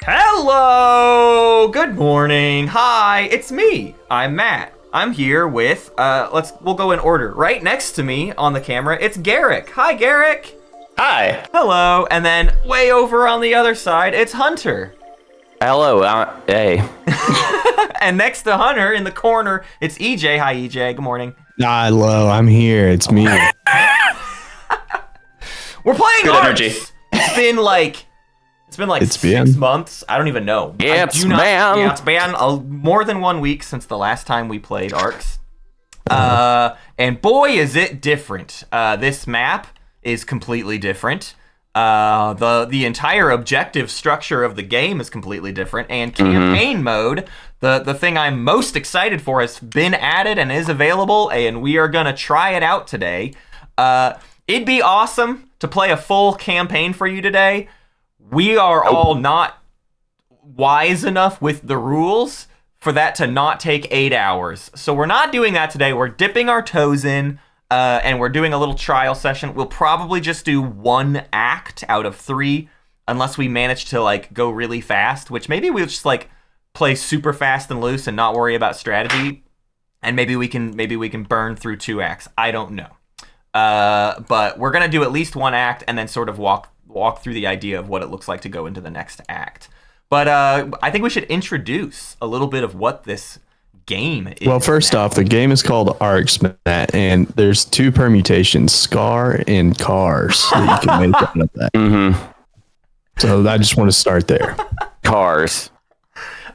Hello! Good morning. Hi, it's me. I'm Matt. I'm here with, we'll go in order. Right next to me on the camera, it's Guerric. Hi, Guerric. Hi. Hello. And then way over on the other side, it's Hunter. Hello. Hey. And next to Hunter in the corner, it's EJ. Hi, EJ. Good morning. Hello, I'm here. It's me. We're playing Good Arcs. energy. It's been 6 months. I don't even know. It's been more than 1 week since the last time we played Arcs. And boy, is it different. This map is completely different. The entire objective structure of the game is completely different. And campaign mode, the thing I'm most excited for, has been added and is available. And we are going to try it out today. It'd be awesome to play a full campaign for you today. We are all not wise enough with the rules for that to not take 8 hours. So we're not doing that today. We're dipping our toes in, and we're doing a little trial session. We'll probably just do 1 act out of 3, unless we manage to go really fast, which maybe we'll just play super fast and loose and not worry about strategy. And maybe we can burn through 2 acts. I don't know. But we're gonna do at least 1 act and then sort of walk through the idea of what it looks like to go into the next act. But I think we should introduce a little bit of what this game is. Well, first off, the game is called Arcs, Matt, and there's 2 permutations, Scar and Cars, that you can make out of that. Mm-hmm. So I just want to start there. Cars.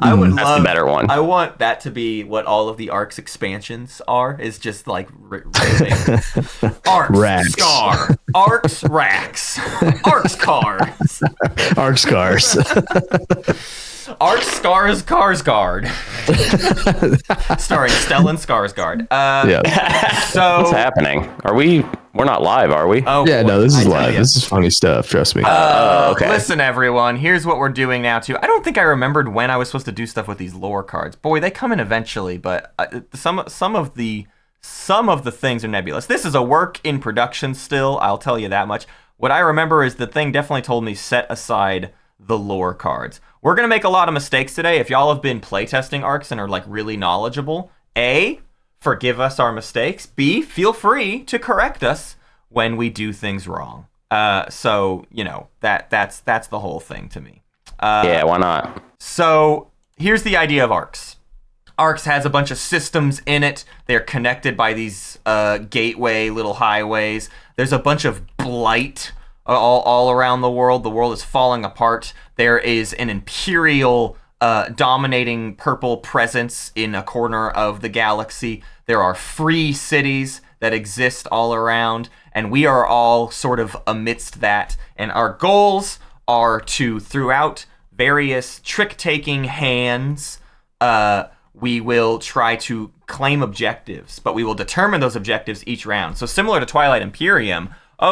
That's the better one. I want that to be what all of the Arcs expansions are, is just Arcs, Racks. Scar, Arcs, Racks, Arcs, Cars. Arcs Cars. Arcs, Scars, Cars Guard. Starring Stellan Skarsgård. Yeah. So What's happening? We're not live, are we? Oh, Yeah, boy, no, this is I tell live. ya. This is funny stuff, trust me. Okay. Listen, everyone, here's what we're doing now, too. I don't think I remembered when I was supposed to do stuff with these lore cards. Boy, they come in eventually, but some of the things are nebulous. This is a work in production still, I'll tell you that much. What I remember is the thing definitely told me set aside the lore cards. We're going to make a lot of mistakes today. If y'all have been playtesting Arcs and are really knowledgeable, A, forgive us our mistakes. B, feel free to correct us when we do things wrong. So, that's the whole thing to me. Yeah, why not? So here's the idea of Arcs. Arcs has a bunch of systems in it. They're connected by these gateway little highways. There's a bunch of blight all around the world. The world is falling apart. There is an imperial dominating purple presence in a corner of the galaxy. There are free cities that exist all around, and we are all sort of amidst that. And our goals are to, throughout various trick-taking hands, we will try to claim objectives, but we will determine those objectives each round. So similar to Twilight Imperium,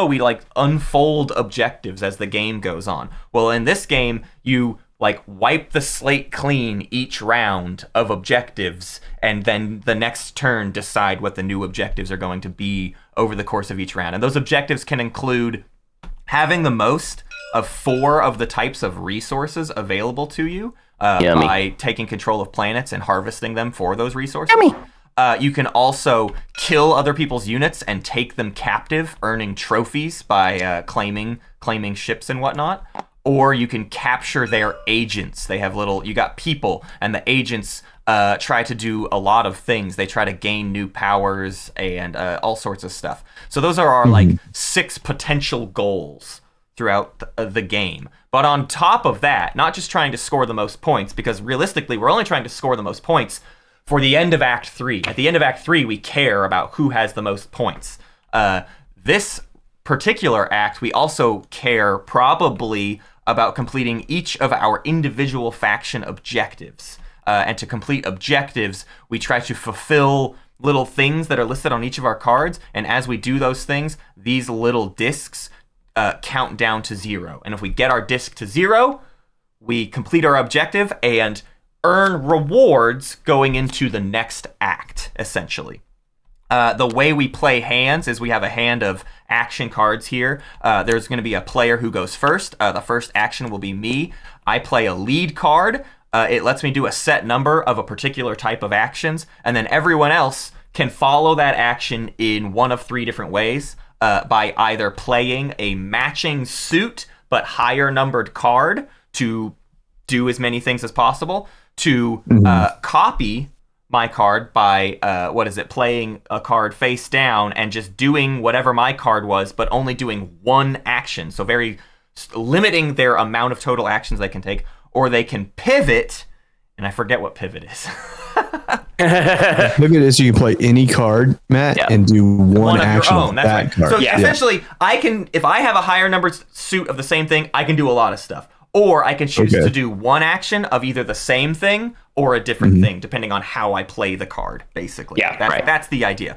we unfold objectives as the game goes on. Well, in this game, you wipe the slate clean each round of objectives, and then the next turn decide what the new objectives are going to be over the course of each round. And those objectives can include having the most of 4 of the types of resources available to you by taking control of planets and harvesting them for those resources. Yummy. You can also kill other people's units and take them captive, earning trophies by claiming ships and whatnot. Or you can capture their agents. They have you got people, and the agents try to do a lot of things. They try to gain new powers and all sorts of stuff. So those are our 6 potential goals throughout the game. But on top of that, not just trying to score the most points, because realistically, we're only trying to score the most points for the end of Act 3. At the end of Act 3, we care about who has the most points. This particular act, we also care probably about completing each of our individual faction objectives. And to complete objectives, we try to fulfill little things that are listed on each of our cards. And as we do those things, these little discs count down to 0. And if we get our disc to 0, we complete our objective and earn rewards going into the next act, essentially. The way we play hands is we have a hand of action cards here. There's going to be a player who goes first. The first action will be me. I play a lead card. It lets me do a set number of a particular type of actions, and then everyone else can follow that action in one of 3 different ways, by either playing a matching suit but higher numbered card to do as many things as possible, to copy my card by playing a card face down and just doing whatever my card was, but only doing one action, so very limiting their amount of total actions they can take. Or they can pivot, and I forget what pivot is. Pivot is you can play any card, Matt, and do one action of your own. That's right. card. So essentially, I can, if I have a higher numbered suit of the same thing, I can do a lot of stuff. Or I can choose to do one action of either the same thing or a different thing, depending on how I play the card, basically. That's the idea.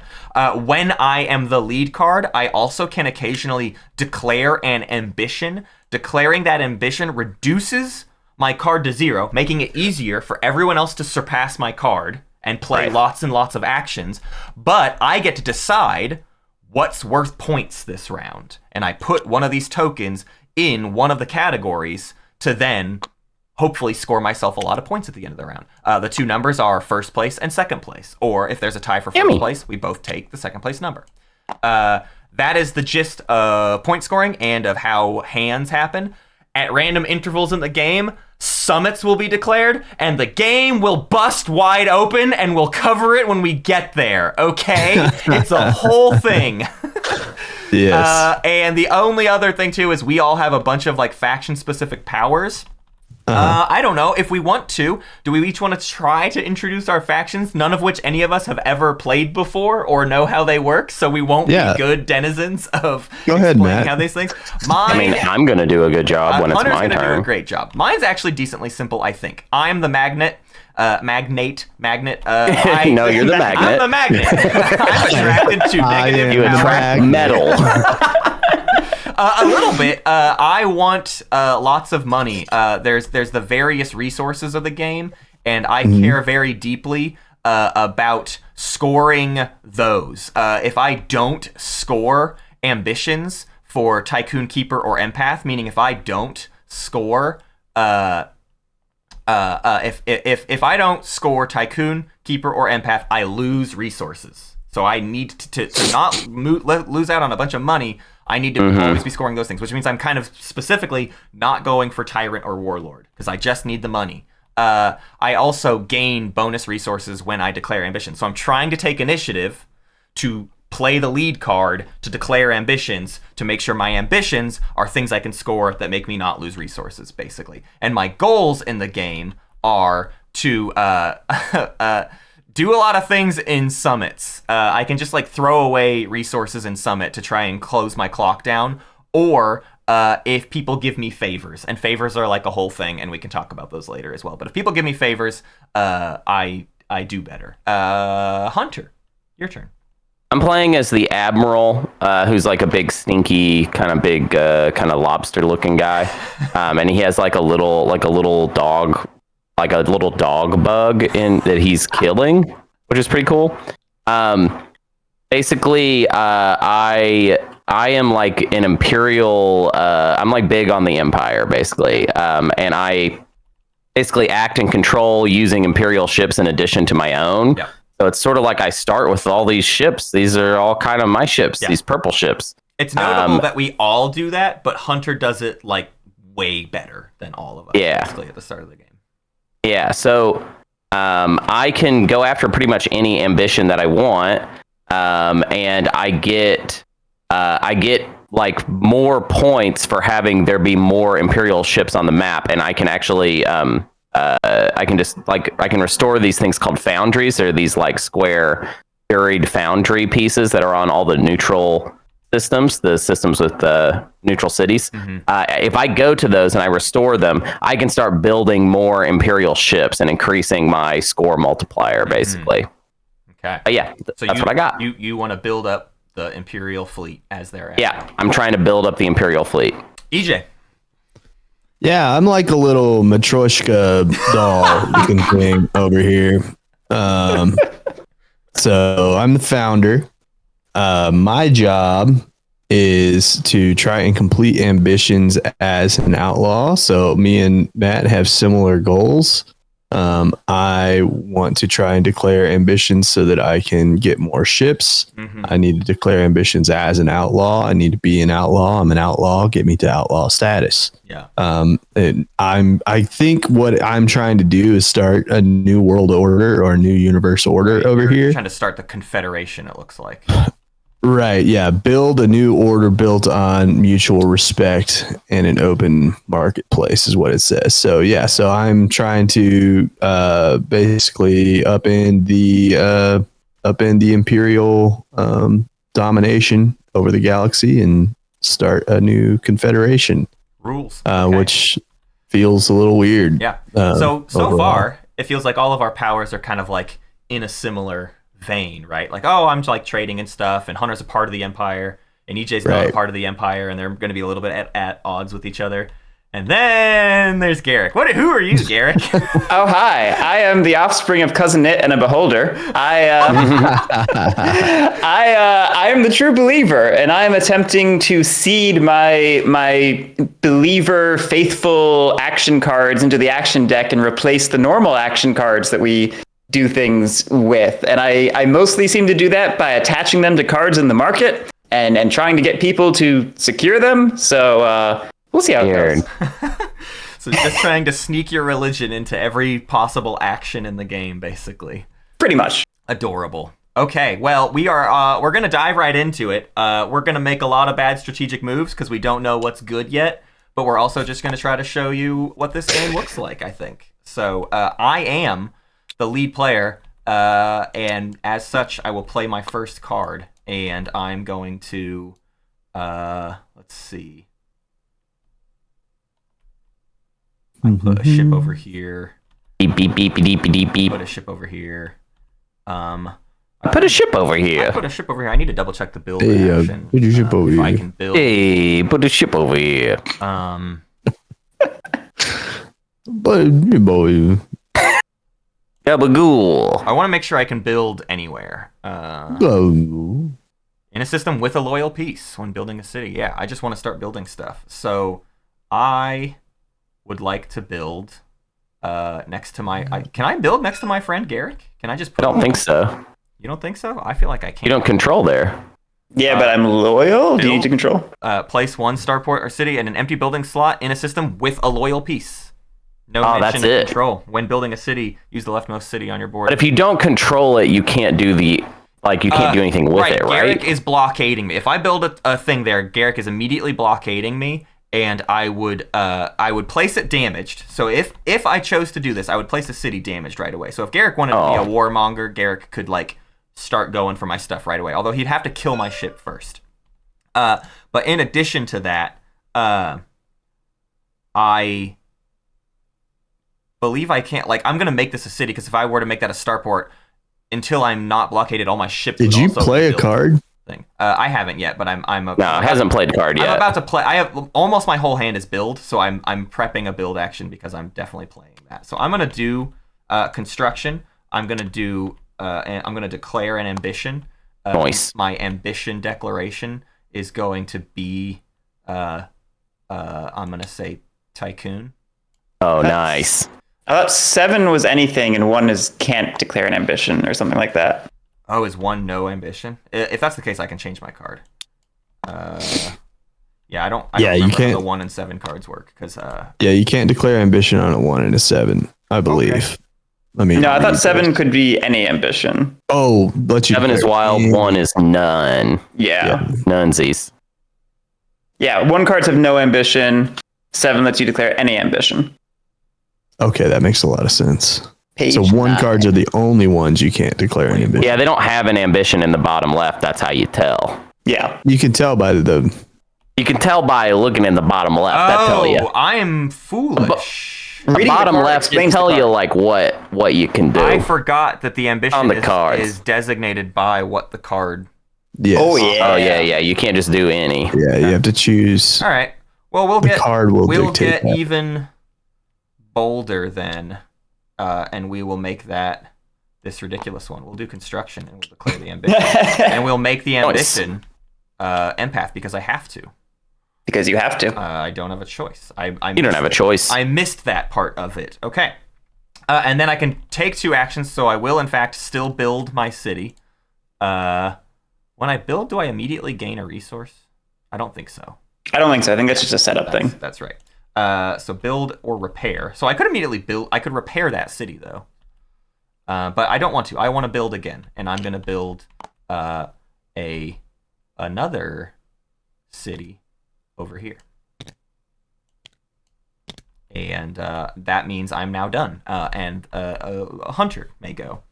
When I am the lead card, I also can occasionally declare an ambition. Declaring that ambition reduces my card to 0, making it easier for everyone else to surpass my card and play lots and lots of actions. But I get to decide what's worth points this round. And I put one of these tokens in one of the categories to then hopefully score myself a lot of points at the end of the round. The 2 numbers are first place and second place. Or if there's a tie for first place, we both take the second place number. That is the gist of point scoring and of how hands happen. At random intervals in the game, summits will be declared, and the game will bust wide open, and we'll cover it when we get there, okay? It's a whole thing. Yes. And the only other thing, too, is we all have a bunch of, faction-specific powers. I don't know. If we want to, do we each want to try to introduce our factions, none of which any of us have ever played before or know how they work, so we won't be good denizens of explaining how these things. I'm going to do a good job when it's my turn. Hunter's going to do a great job. Mine's actually decently simple, I think. I'm the magnet. Magnet. No, you're the magnet. I'm the magnet. I'm attracted to negative. You attract metal. A little bit. I want lots of money. There's the various resources of the game, and I care very deeply about scoring those. If I don't score ambitions for Tycoon, Keeper, or Empath, meaning if I don't score if I don't score Tycoon, Keeper, or Empath, I lose resources. So I need to not lose out on a bunch of money. I need to always be scoring those things, which means I'm kind of specifically not going for Tyrant or Warlord, because I just need the money. I also gain bonus resources when I declare ambition. So I'm trying to take initiative to play the lead card to declare ambitions to make sure my ambitions are things I can score that make me not lose resources, basically. And my goals in the game are to do a lot of things in summits. I can just throw away resources in summit to try and close my clock down, or if people give me favors, and favors are a whole thing, and we can talk about those later as well. But if people give me favors, I do better. Hunter, your turn. I'm playing as the Admiral, who's a big, stinky, kind of lobster-looking guy, and he has a little dog. A little dog bug in that he's killing, which is pretty cool. Basically, I am an Imperial. I'm big on the Empire, basically, and I basically act and control using Imperial ships in addition to my own. Yeah. So it's sort of I start with all these ships. These are all kind of my ships. Yeah. These purple ships. It's notable that we all do that, but Hunter does it way better than all of us. Yeah. Basically at the start of the game. Yeah, so I can go after pretty much any ambition that I want, and I get more points for having there be more Imperial ships on the map, and I can actually I can restore these things called foundries. They're these square buried foundry pieces that are on all the neutral systems, the systems with the neutral cities. If I go to those and I restore them, I can start building more Imperial ships and increasing my score multiplier, basically. Okay. Yeah, that's what I got. You want to build up the Imperial fleet as their Yeah, I'm trying to build up the Imperial fleet. EJ. Yeah, I'm like a little Matryoshka doll looking thing over here. So I'm the founder. My job is to try and complete ambitions as an outlaw. So me and Matt have similar goals. I want to try and declare ambitions so that I can get more ships. Mm-hmm. I need to declare ambitions as an outlaw. I need to be an outlaw. I'm an outlaw. Get me to outlaw status. Yeah. And I think what I'm trying to do is start a new world order or a new universe order over You're here. trying to start the Confederation, it looks like. Right. Yeah. Build a new order built on mutual respect and an open marketplace is what it says. So, yeah. So I'm trying to basically upend the imperial domination over the galaxy and start a new confederation. Rules. Okay. Which feels a little weird. Yeah. So overall. far, it feels like all of our powers are kind of like in a similar vein, right? Like, oh, I'm like trading and stuff, and Hunter's a part of the Empire, and EJ's not a part of the Empire, and they're going to be a little bit at odds with each other. And then there's Guerric. Who are you, Guerric? Oh, hi. I am the offspring of Cousin Knit and a Beholder. I am the true believer, and I am attempting to seed my believer faithful action cards into the action deck and replace the normal action cards that we do things with. And I mostly seem to do that by attaching them to cards in the market and trying to get people to secure them. So we'll see how it goes. So just trying to sneak your religion into every possible action in the game, basically. Pretty much. Adorable. Okay, well, we're gonna dive right into it. We're gonna make a lot of bad strategic moves because we don't know what's good yet, but we're also just gonna try to show you what this game looks like, I think. So I am the lead player, and as such, I will play my first card, and I'm going to, let's see. I put a ship over here. Beep, beep, beep, beep, beep, beep. Put a ship over here. Put a ship over here. I put a ship over here. I need to double check the build Hey, action. put your ship over if here. I can build. Hey, put a ship over here. But boy, Gabagool. I want to make sure I can build anywhere. oh, In a system with a loyal piece when building a city. Yeah, I just want to start building stuff. So I would like to build next to my... can I build next to my friend Guerric? Can I just I put... don't think so. You don't think so? I feel like I can't. You don't control there. Yeah, but I'm loyal. Do you need to control? Place one starport or city in an empty building slot in a system with a loyal piece. No that's mention of it. control. When building a city, use the leftmost city on your board. But if you don't control it, you can't do you can't do anything with it, right? Guerric is blockading me. If I build a thing there, Guerric is immediately blockading me, and I would place it damaged. So if I chose to do this, I would place a city damaged right away. So if Guerric wanted to be a warmonger, Guerric could like start going for my stuff right away. Although he'd have to kill my ship first. But in addition to that, I believe I can't, like, I'm gonna make this a city because if I were to make that a starport, until I'm not blockaded, all my ships. did you play a card? Thing. I haven't yet, but I'm No, it hasn't played a card yet. I'm about to play. I have almost my whole hand is build, so I'm prepping a build action because I'm definitely playing that. So I'm gonna do construction. I'm gonna do I'm gonna declare an ambition. Nice. My ambition declaration is going to be I'm gonna say tycoon. Oh, nice. I thought 7 was anything and 1 is can't declare an ambition or something like that. Oh, is 1 no ambition? If that's the case, I can change my card. Yeah, I don't Yeah, you remember how can't- the 1 and 7 cards work because Yeah, you can't declare ambition on a 1 and a 7, I believe. Okay. I mean, No, I thought 7 could be any ambition. Oh, let you 7 is declare wild, any- 1 is none. Yeah. Nunesies. Yeah, 1 cards have no ambition. 7 lets you declare any ambition. Okay, that makes a lot of sense. Page So 1 9. cards are the only ones you can't declare an ambition. Yeah, they don't have an ambition in the bottom left. That's how you tell. Yeah. You can tell by the You can tell by looking in the bottom left. That tell you. I'm foolish. The Reading the bottom card left, they explains the tell you card. like what you can do. I forgot that the ambition On the cards. is designated by what the card Yes. Oh yeah. Oh yeah. You can't just do any. Yeah, you have to choose. All right. Well, we'll The get card will we'll dictate get that. even bolder then, and we will make that this ridiculous one. We'll do construction and we'll declare the ambition, and we'll make the ambition empath because I have to. Because you have to. I don't have a choice. You don't have a choice. I missed that part of it. Okay. And then I can take 2 actions, so I will in fact still build my city. When I build, do I immediately gain a resource? I don't think so. I don't think so. I think that's just a setup thing. That's right. So build or repair. So I could immediately build. I could repair that city though. But I don't want to. I want to build again, and I'm gonna build another city over here. And that means I'm now done. And a hunter may go.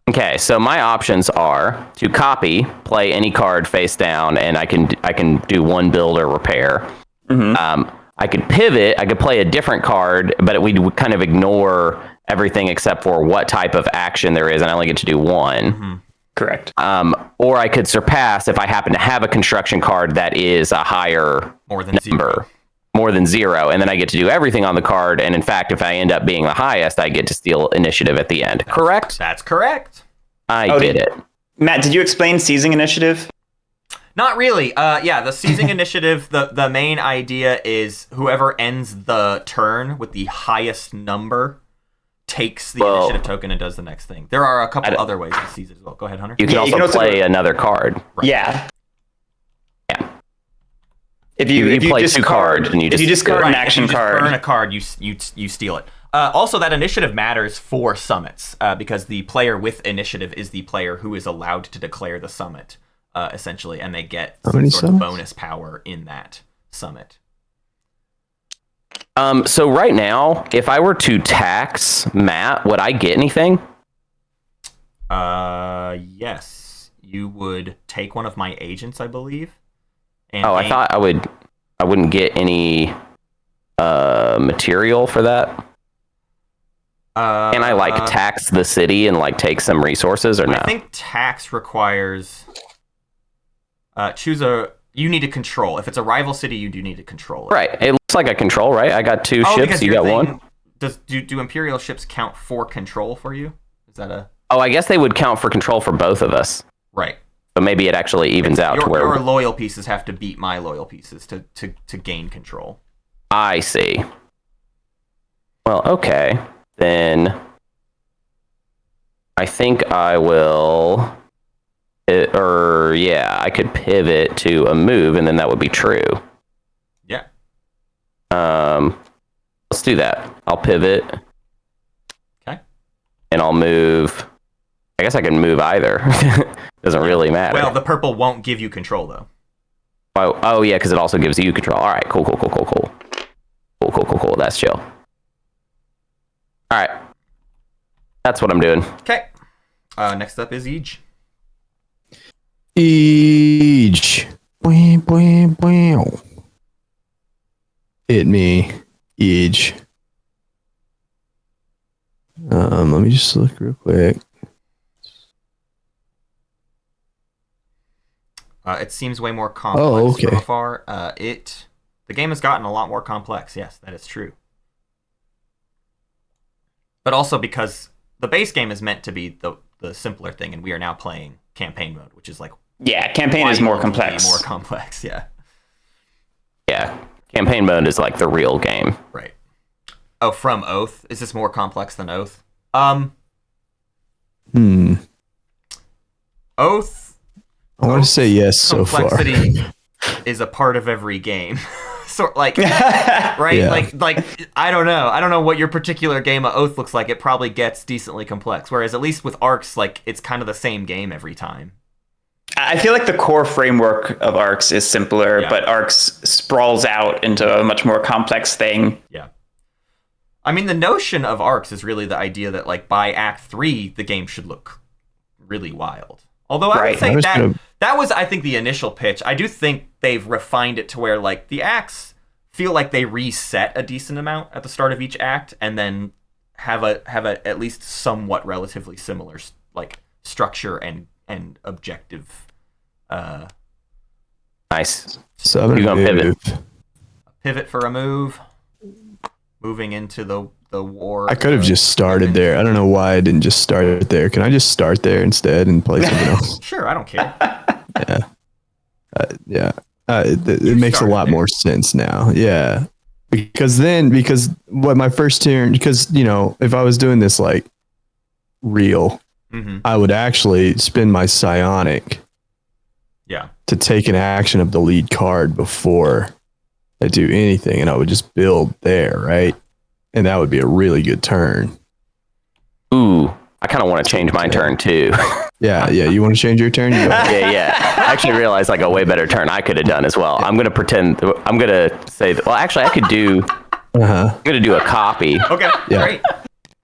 Okay, so my options are to copy, play any card face down, and I can do 1 build or repair. I could pivot. I could play a different card, but we would kind of ignore everything except for what type of action there is, and I only get to do 1. Correct. Or I could surpass if I happen to have a construction card that is a higher More than number. 0. More than 0, and then I get to do everything on the card, and in fact, if I end up being the highest, I get to steal initiative at the end. Correct? That's correct. I did it. Matt, did you explain seizing initiative? Not really. Yeah, the seizing initiative, the main idea is whoever ends the turn with the highest number takes the initiative token and does the next thing. There are a couple other ways to seize it as well. Go ahead, Hunter. You can also play another card. Right. Yeah. Yeah. If you play discard, 2 cards and you just discard an Right, action if you just card. burn a card, you steal it. Also, that initiative matters for summits because the player with initiative is the player who is allowed to declare the summit, essentially, and they get some many sort of summits? bonus power in that summit. So right now, if I were to tax Matt, would I get anything? Yes, you would take one of my agents, I believe. And I thought I wouldn't get any material for that. Can I tax the city and take some resources or no? I think tax requires you need to control. If it's a rival city, you do need to control it. Right. It looks like I control, right? I got 2 ships, because you your got thing, 1. Do Imperial ships count for control for you? Is that a Oh, I guess they would count for control for both of us. right? But maybe it actually evens out to where your loyal pieces have to beat my loyal pieces to gain control. I see. Well, okay. Then I think I will I could pivot to a move and then that would be true. Yeah. Let's do that. I'll pivot. Okay. And I'll move. I guess I can move either. Doesn't really matter. Well, the purple won't give you control though. Oh yeah, because it also gives you control. All right, cool. That's chill. All right, that's what I'm doing. Okay. Next up is Eej. Eej. Bwah, bwah, bwah. Hit me, Eej. Let me just look real quick. It seems way more complex okay. so far. The game has gotten a lot more complex. Yes, that is true. But also because the base game is meant to be the simpler thing, and we are now playing campaign mode, which is campaign is more complex. More complex, yeah. Yeah, campaign mode is the real game. Right. Oh, from Oath? Is this more complex than Oath? Oath. I want to say yes so far. Complexity is a part of every game. Right? Yeah. I don't know. I don't know what your particular game of Oath looks like. It probably gets decently complex. Whereas at least with Arcs, it's kind of the same game every time. I feel like the core framework of Arcs is simpler, Yeah. but Arcs sprawls out into a much more complex thing. Yeah. I mean, the notion of Arcs is really the idea that by Act 3, the game should look really wild. Although I would say that was, I think, the initial pitch. I do think they've refined it to where the acts feel like they reset a decent amount at the start of each act, and then have a at least somewhat relatively similar structure and objective Nice. So I'm You're gonna gonna move. Pivot for a move. Moving into the war. I could have just started there. I don't know why I didn't just start there. Can I just start there instead and play something else? Sure, I don't care. Yeah. It makes a started lot there. more sense now. Yeah. Because what my first turn, because, if I was doing this like real, Mm-hmm. I would actually spend my psionic Yeah. to take an action of the lead card before I do anything. And I would just build there, right? And that would be a really good turn. Ooh, I kind of want to change my turn too. Yeah. You want to change your turn? You go ahead. yeah. I actually realized like a way better turn I could have done as well. I'm going to say that, well, actually I could do, Uh-huh. I'm going to do a copy Okay. Yeah. Great.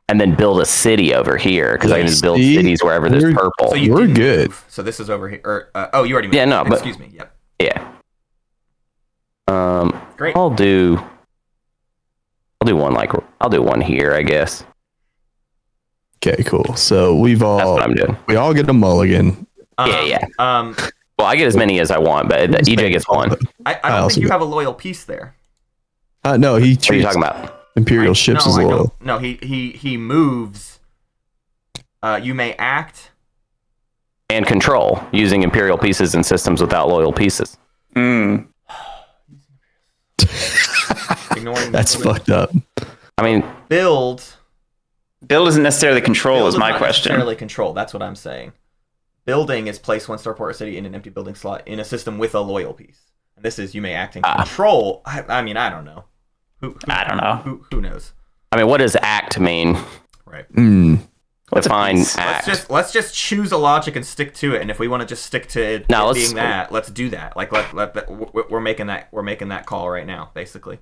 and then build a city over here because I can just build See? cities wherever there's We're- purple. So you We're didn't good. move. So this is over here. You already moved. Yeah, no, but- Excuse me. Yep. Yeah. Great. I'll do one here, I guess. Okay, cool. So That's what I'm doing. we all get a mulligan. Yeah. Um, Well, I get as many as I want, but EJ gets one. I don't also think you get- have a loyal piece there. No, he What are you treats talking about? Imperial ships no, as I loyal. don't. No, he moves. You may act. And control using Imperial pieces and systems without loyal pieces. Mm. Ignoring That's fucked up. I mean, build. Build isn't necessarily control, Build is is my not question. necessarily control. That's what I'm saying. Building is place one starport city in an empty building slot in a system with a loyal piece. And this is you may act in control. I mean, I don't know. I don't know. Who knows? I mean, what does act mean? Right. What's a Define piece? act. Let's just choose a logic and stick to it. And if we want to just stick to it No, it let's- being that, let's do that. Like we're making that call right now, basically.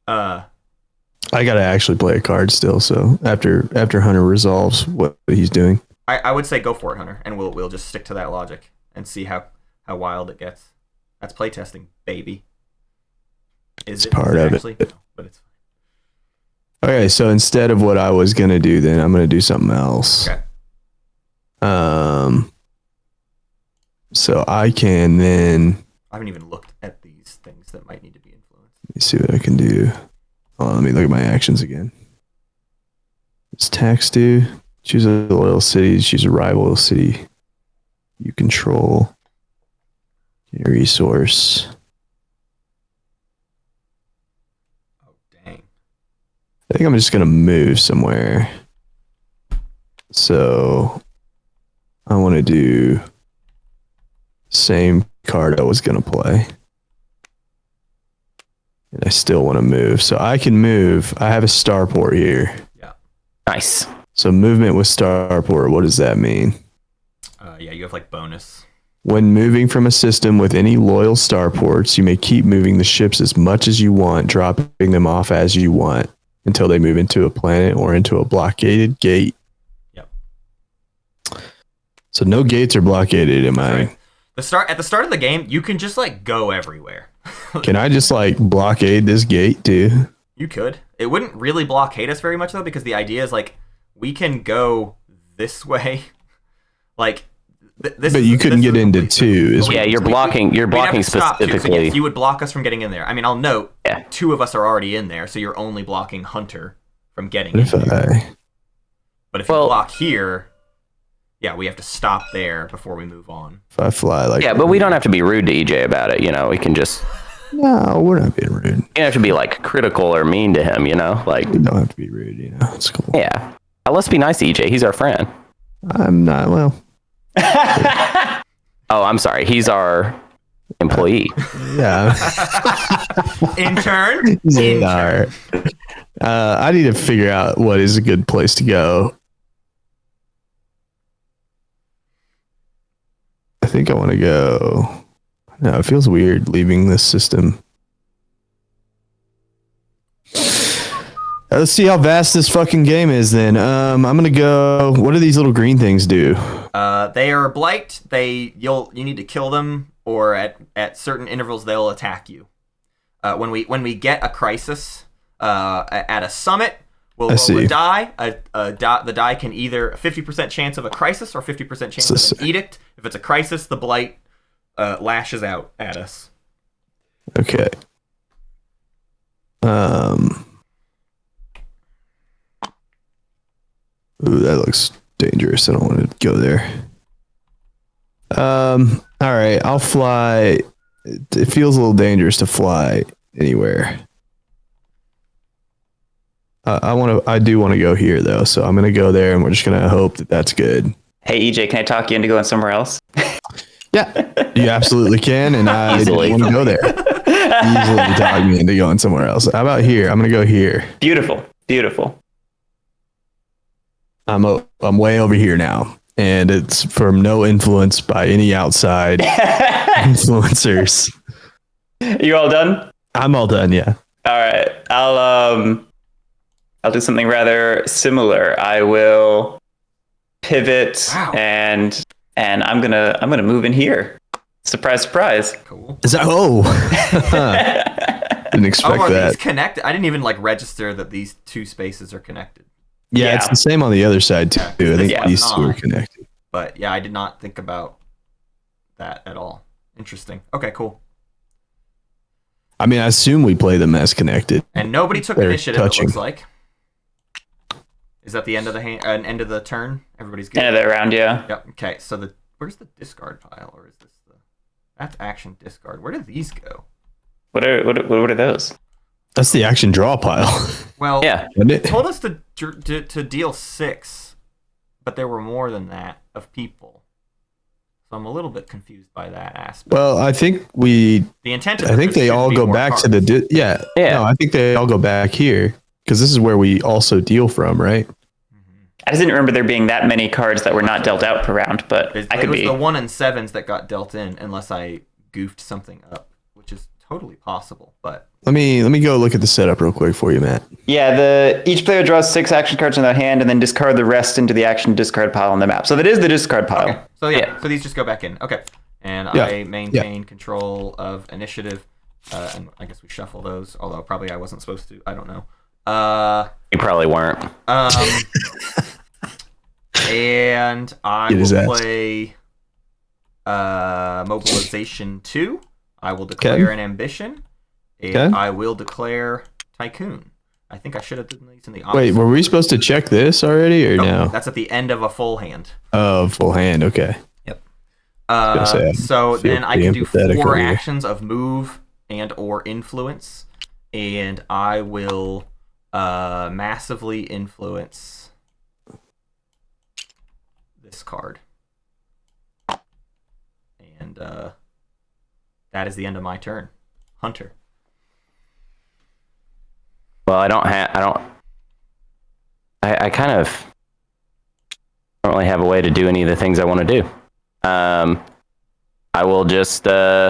I gotta actually play a card still. So after Hunter resolves what he's doing, I would say go for it, Hunter, and we'll just stick to that logic and see how wild it gets. That's playtesting, baby. It's part of it. actually? No, but it's okay. So instead of what I was gonna do, then I'm gonna do something else. okay. So I can then I haven't even looked at these things that might need to be influenced. let me see what I can do. Hold on, let me look at my actions again. It's tax due. Choose a loyal city. Choose a rival city. You control. Get a resource. Oh dang. I think I'm just gonna move somewhere. So I want to do same card I was gonna play. And I still want to move. So I can move. I have a starport here. Nice. So movement with starport, what does that mean? Yeah, you have like bonus. When moving from a system with any loyal starports, you may keep moving the ships as much as you want, dropping them off as you want until they move into a planet or into a blockaded gate. Yep. So no gates are blockaded, am I? Right. At the start of the game, you can just like go everywhere. Can I just like blockade this gate too? You could. It wouldn't really blockade us very much though, because the idea is like we can go this way. Like this. But you couldn't this get is a into complete two. Is Yeah, you're we- blocking. You're we'd have blocking to stop too, so specifically. yes, you would block us from getting in there. I mean, I'll note Yeah. 2 of us are already in there, so you're only blocking Hunter from getting what in if there. I? But if you Well- block here, yeah, we have to stop there before we move on. If I fly like Yeah, but we don't have to be rude to EJ about it. You know, we can just. no, we're not being rude. You don't have to be like critical or mean to him. You know, like We don't have to be rude. It's cool. yeah. Let's be nice to EJ. He's our friend. I'm not. Well, Oh, I'm sorry. He's our employee. yeah. Intern. All right. I need to figure out what is a good place to go. I think I want to go. No, it feels weird leaving this system. Let's see how vast this fucking game is then. I'm gonna go. What do these little green things do? They are blight. You need to kill them, or at certain intervals they'll attack you. When we get a crisis at a summit, We'll roll a die. The die can either a 50% chance of a crisis or 50% chance of an edict. If it's a crisis, the blight lashes out at us. Okay. Ooh, that looks dangerous. I don't want to go there. All right, I'll fly. It feels a little dangerous to fly anywhere. I do want to go here though, so I'm gonna go there, and we're just gonna hope that that's good. Hey EJ, can I talk you into going somewhere else? Yeah, you absolutely can, and I want to go there. Easily talk me into going somewhere else. How about here? I'm gonna go here. Beautiful, beautiful. I'm way over here now, and it's from no influence by any outside influencers. You all done? I'm all done. Yeah. All right. I'll do something rather similar. I will pivot and I'm gonna move in here. Surprise, surprise. Cool. Is that didn't expect are that. These connected? I didn't even register that these two spaces are connected. Yeah, it's the same on the other side too. I think these two are connected. But yeah, I did not think about that at all. Interesting. Okay, cool. I mean, I assume we play them as connected. And nobody took initiative. It looks like. Is that the end of the end of the turn? Everybody's good. End of the round, yeah. Yep. Okay. So where's the discard pile, or is this that's action discard? Where do these go? What are those? That's the action draw pile. Well, yeah. It told us to deal 6, but there were more than that of people. So I'm a little bit confused by that aspect. Well, I think the intent. I think they all go back to the yeah. No, I think they all go back here because this is where we also deal from, right? I just didn't remember there being that many cards that were not dealt out per round, but it was the 1 and 7s that got dealt in, unless I goofed something up, which is totally possible. But let me go look at the setup real quick for you, Matt. Yeah, each player draws 6 action cards in their hand and then discard the rest into the action discard pile on the map. So that is the discard pile. Okay. So so these just go back in. Okay, and I maintain control of initiative, and I guess we shuffle those. Although probably I wasn't supposed to. I don't know. You probably weren't. And I will play Mobilization 2. I will declare an ambition, and I will declare Tycoon. I think I should have done these in the opposite. Wait, were we supposed to check this already, or no? That's at the end of a full hand. Oh, full hand. Okay. Yep. So then I can do 4 actions of move and or influence, and I will massively influence this card, and that is the end of my turn. Hunter. Well, I kind of don't really have a way to do any of the things I want to do. I will just do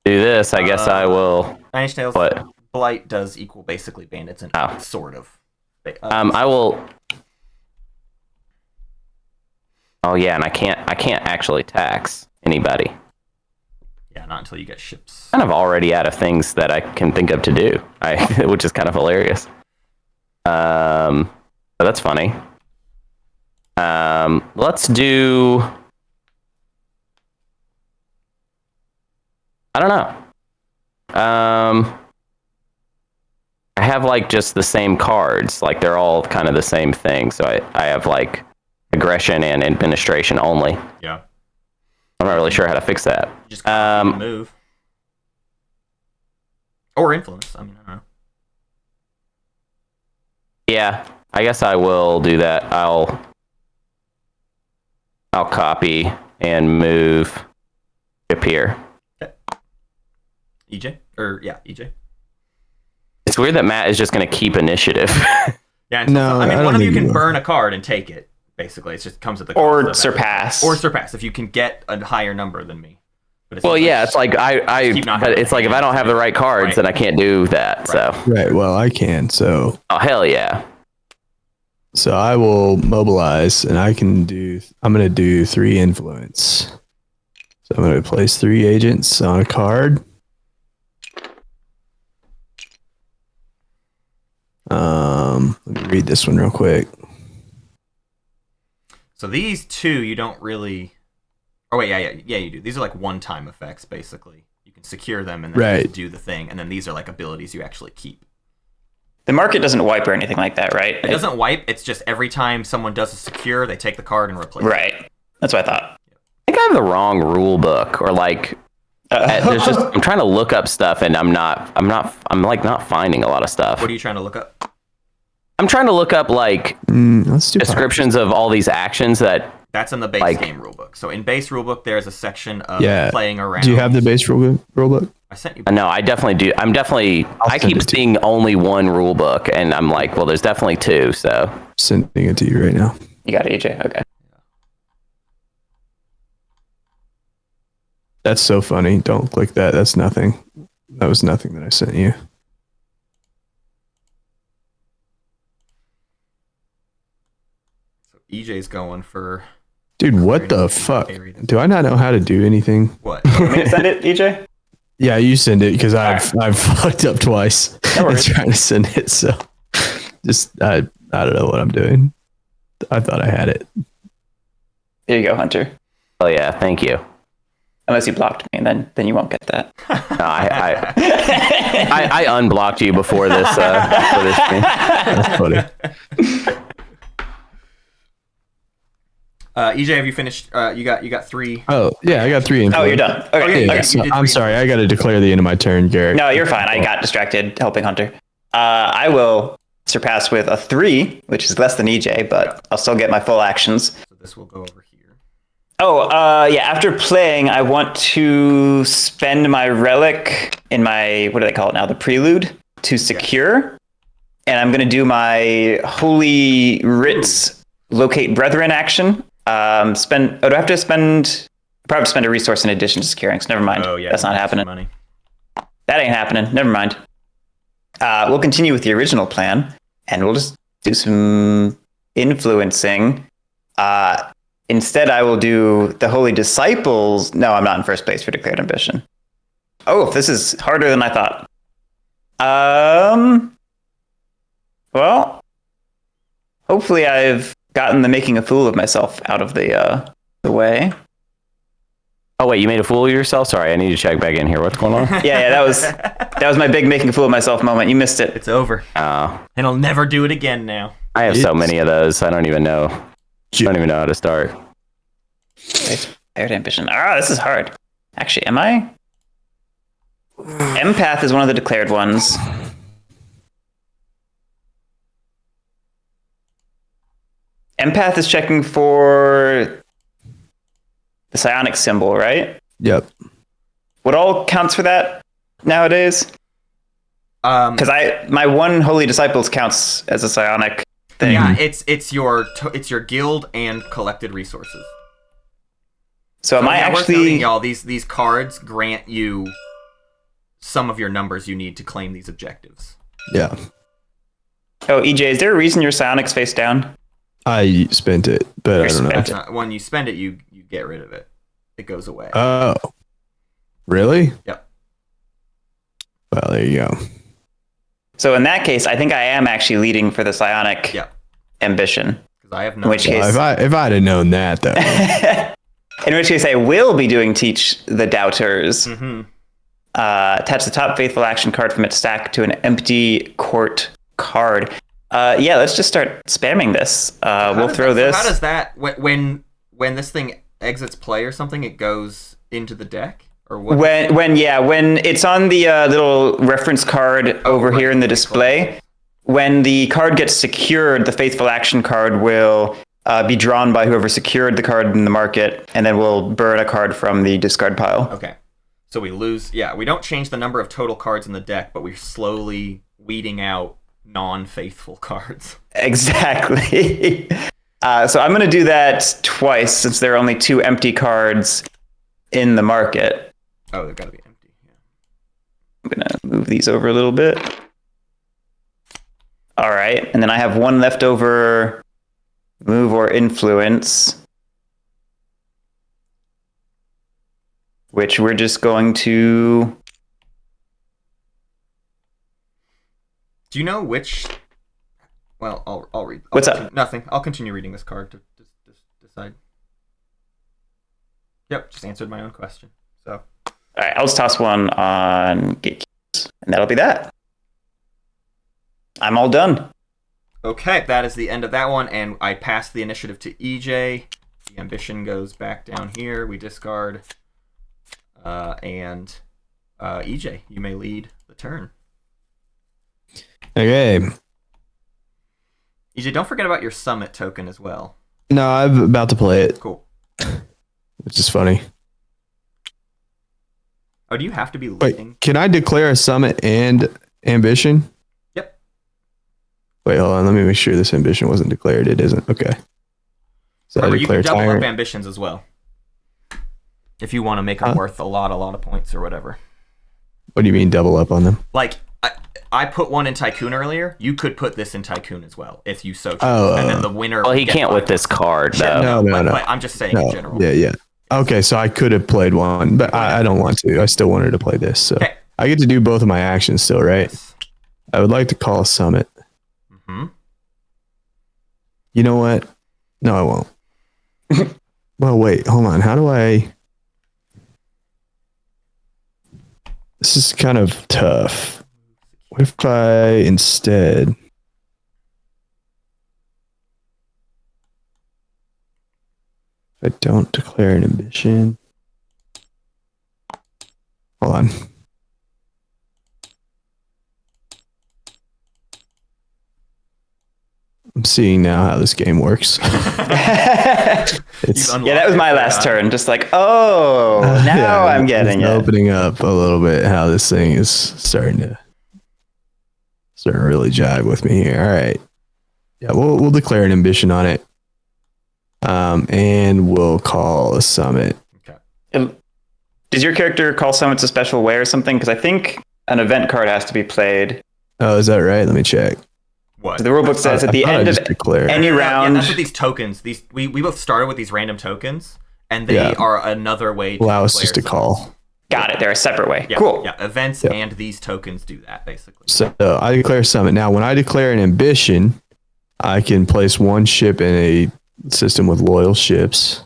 this. I guess I will. Nine Tails. What? Blight does equal basically bandits and sort of. I will. Oh yeah, and I can't actually tax anybody. Yeah, not until you get ships. Kind of already out of things that I can think of to do, which is kind of hilarious. But that's funny. Let's do. I don't know. I have like just the same cards, like they're all kind of the same thing. So I have like aggression and administration only. Yeah. I'm not really sure how to fix that. Just move. Or influence. I mean, I don't know. Yeah, I guess I will do that. I'll copy and move up here. Okay. EJ? EJ. It's weird that Matt is just going to keep initiative. Yeah, no, I mean, one of you can burn a card and take it. Basically, it just comes at the cost or of surpass. Or surpass if you can get a higher number than me. But it's like but it's like if I don't have the right cards, then I can't do that. So well, I can. So hell yeah. So I will mobilize, and I'm going to do 3 influence. So I'm going to place 3 agents on a card. read this one real quick. So these two, you don't really. Oh wait, yeah, you do. These are like one-time effects, basically. You can secure them and then just do the thing, and then these are like abilities you actually keep. The market doesn't wipe or anything like that, right? It doesn't wipe. It's just every time someone does a secure, they take the card and replace it. Right. That's what I thought. I think I have the wrong rule book, or like, there's just I'm trying to look up stuff, and I'm not finding a lot of stuff. What are you trying to look up? I'm trying to look up like descriptions of all these actions that. That's in the base game rulebook. So in base rulebook, there's a section of playing around. Do you have the base rulebook? I sent you. No, I definitely do. I keep seeing only one rule book, and I'm like, well, there's definitely two. So Sending it to you right now. You got it, AJ. Okay. That's so funny. Don't click that. That's nothing. That was nothing that I sent you. So EJ's going for. Dude, what the fuck? Do I not know how to do anything? What? You want me to send it, EJ? Yeah, you send it because I've fucked up twice. I'm trying to send it, so just I don't know what I'm doing. I thought I had it. There you go, Hunter. oh yeah, thank you. Unless you blocked me, and then you won't get that. No, I unblocked you before this stream. That's funny. EJ, have you finished? You got 3. Oh yeah, I got 3 influence. Oh, you're done. Okay. Yeah, Okay. so I'm sorry, I got to declare the end of my turn, Guerric. No, you're fine. I got distracted helping Hunter. I will surpass with a 3, which is less than EJ, but I'll still get my full actions. So this will go over here. Oh, yeah. After playing, I want to spend my relic in my, what do they call it now? The prelude to secure. And I'm going to do my Holy Writs Locate Brethren action. Do I have to spend? Probably spend a resource in addition to securing. So never mind. Oh yeah, that's not happening. Money. That ain't happening. Never mind. We'll continue with the original plan, and we'll just do some influencing. Instead, I will do the Holy Disciples. No, I'm not in first place for Declared Ambition. Oh, this is harder than I thought. Well, hopefully I've gotten the making a fool of myself out of the way. Oh wait, you made a fool of yourself? Sorry, I need to check back in here. What's going on? Yeah, that was my big making a fool of myself moment. You missed it. It's over. Oh, And I'll never do it again now. I have so many of those. I don't even know. How to start. Declared Ambition. This is hard. Actually, am I? Empath is one of the declared ones. Empath is checking for the psionic symbol, right? Yep. What all counts for that nowadays? Because my one Holy Disciples counts as a psionic thing. Yeah, it's your guild and collected resources. So am I worth actually? noting, y'all, these cards grant you some of your numbers you need to claim these objectives. Yeah. Oh, EJ, is there a reason your psionics face down? I spent it, but I don't know. That's not, when you spend it, you get rid of it. It goes away. Oh. Really? Yep. Well, there you go. So in that case, I think I am actually leading for the psionic ambition. Because I have no. In which case, if I'd have known that, though. in which case, I will be doing Teach the Doubters. Mm-hmm. Attach the top faithful action card from its stack to an empty court card. Yeah, let's just start spamming this. We'll throw this. So how does that when this thing exits play or something, it goes into the deck? Or what? When it's on the little reference card over here in the display, when the card gets secured, the faithful action card will be drawn by whoever secured the card in the market, and then we'll burn a card from the discard pile. Okay. So we lose. Yeah, we don't change the number of total cards in the deck, but we're slowly weeding out non-faithful cards. Exactly. So I'm going to do that twice since there are only 2 empty cards in the market. Oh, they've got to be empty. Yeah. I'm going to move these over a little bit. All right. And then I have 1 left over, move or influence, which we're just going to... Do you know which Well, I'll read. What's up? Nothing. I'll continue reading this card to decide. Yep, just answered my own question. So. All right, I'll just toss one on Gatekeepers, and that'll be that. I'm all done. Okay, that is the end of that one, and I pass the initiative to EJ. The ambition goes back down here. We discard, and EJ, you may lead the turn. Okay. EJ, don't forget about your summit token as well. No, I'm about to play it, Cool. which is funny. Oh, do you have to be leading? Wait, can I declare a summit and ambition? Yep. Wait, hold on. Let me make sure this ambition wasn't declared. It isn't. Okay. So Remember, I you can declare double tyrant. up ambitions as well. If you want to make them worth a lot of points or whatever. What do you mean double up on them? Like, I put one in Tycoon earlier. You could put this in Tycoon as well, if you so choose. Oh, and then the winner... Well, he would get can't with 5 this card, Sure, though. No. But I'm just saying in general. Yeah. Okay, so I could have played one, but I don't want to. I still wanted to play this. So Okay. I get to do both of my actions still, right? Yes. I would like to call a summit. Mm-hmm. You know what? No, I won't. Well, wait, hold on. How do I... This is kind of tough. What if I instead... If I don't declare an ambition... Hold on. I'm seeing now how this game works. It's Yeah, that was my last turn. Just like, oh, now yeah, I'm getting it's it. opening up a little bit how this thing is starting to really jive with me here. All right. Yeah, we'll declare an ambition on it. And we'll call a summit. Okay. Does your character call summits a special way or something? Because I think an event card has to be played. Oh, is that right? Let me check. What? The rulebook says at the I thought I end of just declared. any Yeah, round. that's what these tokens. We both started with these random tokens, and they Yeah. are another way to Allow us declare just to summons. call. Got it. They're a separate way. Yeah, Cool. Yeah, events Yeah. and these tokens do that basically. So I declare summit. Now, when I declare an ambition, I can place one ship in a system with loyal ships.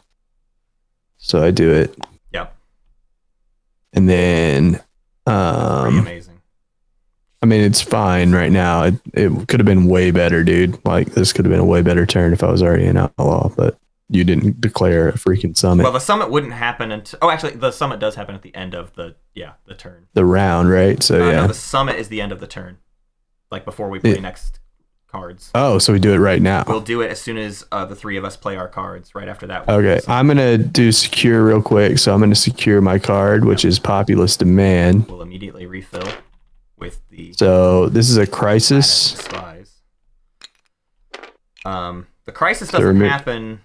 So I do it. Yep. And then, Pretty amazing. I mean, it's fine right now. It could have been way better, dude. Like, this could have been a way better turn if I was already an outlaw, but you didn't declare a freaking summit. Well, the summit wouldn't happen until... Oh, actually, the summit does happen at the end of the turn. The round, right? So, yeah. No, the summit is the end of the turn. Like, before we play next cards. Oh, so we do it right now. We'll do it as soon as the three of us play our cards. Right after that. Okay, I'm going to do secure real quick. So I'm going to secure my card, which is Populous Demand. We'll immediately refill with the... So this is a crisis. Spies. The crisis doesn't happen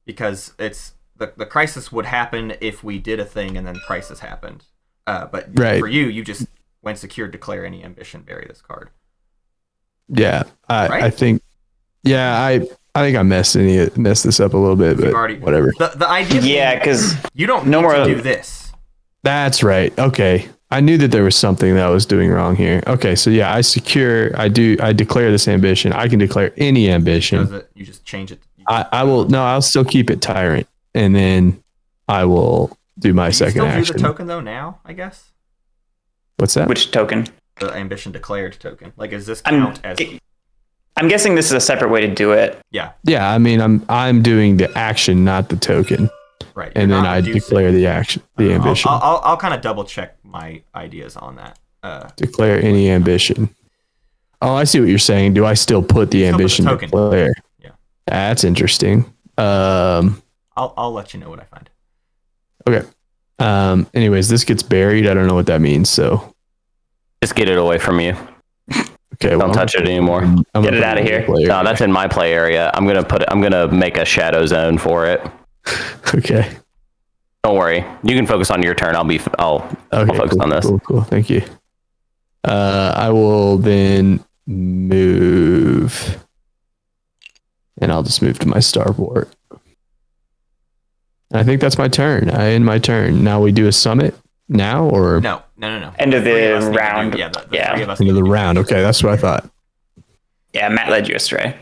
because it's the crisis would happen if we did a thing and then crisis happened. But Right. for you just when secured, declare any ambition, bury this card. Yeah, Right? I think. Yeah, I think I messed this up a little bit, but whatever. The idea. Yeah, because you don't no need more to do this. That's right. Okay, I knew that there was something that I was doing wrong here. Okay, so yeah, I declare this ambition. I can declare any ambition. Does it? You just change it. I'll still keep it tyrant, and then I will do my You second still action. do the token though now, I guess. What's that? which token? The ambition declared token. Like, is this count as? I'm guessing this is a separate way to do it. Yeah. Yeah, I mean, I'm doing the action, not the token, Right. and You're then not I reducing- declare the action, the ambition. I'll kind of double check my ideas on that. Declare any ambition. Oh, I see what you're saying. Do I still put the Still put the ambition token. declare? Yeah. That's interesting. I'll let you know what I find. Okay. Anyways, this gets buried. I don't know what that means. So, Just get it away from you. okay. Don't touch it anymore. Get it outta here. No, that's in my play area. I'm gonna make a shadow zone for it. Okay. Don't worry. You can focus on your turn. I'll focus on this. Cool. Thank you. I will then move, and I'll just move to my starport. I think that's my turn. I end my turn. Now we do a summit now, or No. End of Three the us need to do- round. Yeah, the Yeah. three of us end need of the to do round. it. Okay, that's what I thought. Yeah, Matt led you astray.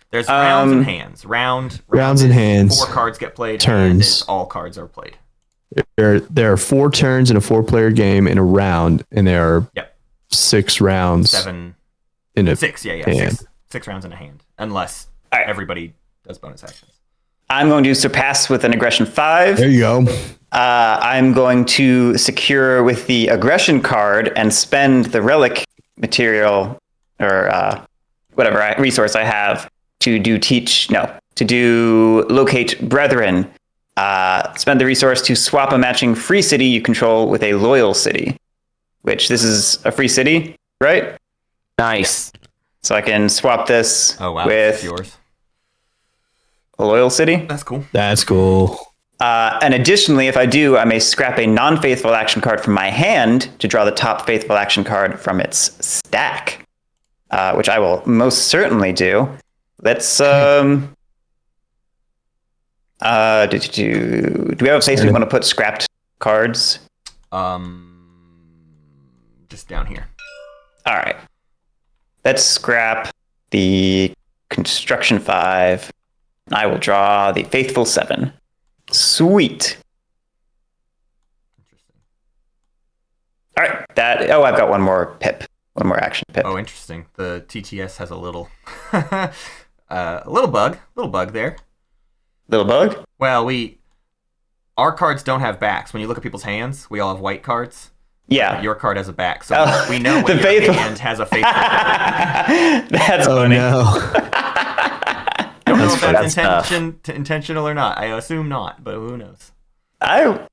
There's rounds and hands. Rounds and hands. 4 cards get played. Turns. Hand is all cards are played. There are 4 turns in a 4-player game in a round, and there are 6 rounds. 7 in a 6. Yeah. hand. 6 rounds in a hand, unless everybody does bonus actions. I'm going to surpass with an aggression 5. There you go. I'm going to secure with the aggression card and spend the relic material or whatever resource I have to do locate brethren. Spend the resource to swap a matching free city you control with a loyal city, which this is a free city, right? Nice. So I can swap this with yours. A loyal city. That's cool. That's cool. And additionally, if I do, I may scrap a non-faithful action card from my hand to draw the top faithful action card from its stack, which I will most certainly do. Let's do we have a place we want to put scrapped cards? Just down here. All right. Let's scrap the construction 5. I will draw the faithful 7. Sweet. Interesting. All right. I've got one more pip. One more action pip. Oh, interesting. The TTS has a little little bug there. Little bug? Well, our cards don't have backs. When you look at people's hands, we all have white cards. Yeah. Your card has a back, so we know when your hand has a faithful card. That's funny. No. Don't know if that's intentional or not. I assume not, but who knows? I'm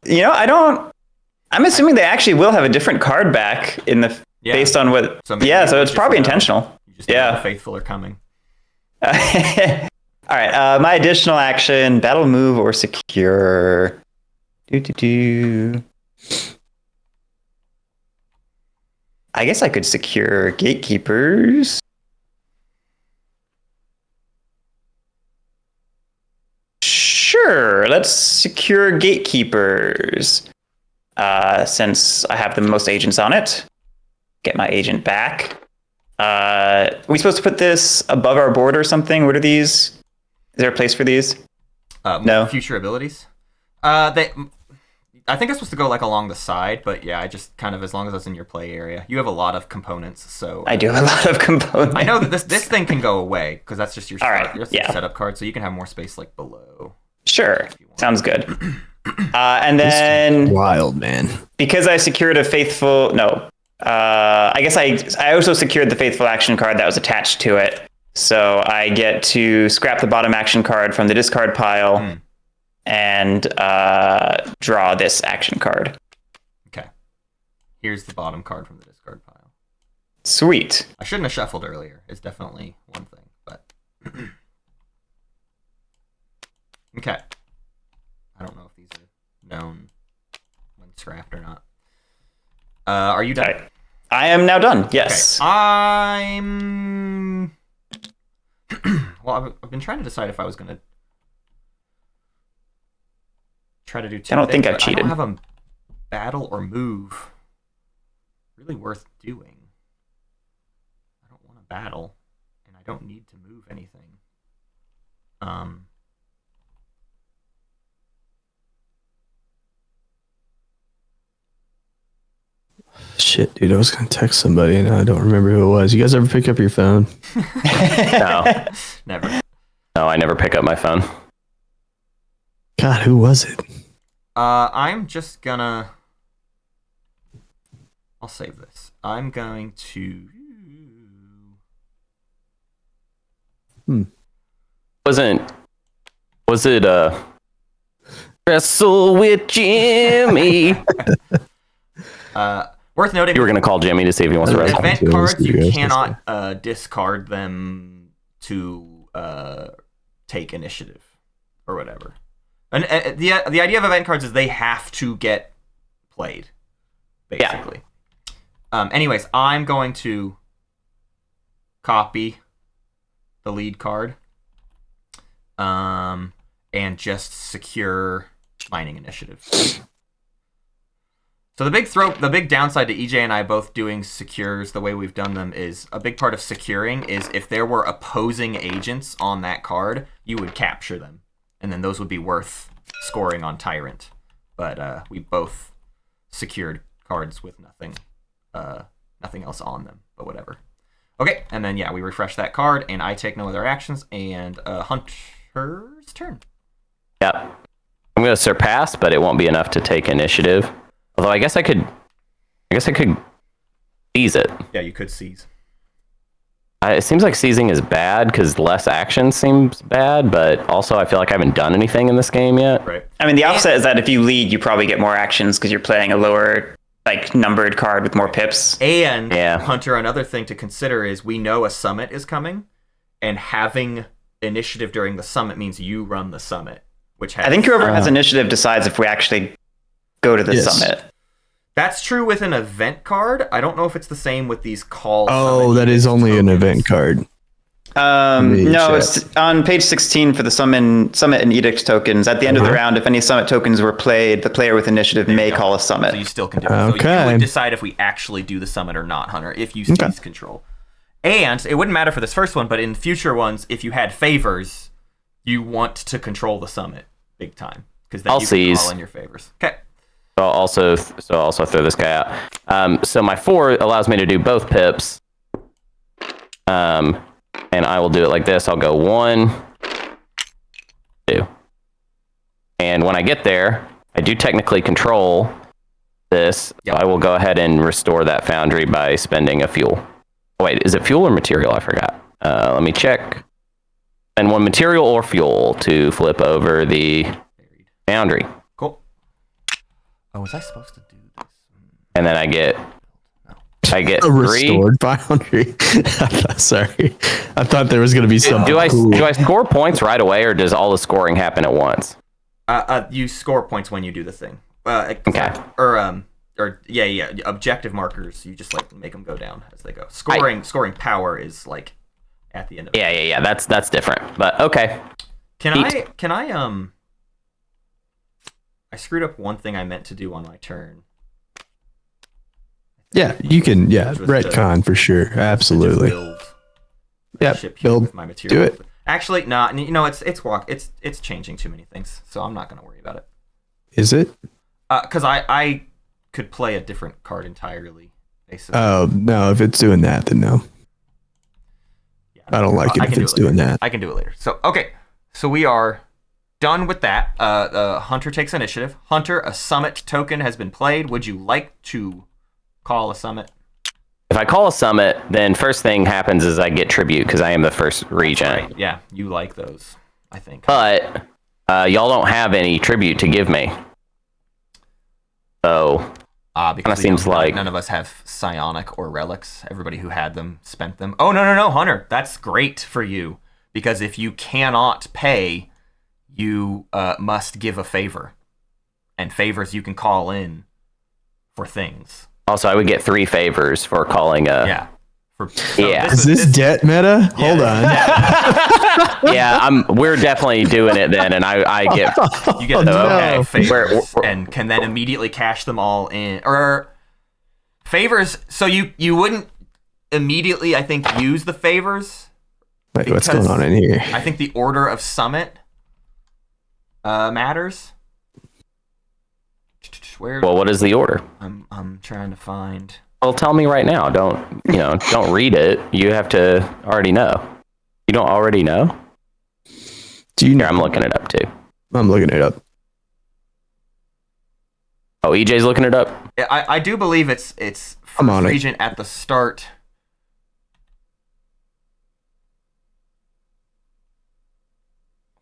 assuming they actually will have a different card back in the based on what. So it's probably intentional. You just know the faithful are coming. All right. My additional action: battle move or secure. I guess I could secure gatekeepers. Sure, let's secure gatekeepers. Since I have the most agents on it, get my agent back. Are we supposed to put this above our board or something? What are these? Is there a place for these? No. Future abilities. I think it's supposed to go like along the side, but yeah, I just kind of, as long as it's in your play area. You have a lot of components, so I do have a lot of components. I know that this thing can go away because that's just your setup card, so you can have more space like below. Sure, sounds good. And then wild, man. Because I secured a faithful I guess I also secured the faithful action card that was attached to it, so I get to scrap the bottom action card from the discard pile. And draw this action card. Okay. Here's the bottom card from the discard pile. Sweet. I shouldn't have shuffled earlier. It's definitely one thing, but... Okay. I don't know if these are known when scrapped or not. Are you done? Okay. I am now done, yes. Okay. I'm... Well, I've been trying to decide if I was going to try to do two. I don't think I've cheated. I don't have a battle or move really worth doing. I don't want to battle, and I don't need to move anything. Shit, dude, I was gonna text somebody and I don't remember who it was. You guys ever pick up your phone? No. Never. No, I never pick up my phone. God, who was it? I'm just gonna... I'll save this. I'm going to... Was it Wrestle with Jimmy? Worth noting... You were going to call Jimmy to see if he wants to wrestle. Event cards, you cannot discard them to take initiative or whatever. And the idea of event cards is they have to get played, basically. Yeah. Anyways, I'm going to copy the lead card and just secure mining initiative. So the big downside to EJ and I both doing secures the way we've done them is a big part of securing is if there were opposing agents on that card, you would capture them, and then those would be worth scoring on Tyrant. But we both secured cards with nothing else on them, but whatever. Okay, and then we refresh that card, and I take no other actions, and Hunter's turn. Yep. I'm going to surpass, but it won't be enough to take initiative. Although I guess I could seize it. Yeah, you could seize. It seems like seizing is bad because less action seems bad, but also I feel like I haven't done anything in this game yet. Right. I mean, the offset is that if you lead, you probably get more actions because you're playing a lower, numbered card with more pips. And Hunter, another thing to consider is we know a summit is coming, and having initiative during the summit means you run the summit, which has... I think whoever has initiative decides if we actually go to the summit. That's true with an event card. I don't know if it's the same with these calls. Oh, that is only an event card. No, it's on page 16 for the summit and edict tokens. At the end of the round, if any summit tokens were played, the player with initiative may call a summit. So you still can do it. So you would decide if we actually do the summit or not, Hunter, if you seize control. And it wouldn't matter for this first one, but in future ones, if you had favors, you want to control the summit big time. Because then you can call in your favors. Okay. So I'll also throw this guy out. So my 4 allows me to do both pips. And I will do it like this. I'll go 1, 2. And when I get there, I do technically control this. Yep. I will go ahead and restore that foundry by spending a fuel. Oh, wait, is it fuel or material? I forgot. Let me check. And 1 material or fuel to flip over the foundry. Cool. Oh, was I supposed to do this? And then I get a 3 restored boundary. Sorry, I thought there was going to be some. Do I score points right away, or does all the scoring happen at once? You score points when you do the thing. Okay. Objective markers. You just make them go down as they go. Scoring power is at the end of it. Yeah. That's different. But okay. Can I I screwed up one thing I meant to do on my turn. Yeah, you can. Yeah, retcon for sure. Absolutely. Build my material. Do it. Actually, no. It's changing too many things, so I'm not going to worry about it. Is it? Because I could play a different card entirely. Basically. Oh no! If it's doing that, then no. Yeah, I don't like it if it's doing that. I can do it later. So okay, so we are done with that. Hunter takes initiative. Hunter, a summit token has been played. Would you like to call a summit? If I call a summit, then first thing happens is I get tribute because I am the first regent. Right. Yeah, you like those, I think. But y'all don't have any tribute to give me. So because seems like none of us have psionic or relics. Everybody who had them spent them. Oh no, Hunter, that's great for you because if you cannot pay, you must give a favor, and favors you can call in for things. Also, I would get 3 favors for calling a... Yeah. Is this debt meta? Yeah. Hold on. Yeah, we're definitely doing it then, and I get... You get favors, and can then immediately cash them all in. Or favors, so you wouldn't immediately, I think, use the favors. Wait, what's going on in here? I think the order of summit matters. Well, what is the order? I'm trying to find. Well, tell me right now. Don't read it. You have to already know. You don't already know? Do you know? Here, I'm looking it up too. I'm looking it up. Oh, EJ's looking it up? I do believe it's first regent at the start.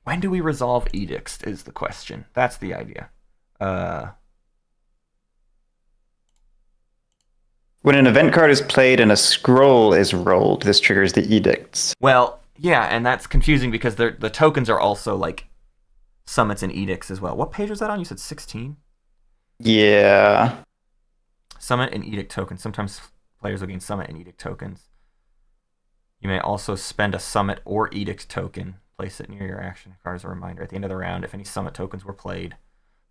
When do we resolve edicts is the question. That's the idea. When an event card is played and a scroll is rolled, this triggers the edicts. Well, yeah, and that's confusing because the tokens are also summits and edicts as well. What page was that on? You said 16? Yeah. Summit and edict tokens. Sometimes players will gain summit and edict tokens. You may also spend a summit or edict token. Place it near your action card as a reminder. At the end of the round, if any summit tokens were played,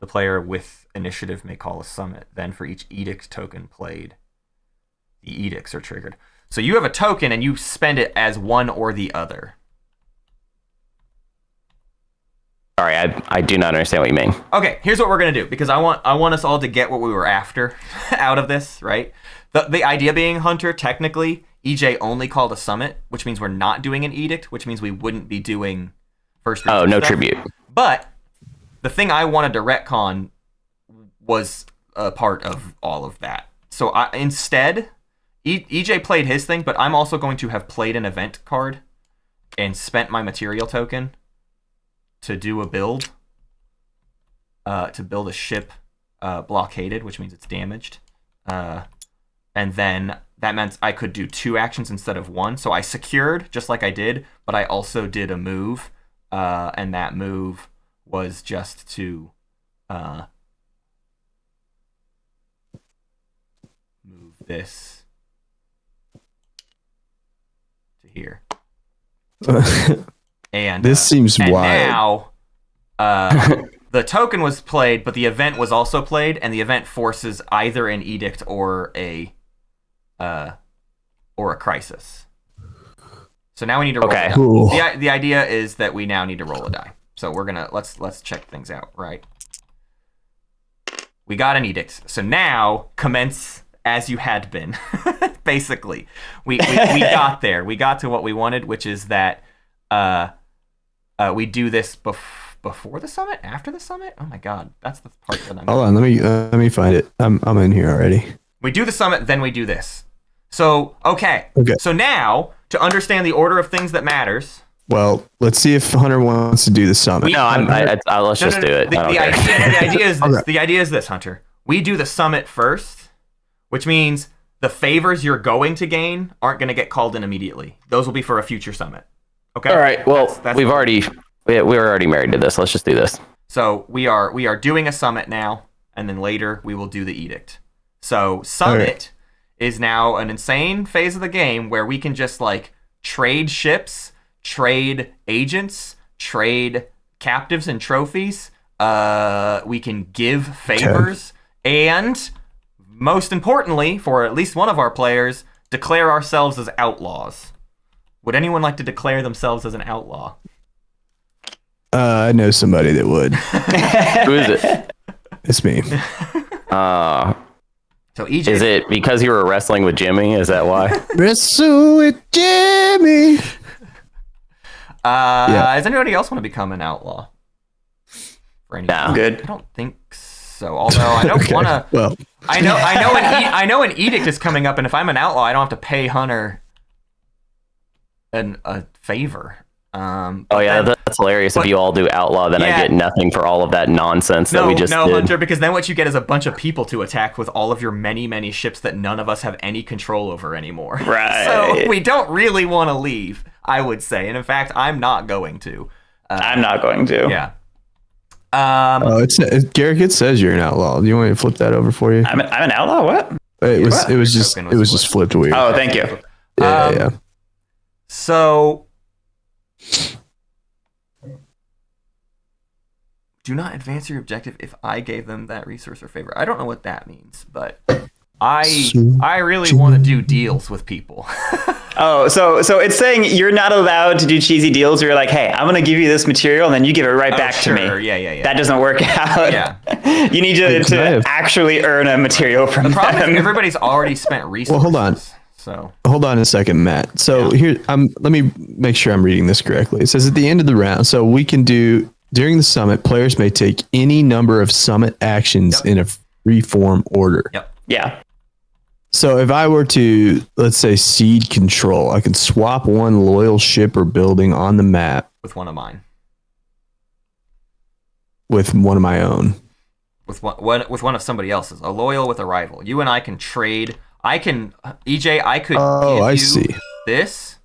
The player with initiative may call a summit. Then for each edict token played, the edicts are triggered. So you have a token and you spend it as one or the other. Sorry, I do not understand what you mean. Okay, here's what we're gonna do, because I want us all to get what we were after out of this, right? The idea being, Hunter, technically, EJ only called a summit, which means we're not doing an edict, which means we wouldn't be doing first. Oh, no stuff. tribute. But the thing I wanted to retcon was a part of all of that. So instead, EJ played his thing, but I'm also going to have played an event card and spent my material token to do a build, to build a ship blockaded, which means it's damaged. And then that meant I could do 2 actions instead of 1. So I secured, just like I did, but I also did a move. And that move was just to move this to here. And this seems and wild. Now, the token was played, but the event was also played, and the event forces either an edict or a crisis. So now we need to roll a die. Cool. The idea is that we now need to roll a die. So we're gonna let's check things out, right? We got an edict. So now commence as you had been. Basically, we got there. We got to what we wanted, which is that we do this before the summit, after the summit. Oh my god, that's the part that I'm. Hold on, let me find it. I'm in here already. We do the summit, then we do this. So okay. So now, to understand the order of things that matters. Well, let's see if Hunter wants to do the summit. Let's just do it. The idea is this, Hunter. We do the summit first, which means the favors you're going to gain aren't going to get called in immediately. Those will be for a future summit. Okay. All right. Well, we were already married to this. Let's just do this. So we are doing a summit now, and then later we will do the edict. So summit is now an insane phase of the game where we can just like trade ships, trade agents, trade captives and trophies. We can give favors, and most importantly, for at least one of our players, declare ourselves as outlaws. Would anyone like to declare themselves as an outlaw? I know somebody that would. Who is it? It's me. So EJ, is it because you were wrestling with Jimmy? Is that why? Wrestle with Jimmy. Does anybody else want to become an outlaw? No. Good. I don't think so. Although I don't want to. Well, I know an edict is coming up, and if I'm an outlaw, I don't have to pay Hunter a favor. That's hilarious. If you all do outlaw, then I get nothing for all of that nonsense that we just did. No, Hunter, because then what you get is a bunch of people to attack with all of your many ships that none of us have any control over anymore. Right. So we don't really want to leave, I would say. And in fact, I'm not going to. I'm not going to. Yeah. Guerric, it says you're an outlaw. Do you want me to flip that over for you? I'm an outlaw? What? It was just flipped weird. Oh, thank you. Yeah. So do not advance your objective if I gave them that resource or favor. I don't know what that means, but I really want to do deals with people. Oh, so it's saying you're not allowed to do cheesy deals where you're like, hey, I'm going to give you this material and then you give it right back to me. Yeah. That doesn't work out. Yeah. You need to actually earn a material from the problem them. is everybody's already spent resources. Well, hold on. So hold on a second, Matt. So here, let me make sure I'm reading this correctly. It says at the end of the round, so we can do during the summit, players may take any number of summit actions in a free form order. Yep. Yeah. So if I were to, let's say, seed control, I can swap one loyal ship or building on the map with one of mine. With one of my own. With one of somebody else's. A loyal with a rival. You and I can trade. I can, EJ, I could give you this,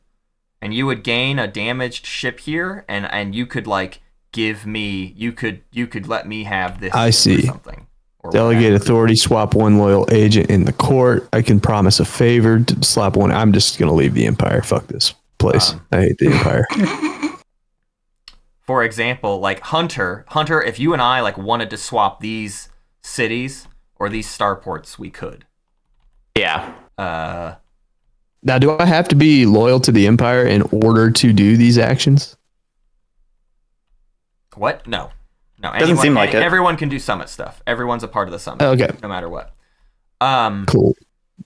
and you would gain a damaged ship here, and you could like give me, you could let me have this. I see. Or something. Or delegate authority, swap one loyal agent in the court. I can promise a favor to slap one. I'm just gonna leave the Empire. Fuck this place. I hate the Empire. For example, like Hunter, if you and I like wanted to swap these cities or these starports, we could. Yeah. Now, do I have to be loyal to the Empire in order to do these actions? What? No. Doesn't seem like it. Everyone can do summit stuff. Everyone's a part of the summit. Okay. No matter what. Cool.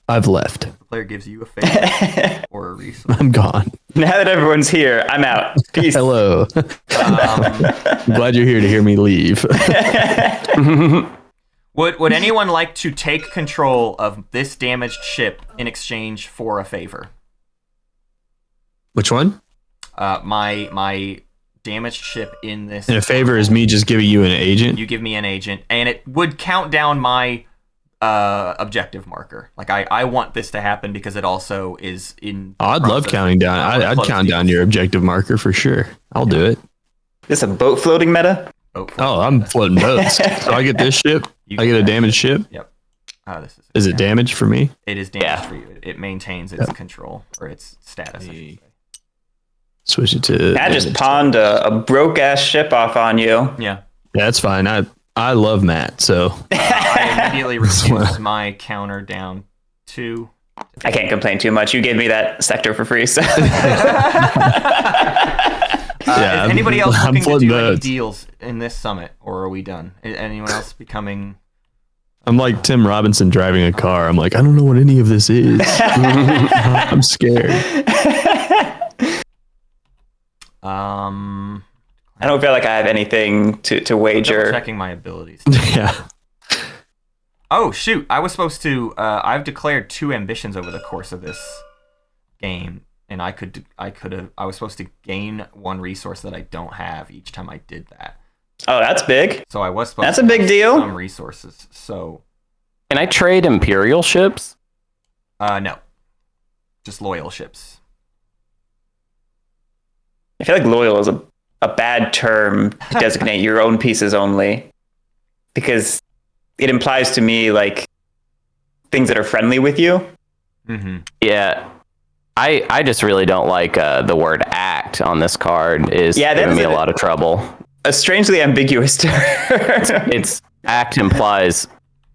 I've left. The player gives you a favor or a resource. I'm gone. Now that everyone's here, I'm out. Peace. Hello. I'm glad you're here to hear me leave. Would anyone like to take control of this damaged ship in exchange for a favor? Which one? My damaged ship in this. And a favor is me just giving you an agent? You give me an agent, and it would count down my objective marker. Like I want this to happen because it also is in. I'd love counting down. I'd count down your objective marker for sure. I'll do it. This a boat floating meta? Oh, I'm floating boats. So I get this ship. I get a damaged ship. Yep. This is it damaged for me? It is damaged for you. It maintains its control or its status. Switch it to. I just pawned a broke ass ship off on you. Yeah. Yeah, that's fine. I love Matt, so I immediately reduced my counter down to. I can't complain too much. You gave me that sector for free, so. Yeah, is anybody else looking to do any boats. deals in this summit, or are we done? Anyone else becoming? I'm like Tim Robinson driving a car. I'm like, I don't know what any of this is. I'm scared. I don't feel like I have anything to wager. Checking my abilities. Yeah. Oh shoot! I was supposed to. I've declared 2 ambitions over the course of this game, and I was supposed to gain 1 resource that I don't have each time I did that. Oh, that's big. So I was supposed. That's to a big have deal. Some resources. So. Can I trade Imperial ships? No. Just loyal ships. I feel like loyal is a bad term to designate your own pieces only, because it implies to me like things that are friendly with you. Mm-hmm. Yeah. I just really don't like the word act on this card is giving me a lot of trouble. A strangely ambiguous term. It's act implies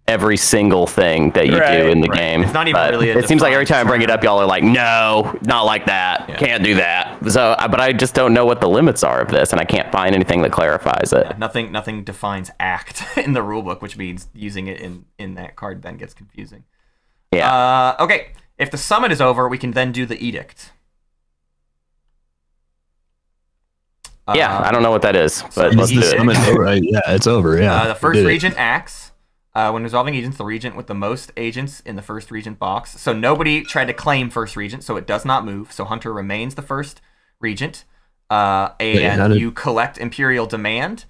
every single thing that you do in the game. It's not even really a it seems like every defined time I bring it up, y'all are like, no, not like that. Yeah. Can't do that. So, but I just don't know what the limits are of this, and I can't find anything that clarifies it. Nothing defines act in the rulebook, which means using it in that card then gets confusing. Yeah. Okay. If the summit is over, we can then do the edict. Yeah, I don't know what that is, but let's do it. Right, yeah, it's over. Yeah. The first regent acts. When resolving agents, the regent with the most agents in the first regent box. So nobody tried to claim first regent, so it does not move. So Hunter remains the first regent. And you collect Imperial Demand.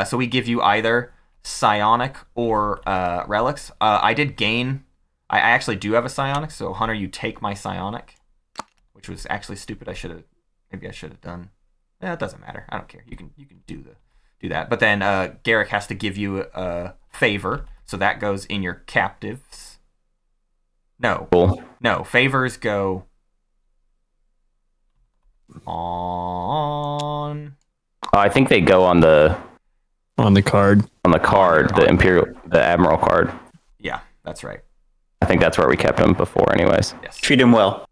So we give you either Psionic or relics. I actually do have a Psionic, so Hunter, you take my Psionic, which was actually stupid. Maybe I should have done. It doesn't matter. I don't care. You can do that. But then Guerric has to give you a favor. So that goes in your captives. No. Cool. No. Favors go on. Oh, I think they go on the card. The Admiral card. Yeah, that's right. I think that's where we kept them before, anyways. Yes. Treat him well.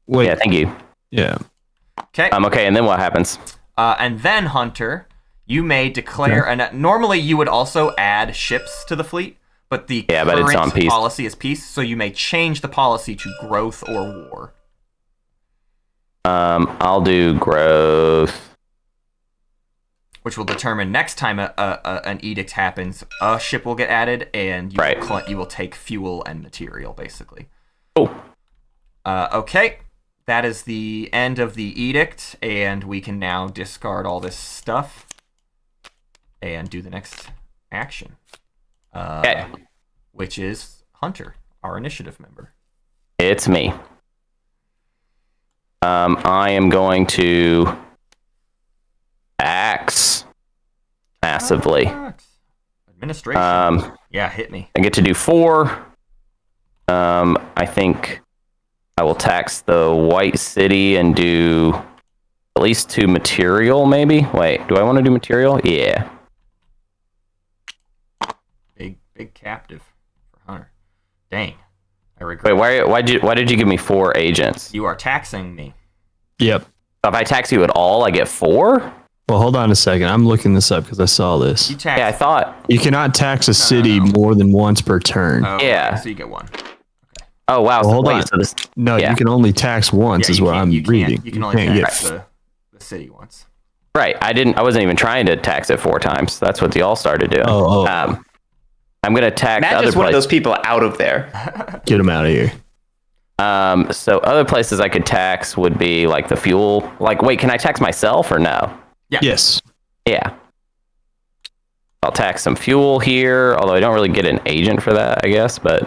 Wait. Yeah, thank you. Yeah. Okay. Okay, and then what happens? And then Hunter, you may declare, and normally you would also add ships to the fleet, but the but it's on peace. policy is peace, so you may change the policy to growth or war. I'll do growth. Which will determine next time an edict happens, a ship will get added, and you will take fuel and material, basically. Oh. Okay. That is the end of the edict, and we can now discard all this stuff and do the next action, which is Hunter, our initiative member. It's me. I am going to axe massively. Administration. Yeah, hit me. I get to do 4. I think I will tax the White City and do least 2 material, maybe. Wait, do I want to do material? Yeah. Big captive for Hunter. Dang. I regret. Wait, why did you give me 4 agents? You are taxing me. Yep. If I tax you at all, I get 4? Well, hold on a second. I'm looking this up because I saw this. You tax. Yeah, I thought. You cannot tax a city more than once per turn. Oh, Yeah. okay, so you get 1. Oh wow! Well, hold on. So this, No, yeah. you can only tax once, Yeah, is you what can't- I'm you can't- reading. You can only can't tax the city once. right. I wasn't even trying to tax it 4 times. That's what the all started doing. Oh. I'm gonna tax Matt other just one of places. those people out of there. Get them out of here. So other places I could tax would be like the fuel. Like, wait, can I tax myself or no? Yeah. Yes. Yeah. I'll tax some fuel here, although I don't really get an agent for that, I guess. But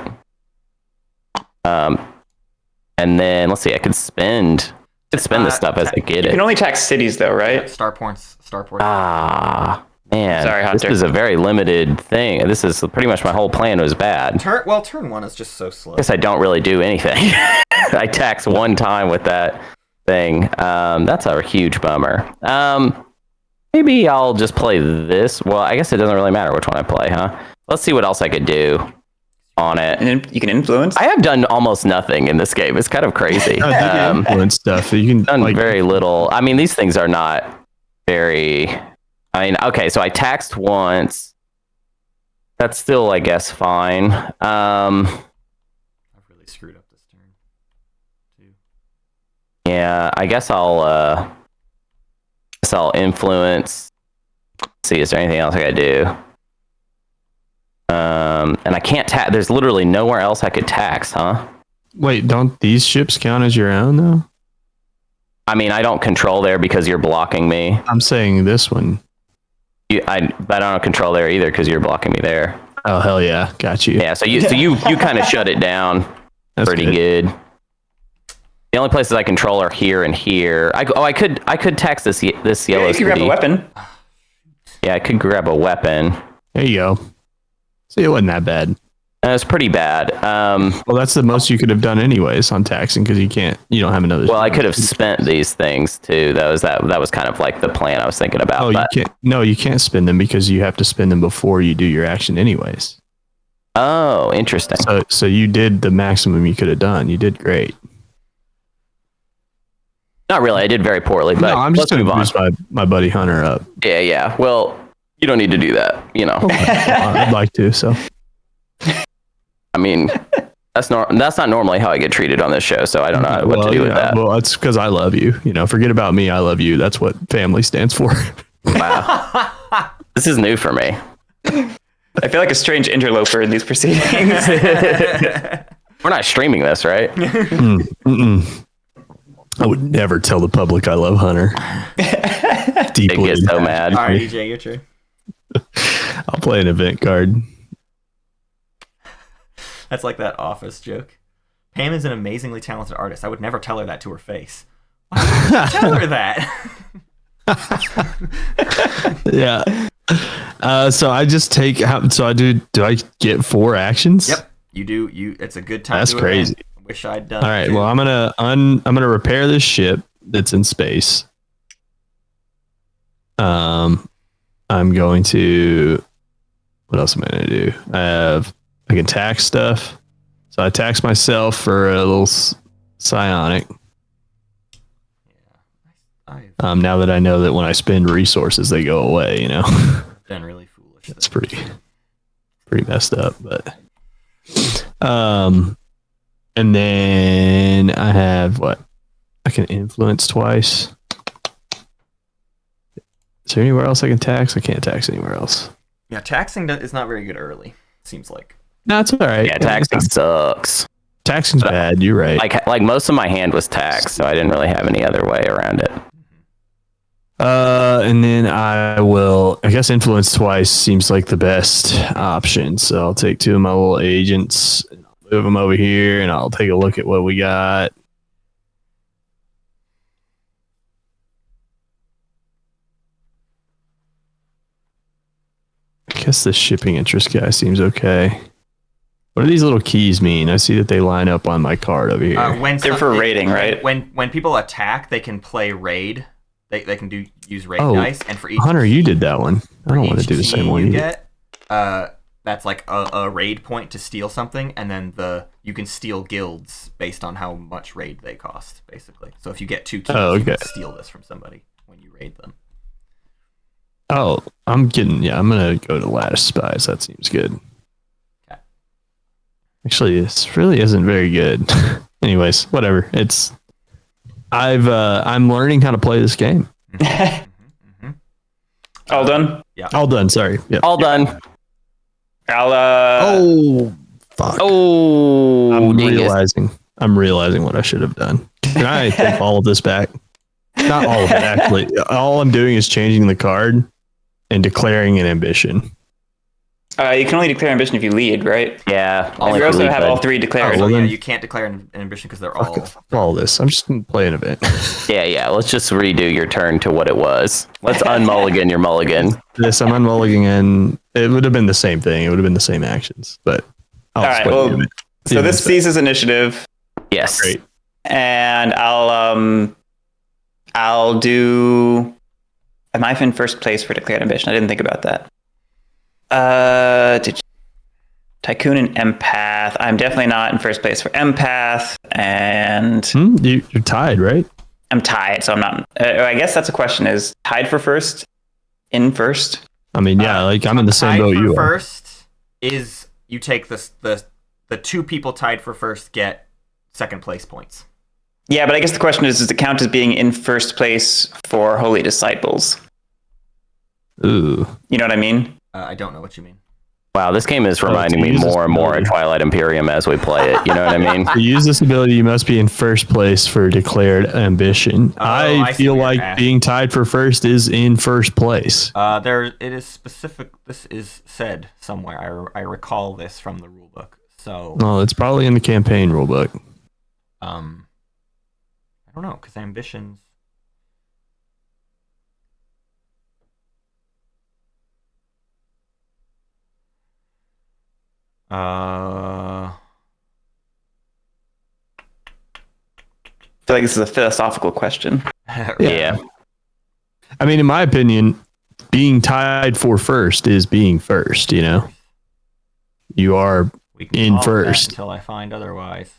and then let's see, I could spend this stuff as I get You it. can only tax cities, though, right? Starports. Ah, man. Sorry, this Hunter. is a very limited thing. This is pretty much my whole plan was bad. Turn 1 is just so slow. I guess I don't really do anything. I tax 1 time with that thing. That's a huge bummer. Maybe I'll just play this. Well, I guess it doesn't really matter which one I play, huh? Let's see what else I could do on it. And you can influence. I have done almost nothing in this game. It's kind of crazy. No, you can influence stuff. You can Done like very little. I mean, these things are not very. I mean, okay, so I taxed once. That's still, I guess, fine. I've really screwed up this turn. Too. Yeah, I guess I'll influence. See, is there anything else I gotta do? And I can't tax. There's literally nowhere else I could tax, huh? Wait, don't these ships count as your own though? I mean, I don't control there because you're blocking me. I'm saying this one. But I don't control there either because you're blocking me there. Oh hell yeah, got you. Yeah, so you kind of shut it down. That's pretty good. The only places I control are here and here. I could tax this yellow Yeah, you can grab city. a weapon. Yeah, I could grab a weapon. There you go. See, it wasn't that bad. It's pretty bad. Well, that's the most you could have done anyways on taxing because you don't have another. Well, I could have spent these things too. That was kind of like the plan I was thinking about. Oh, but, you can't. No, you can't spend them because you have to spend them before you do your action anyways. oh, interesting. So you did the maximum you could have done. You did great. Not really. I did very poorly, but No, I'm just let's going to move on. boost my buddy Hunter up. Yeah. Well, you don't need to do that. You know. I'd like to. So I mean, that's not normally how I get treated on this show. So I don't know what to do with that. Well, it's because I love you. Forget about me. I love you. That's what family stands for. Wow. This is new for me. I feel like a strange interloper in these proceedings. We're not streaming this, right? I would never tell the public I love Hunter. They Deeply. get so mad. All right, EJ, your turn. I'll play an event card. That's like that Office joke. Pam is an amazingly talented artist. I would never tell her that to her face. Why would you tell her that? Yeah. So I just take. So I do. Do I get 4 actions? Yep, you do. It's a good time. That's to crazy. event. I wish I'd done. All right. it too. Well, I'm gonna repair this ship that's in space. I'm going to. What else am I gonna do? I can tax stuff. So I tax myself for a little psionic. I've Now that I know that when I spend resources, they go away. done really foolish. It's things. pretty messed up, but and then I have what? I can influence twice. Is there anywhere else I can tax? I can't tax anywhere else. Yeah, taxing is not very good early. Seems like. No, it's all right. Yeah, taxing sucks. Taxing's bad. You're right. Like most of my hand was taxed, so I didn't really have any other way around it. And then I guess influence twice seems like the best option. So I'll take 2 of my little agents, move them over here, and I'll take a look at what we got. I guess the shipping interest guy seems okay. What do these little keys mean? I see that they line up on my card over here. When They're for raiding, right? When people attack, they can play raid They can use raid Oh, dice, and for each Hunter, you did that one. I don't want to each do the same key one you you did. get, that's like a raid point to steal something, and then you can steal guilds based on how much raid they cost, basically. So if you get 2 keys, you can steal this from somebody when you raid them. Oh, I'm gonna go to Lattice Spies. That seems good. Okay. Actually, this really isn't very good. Anyways, whatever. I'm learning how to play this game. All done? Yeah. All done. Sorry. Yep. All done. I'll Oh, fuck. Oh, I'm realizing what I should have done. Can I take all of this back? Not all of it, actually. All I'm doing is changing the card and declaring an ambition. you can only declare ambition if you lead, right? Yeah. You also have all 3 declared. well So then- you can't declare an ambition because they're all. Fuck all this. I'm just gonna play an event. Yeah. Let's just redo your turn to what it was. Let's unmulligan your mulligan. I'm unmulliganing, and it would have been the same thing. It would have been the same actions, but All right. Well, so this ceases initiative, Yes. Great. and I'll do. Am I in first place for declared ambition? I didn't think about that. Tycoon and Empath. I'm definitely not in first place for Empath, and You're tied, right? I'm tied, so I'm not. I guess that's a question: is tied for first, in first? I mean, yeah, I'm in the same Tied boat for you are. first is you take the 2 people tied for first get second place points. Yeah, but I guess the question is: does it count as being in first place for Holy Disciples? Ooh. You know what I mean? I don't know what you mean. Wow, this game is reminding to me use this more and more of ability. Twilight Imperium as we play it. You know what I mean? To use this ability, you must be in first place for declared ambition. I I see feel what you're like asking. being tied for first is in first place. It is specific. This is said somewhere. I recall this from the rule book. So Well, it's probably in the campaign rulebook. I don't know, because ambitions. I feel like this is a philosophical question. Yeah. I mean, in my opinion, being tied for first is being first, you know? You are We can in call it that first. until I find otherwise.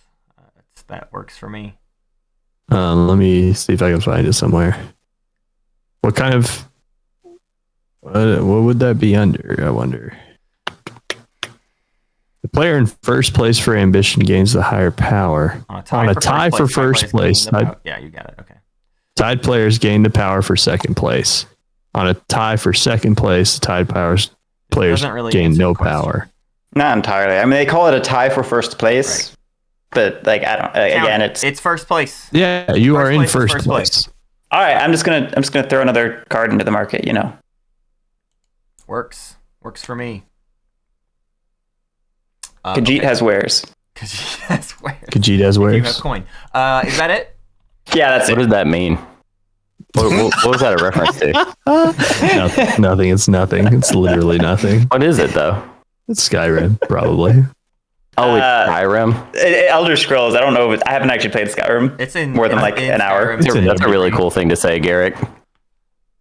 That works for me. let me see if I can find it somewhere. What kind of what would that be under? I wonder. The player in first place for ambition gains the higher power. On a tie for first place, yeah, you got it. Okay. Tied players gain the power for second place. On a tie for second place, tied players doesn't really gain answer no the question. power. Not entirely. I mean, they call it a tie for first place, but like I don't. Again, it's first place. Yeah, you First are in place is first first place. all right. I'm just gonna throw another card into the market. You know. Works for me. Khajiit has wares. Khajiit has wares. Khajiit has You have wares. coin. Is that it? Yeah, that's What it. does that mean? What was that a reference to? Nothing. It's nothing. It's literally nothing. What is it though? It's Skyrim, probably. Oh, it's Skyrim. Elder Scrolls. I don't know. I haven't actually played Skyrim. It's in More than, it's like, in an hour. Skyrim. That's a really cool thing to say, Guerric.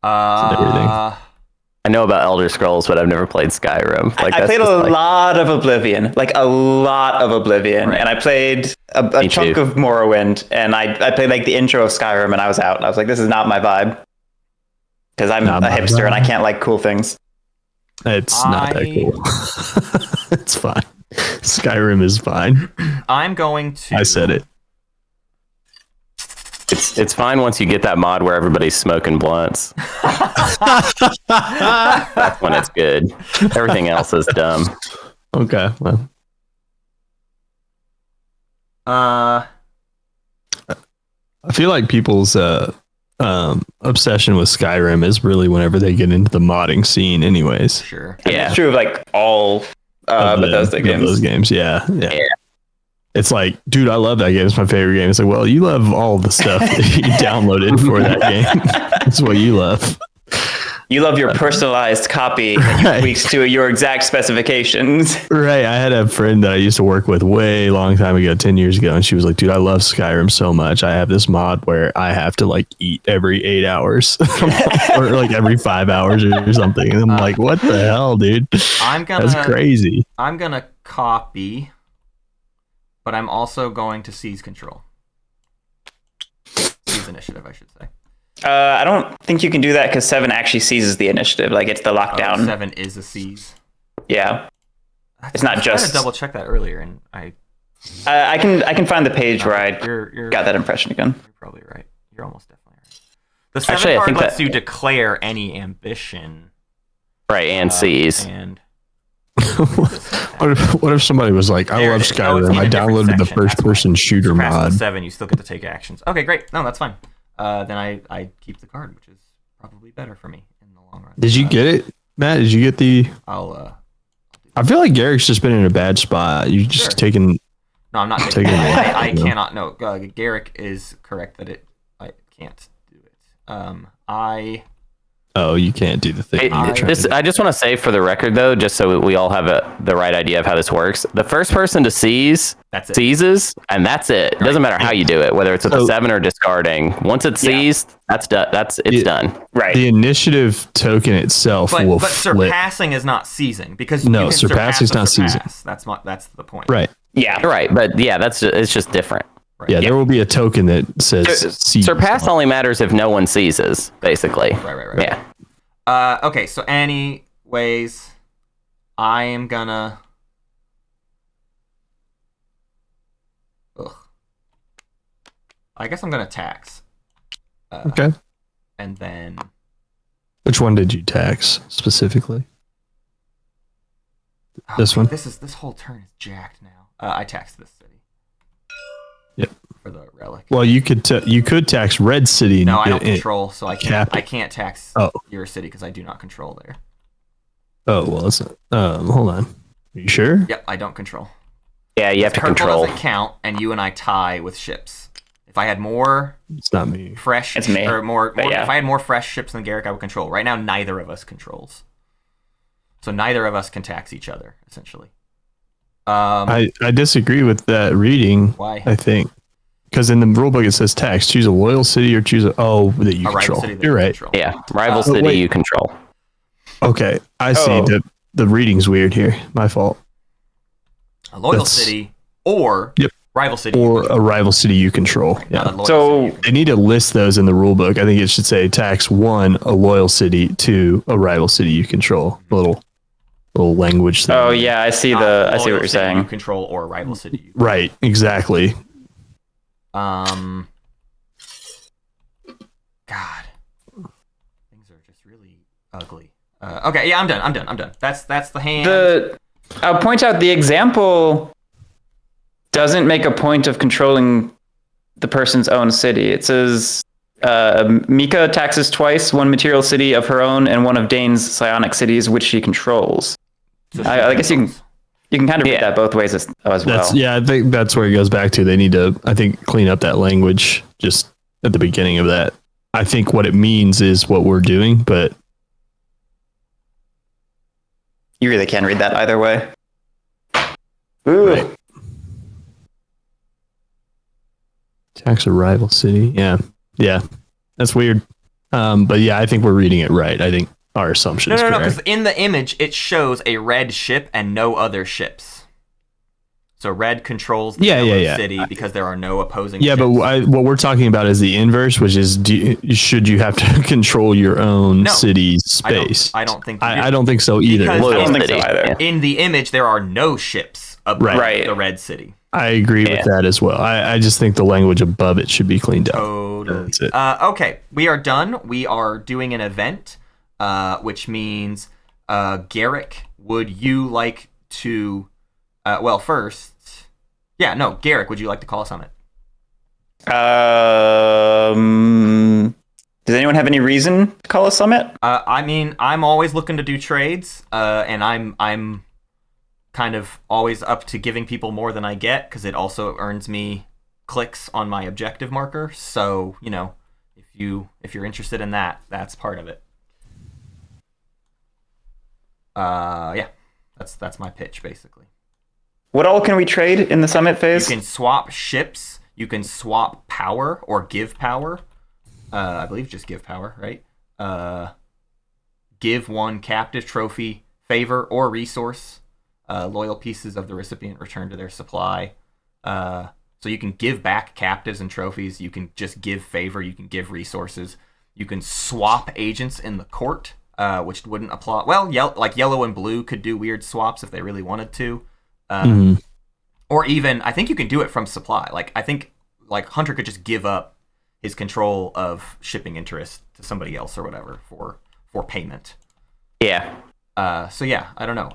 everything. I know about Elder Scrolls, but I've never played Skyrim. I played a lot of Oblivion, and I played a chunk too. of Morrowind, and I played like the intro of Skyrim, and I was out. And I was like, this is not my vibe, because I'm Not a my hipster and I vibe. can't like cool things. It's not that cool. It's fine. Skyrim is fine. I'm going to. I said it. It's fine once you get that mod where everybody's smoking blunts. That's when it's good. Everything else is dumb. Okay. Well, Uh, I feel like people's obsession with Skyrim is really whenever they get into the modding scene, anyways. sure. Yeah. It's true of like all Bethesda games. Those games, yeah. It's like, dude, I love that game. It's my favorite game. It's like, well, you love all the stuff that you downloaded for that game. That's what you love. You love your personalized copy that you Right. tweaked to your exact specifications. Right. I had a friend that I used to work with way long time ago, 10 years ago. And she was like, dude, I love Skyrim so much. I have this mod where I have to like eat every 8 hours or like every 5 hours or something. And I'm like, what the hell, dude? That's crazy. I'm going to copy, but I'm also going to seize control. Seize initiative, I should say. I don't think you can do that because 7 actually seizes the initiative. Like it's the lockdown. 7 is a seize. Yeah, it's not just. I tried to double check that earlier, and I can find the page where I you're got that impression again. You're probably right. You're almost definitely right. The 7 Actually, I card think lets that- you declare any ambition. Right, and seize. And What if somebody was like, I love it's Skyrim. in a I different downloaded the section, that's first person why. shooter Surpassing mod. 7, you still get to take actions. Okay, great. No, that's fine. Then I keep the card, which is probably better for me in the long run. Did you get it, Matt? Did you get the? I'll I feel like Garric's just been in a bad spot. You just Sure. taken. No, I'm not Take taking it it. away. I No. cannot. No, Guerric is correct that I can't do it. Oh, you can't do the thing. I just want to say for the record, though, just so we all have the right idea of how this works. The first person to seize That's it. seizes, and that's it. It doesn't matter how you do it, whether it's with a So- 7 or discarding. Once it's seized, that's done. It's done. Right. The initiative token itself will But flip. surpassing is not seizing because No, you can surpassing's not surpass. That's the point. Right. Yeah. You're right, but yeah, it's just different. Right. Yeah, there will be a token that says seize. Surpass only matters if no one seizes, basically. Right. Yeah. Okay. So, anyways, I am gonna. Ugh. I guess I'm gonna tax. Okay. And then. Which one did you tax specifically? This one? This whole turn is jacked now. I taxed this city. Yep. For the relic. Well, you could tax Red City. And No, I don't get it. control, so I cap it. can't tax Oh. your city because I do not control there. Oh well, it's not. Hold on. Are you sure? Yep, I don't control. Yeah, you have to Purple control. doesn't count, and you and I tie with ships. If I had more It's not me. fresh, It's me. or more yeah. if I had more fresh ships than Guerric, I would control. Right now, neither of us controls, so neither of us can tax each other essentially. I disagree with that reading. Why? I think because in the rulebook it says tax. Choose a loyal city or choose that you A rival control. city that You're you right. control. Yeah, rival city wait. you control. Okay, I see. Oh. The reading's weird here. My fault. A loyal That's- city or Yep. rival city. Or a rival city you control. Not Yeah. a loyal So- city. They need to list those in the rulebook. I think it should say tax 1, a loyal city, 2, a rival city you control. Little language thing. Oh yeah, I see Not I see loyal what you're city saying. You control or rival city. You Right, exactly. God, things are just really ugly. Okay, yeah, I'm done. That's the hand. I'll point out the example doesn't make a point of controlling the person's own city. It says Mika taxes twice, one material city of her own and one of Dane's psionic cities, which she controls. I guess you can kind of read that both ways as well. I think that's where it goes back to. They need to, I think, clean up that language just at the beginning of that. I think what it means is what we're doing, but You really can read that either way. Ooh. Right. Tax a rival city. Yeah, that's weird. But yeah, I think we're reading it right. I think our assumption is No, correct. because in the image it shows a red ship and no other ships. So red controls the yellow city because there are no opposing Yeah, ships. but what we're talking about is the inverse, which is should you have to control your own city's space? I don't think you do. I don't think so either. Because I don't think so City. either. in the image there are no ships above Right. the red city. I agree with that as well. I just think the language above it should be cleaned up. Totally. That's it. Okay, we are done. We are doing an event, which means, Guerric, would you like to? Guerric, would you like to call a summit? Does anyone have any reason to call a summit? I mean, I'm always looking to do trades, and I'm kind of always up to giving people more than I get because it also earns me clicks on my objective marker. So if you're interested in that, that's part of it. Yeah, that's my pitch basically. What all can we trade in the summit phase? You can swap ships. You can swap power or give power. I believe just give power, right? Give one captive trophy, favor, or resource. Loyal pieces of the recipient return to their supply. So you can give back captives and trophies. You can just give favor. You can give resources. You can swap agents in the court, which wouldn't apply. Well, like yellow and blue could do weird swaps if they really wanted to. Or even, I think you can do it from supply. Like, I think like Hunter could just give up his control of shipping interest to somebody else or whatever for payment. Yeah. So yeah, I don't know.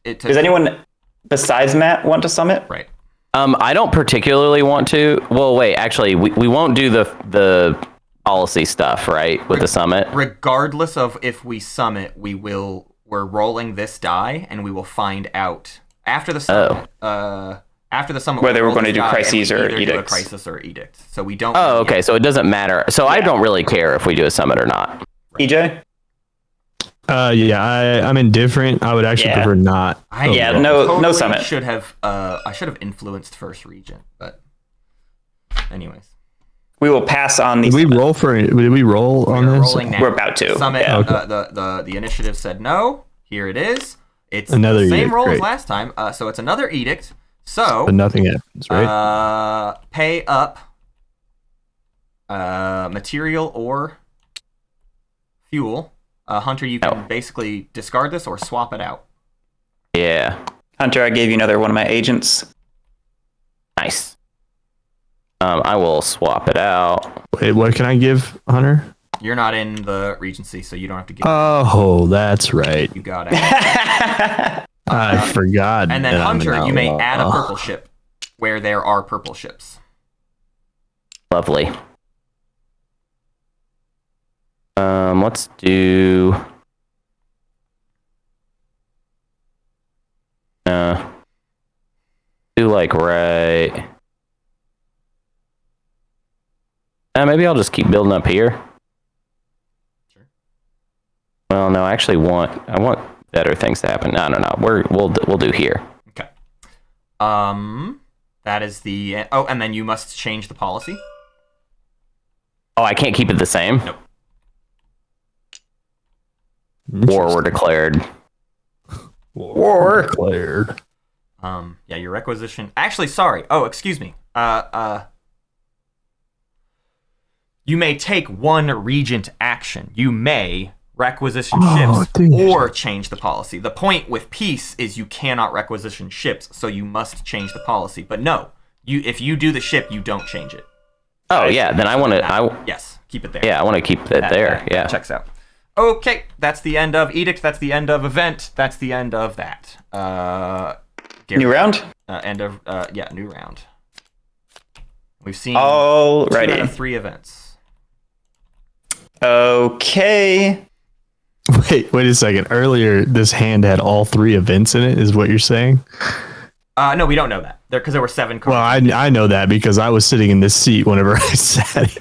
Does anyone besides Matt want to summit? Right. I don't particularly want to. Well, wait, actually, we won't do the policy stuff, right, with the summit? Regardless of if we summit, we're rolling this die, and we will find out after the summit. After the summit, whether we're going to do die, crises or do a edicts. crisis or edict. So we don't. Oh, okay. So it doesn't matter. So I don't really care if we do a summit or not. EJ? Yeah, I'm indifferent. I would actually prefer not. No summit. I should have influenced first region, but anyways. We will pass on these. Did we roll on this? Rolling now. We're about to. Summit. Yeah. The initiative said no. Here it is. It's Another the same edict, roll as great. last time. So it's another edict. So But nothing happens, right? pay up material or fuel. Hunter, you can basically discard this or swap it out. Yeah. Hunter, I gave you another one of my agents. Nice. I will swap it out. Wait, what can I give Hunter? You're not in the Regency, so you don't have to give. Oh, that's right. You got it. I forgot. And then that I'm an Hunter, you may outlaw. add a purple ship where there are purple ships. Lovely. Let's do. Do like right. Maybe I'll just keep building up here. Sure. Well, no, I actually want better things to happen. No. We'll do here. Okay. That is the. Oh, and then you must change the policy. Oh, I can't keep it the same. Nope. War were declared. War declared. Yeah, your requisition. Actually, sorry. Oh, excuse me. You may take one regent action. You may requisition ships or change the policy. The point with peace is you cannot requisition ships, so you must change the policy. But no, if you do the ship, you don't change it. Oh yeah, then I want to. Yes, keep it there. Yeah, I want to keep it there. Yeah, that checks out. Okay, that's the end of edict. That's the end of event. That's the end of that. New round? End of new round. We've seen Alrighty. 2 out of 3 events. Okay. Wait a second. Earlier, this hand had all 3 events in it, is what you're saying? No, we don't know that. Because there were 7 cards. Well, I know that because I was sitting in this seat whenever I sat.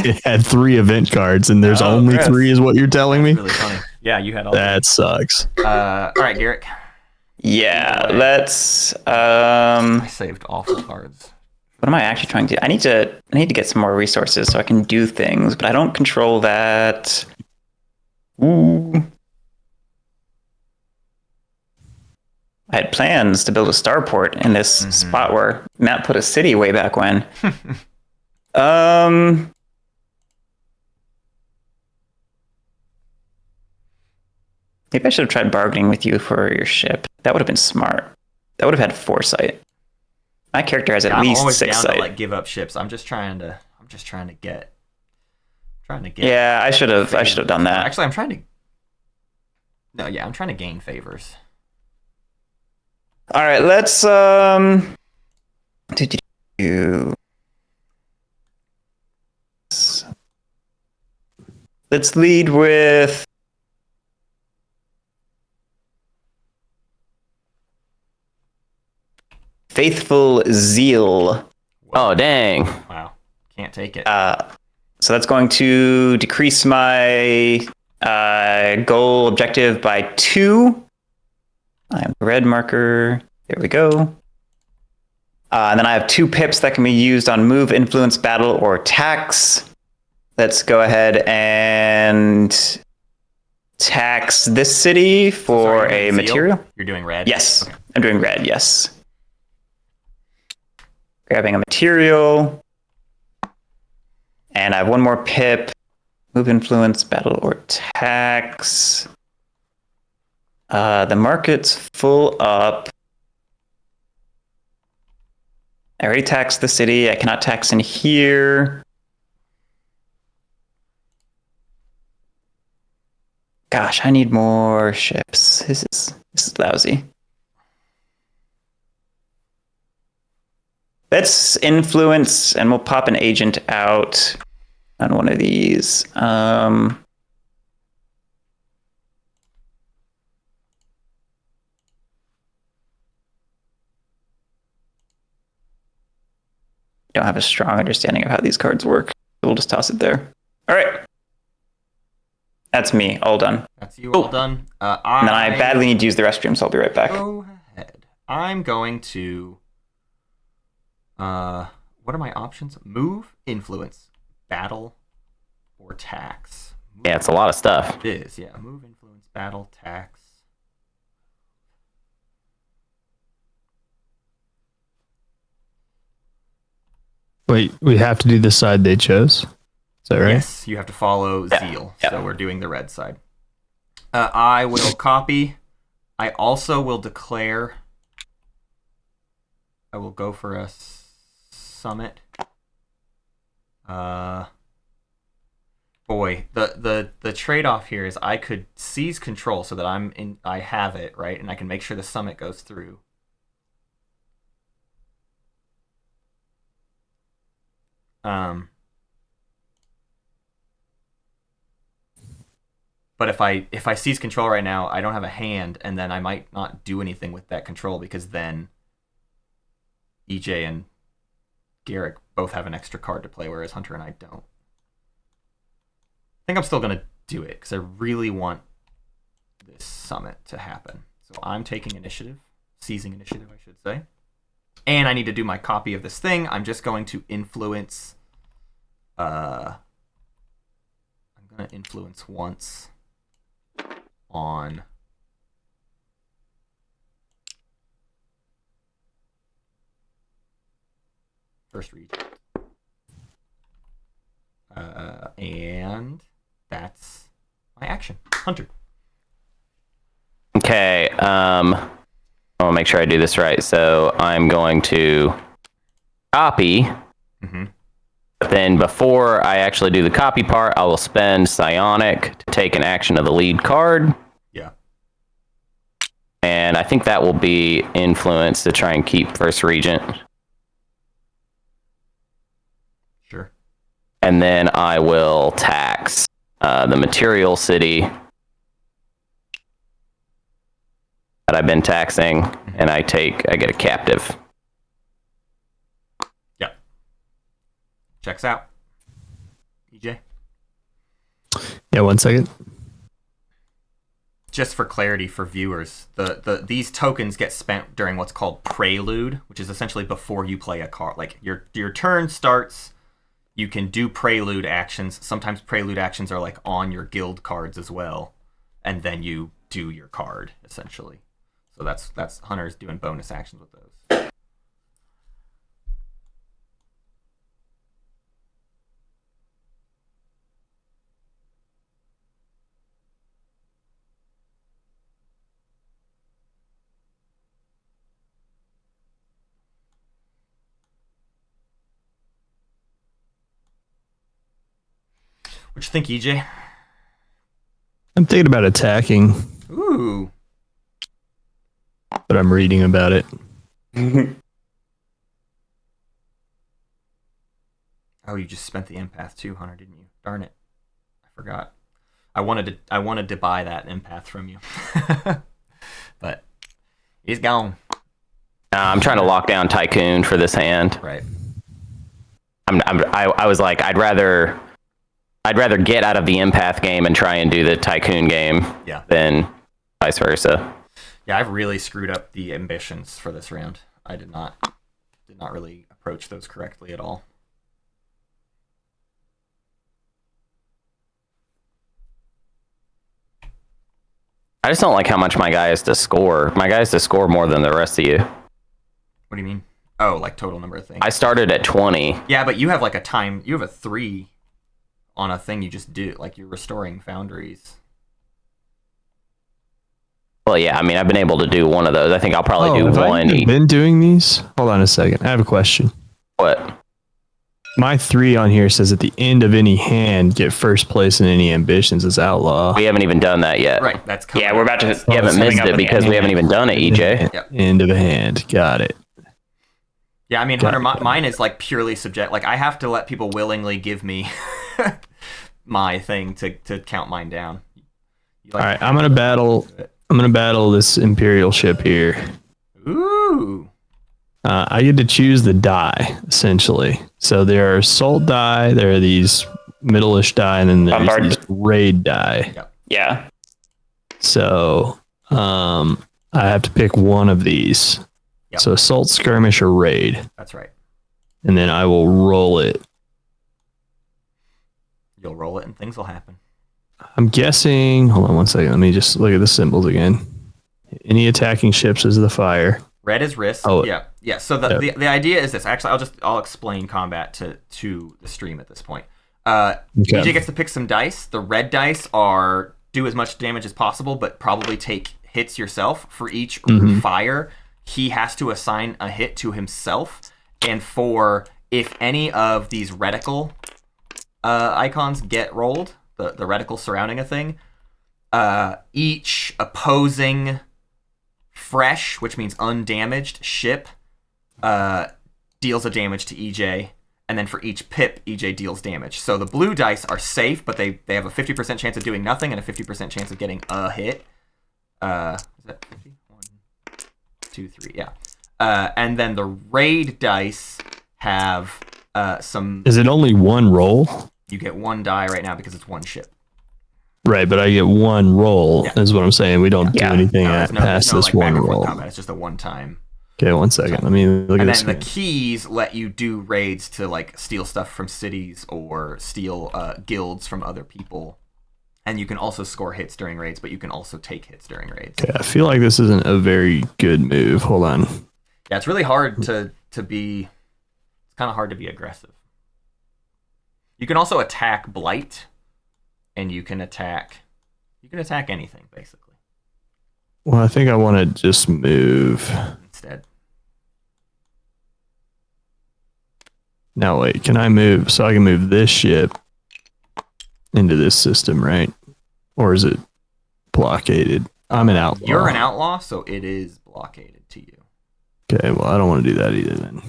It had 3 event cards, and there's only gross. 3, is what you're telling me? Really funny. Yeah, you had all That sucks. All right, Guerric. Yeah, let's I saved awful cards. what am I actually trying to do? I need to get some more resources so I can do things, but I don't control that. Ooh. I had plans to build a starport in this spot where Matt put a city way back when. Maybe I should have tried bargaining with you for your ship. That would have been smart. That would have had foresight. My character has at I'm least always 6 down sight. to like give up ships. I'm just trying to get. Yeah, I should have done that. Actually, I'm trying to. No, yeah, I'm trying to gain favors. All right, let's let's lead with Faithful Zeal. Oh dang. Wow, can't take it. So that's going to decrease my Goal objective by 2. I have the red marker. There we go. And then I have 2 pips that can be used on move, influence, battle, or tax. Let's go ahead and tax this city for Sorry, a zeal? material. You're doing red? Yes, Okay. I'm doing red, yes. Grabbing a material. And I have 1 more pip. Move, influence, battle, or tax. The market's full up. I already taxed the city. I cannot tax in here. Gosh, I need more ships. This is lousy. Let's influence, and we'll pop an agent out on one of these. Don't have a strong understanding of how these cards work. So we'll just toss it there. All right. That's me. All done. That's you all done. And then I badly need to use the restroom, so I'll be right back. Go ahead. I'm going to... what are my options? Move, influence, battle, or tax. Move. Yeah, it's a lot of stuff. It is, yeah. Move, influence, battle, tax. Wait, we have to do the side they chose. Is that right? Yes, you have to follow Zeal. Yeah. So we're doing the red side. I will copy. I also will declare. I will go for a summit. Boy, the trade-off here is I could seize control so that I have it, right? And I can make sure the summit goes through. But if I seize control right now, I don't have a hand, and then I might not do anything with that control because then EJ and Guerric both have an extra card to play, whereas Hunter and I don't. I think I'm still gonna do it because I really want this summit to happen. So I'm taking initiative, seizing initiative, I should say. And I need to do my copy of this thing. I'm just going to influence. I'm going to influence once on first region. And that's my action. Hunter. Okay, I want to make sure I do this right. So I'm going to copy. Mm-hmm. But then before I actually do the copy part, I will spend Psionic to take an action of the lead card. Yeah. And I think that will be influence to try and keep first regent. Sure. And then I will tax the material city that I've been taxing, and I get a captive. Yep. Checks out. EJ. Yeah, 1 second. Just for clarity for viewers, these tokens get spent during what's called prelude, which is essentially before you play a card. Like your turn starts, you can do prelude actions. Sometimes prelude actions are like on your guild cards as well, and then you do your card essentially. So that's Hunter's doing bonus actions with those. What you think, EJ? I'm thinking about attacking, Ooh. but I'm reading about it. Oh, you just spent the empath too, Hunter, didn't you? Darn it. I forgot. I wanted to buy that empath from you. But he's gone. I'm trying to lock down Tycoon for this hand. Right. I was like, I'd rather I'd rather get out of the empath game and try and do the tycoon game than vice versa. Yeah, I've really screwed up the ambitions for this round. I did not really approach those correctly at all. I just don't like how much my guy has to score. My guy has to score more than the rest of you. What do you mean? Oh, like total number of things. I started at 20. Yeah, but you have like a time. You have a 3 on a thing you just do. Like you're restoring foundries. Well, yeah, I mean, I've been able to do one of those. I think I'll probably do have one I each. been doing these? Hold on a second. I have a question. What? My 3 on here says at the end of any hand, get first place in any ambitions as outlaw. We haven't even done that yet. Right, that's coming. Yeah, we're about to. You haven't missed it because we haven't even done it, EJ. Yep. End of a hand. Got it. Yeah, I mean, Hunter, mine is like purely subject. Like I have to let people willingly give me my thing to count mine down. All right, I'm gonna battle this Imperial ship here. Ooh. I get to choose the die essentially. So there are assault die, there are these middle-ish die, and then there's these raid die. Yep. Yeah. So I have to pick one of these. Yep. So assault, skirmish, or raid, That's right. and then I will roll it. You'll roll it and things will happen. I'm guessing. Hold on one second. Let me just look at the symbols again. Any attacking ships is the fire. Red is risk. Oh. Yeah. So the idea is this. Actually, I'll explain combat to the stream at this point. EJ gets to pick some dice. The red dice are do as much damage as possible, but probably take hits yourself. For each fire, he has to assign a hit to himself. And for if any of these reticle icons get rolled, the reticle surrounding a thing, each opposing fresh, which means undamaged ship, deals a damage to EJ, and then for each pip, EJ deals damage. So the blue dice are safe, but they have a 50% chance of doing nothing and a 50% chance of getting a hit. Is that 50? 1, 2, 3, yeah. And then the raid dice have some... Is it only one roll? You get 1 die right now because it's 1 ship. Right, but I get 1 roll, is what I'm saying. We don't do anything past this 1 roll. Combat. It's just a one-time. Okay, 1 second. Let me look at this. And then the keys let you do raids to like steal stuff from cities or steal guilds from other people. And you can also score hits during raids, but you can also take hits during raids. Okay, I feel like this isn't a very good move. Hold on. Yeah, it's really hard to be... It's kind of hard to be aggressive. You can also attack Blight, and you can attack anything, basically. Well, I think I want to just move. Instead. Now, wait, can I move? So I can move this ship into this system, right? Or is it blockaded? I'm an outlaw. You're an outlaw, so it is blockaded to you. Okay, well, I don't want to do that either then.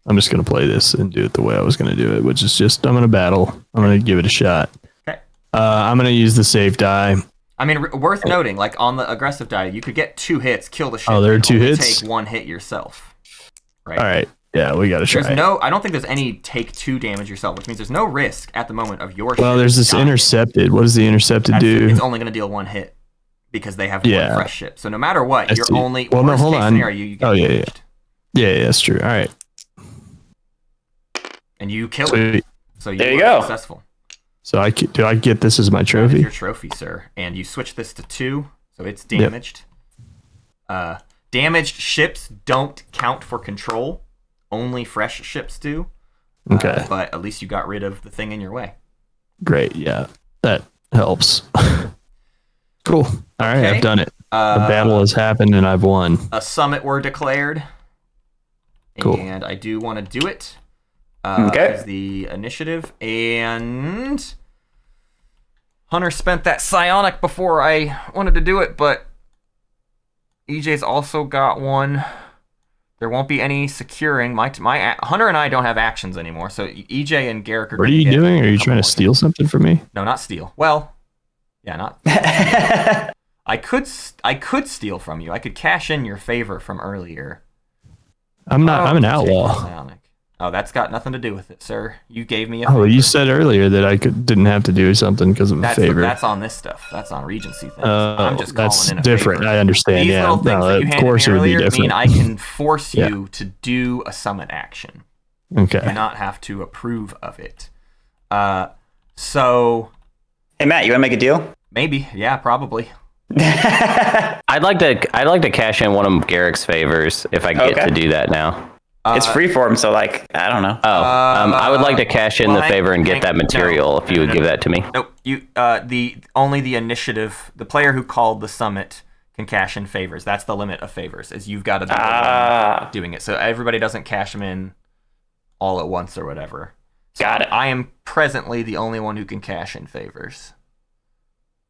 I'm just going to play this and do it the way I was going to do it, which is just, I'm going to battle. I'm going to give it a shot. Okay. I'm going to use the safe die. I mean, worth noting, like on the aggressive die, you could get 2 hits, kill the ship. Oh, there are and 2 only hits? Take 1 hit yourself. Right. All right. Yeah, we got to try. There's I don't think there's any take 2 damage yourself, which means there's no risk at the moment of your Well, ship there's this dying. intercepted. What does the intercepted do? It's only going to deal 1 hit because they have 1 fresh ship. So no matter what, I you're see. only Well, no, worst hold case on. scenario, you get damaged. Yeah, that's true. All right. And you kill it. Sweet. So There you are go. successful. So do I get this as my That is trophy? your trophy, sir. And you switch this to 2, so it's damaged. Damaged ships don't count for control. Only fresh ships do. Okay. But at least you got rid of the thing in your way. Great. Yeah, that helps. Cool. All right, Okay. I've done it. The battle has happened and I've won. A summit were declared. Cool. And I do want to do it. Okay. As the initiative. And Hunter spent that psionic before I wanted to do it, but EJ's also got one. There won't be any securing. My Hunter and I don't have actions anymore, so EJ and Guerric are. What are you doing? Are you trying to steal something from me? No, not steal. Well, yeah, not. I could steal from you. I could cash in your favor from earlier. I'm not. I'm an Take outlaw. psionic. Oh, that's got nothing to do with it, sir. You gave me a Oh, favor. you said earlier that I didn't have to do something because of a favor. That's on this stuff. That's on Regency things. I'm just calling that's in a different. favor. I understand. These Yeah, little things that you of handed course me it would be earlier different. mean I can force Yeah. you to do a summon action. Okay. You do not have to approve of it. So Hey Matt, you want to make a deal? maybe, yeah, probably. I'd like to cash in one of Guerric's favors if I get Okay. to do that now. It's free for him, so like I don't know. I would like to cash in well, the favor and get that material if you would no. give that to me. Nope. You only the initiative, the player who called the summit can cash in favors. That's the limit of favors. Is you've got to be the one doing it. So everybody doesn't cash them in all at once or whatever. So Got it. I am presently the only one who can cash in favors.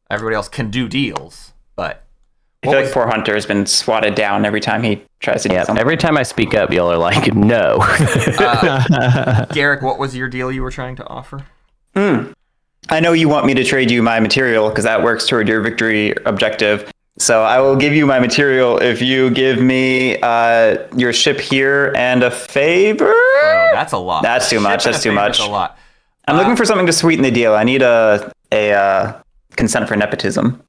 Everybody else can do deals, but I feel like poor Hunter has been swatted down every time he tries to do Yeah, something. every time I speak up, y'all are like, no. Guerric, what was your deal you were trying to offer? I know you want me to trade you my material because that works toward your victory objective. So I will give you my material if you give me your ship here and a favor. Oh, that's a lot. That's too much. Ship and That's a too favor's much. A lot. I'm looking for something to sweeten the deal. I need a consent for nepotism.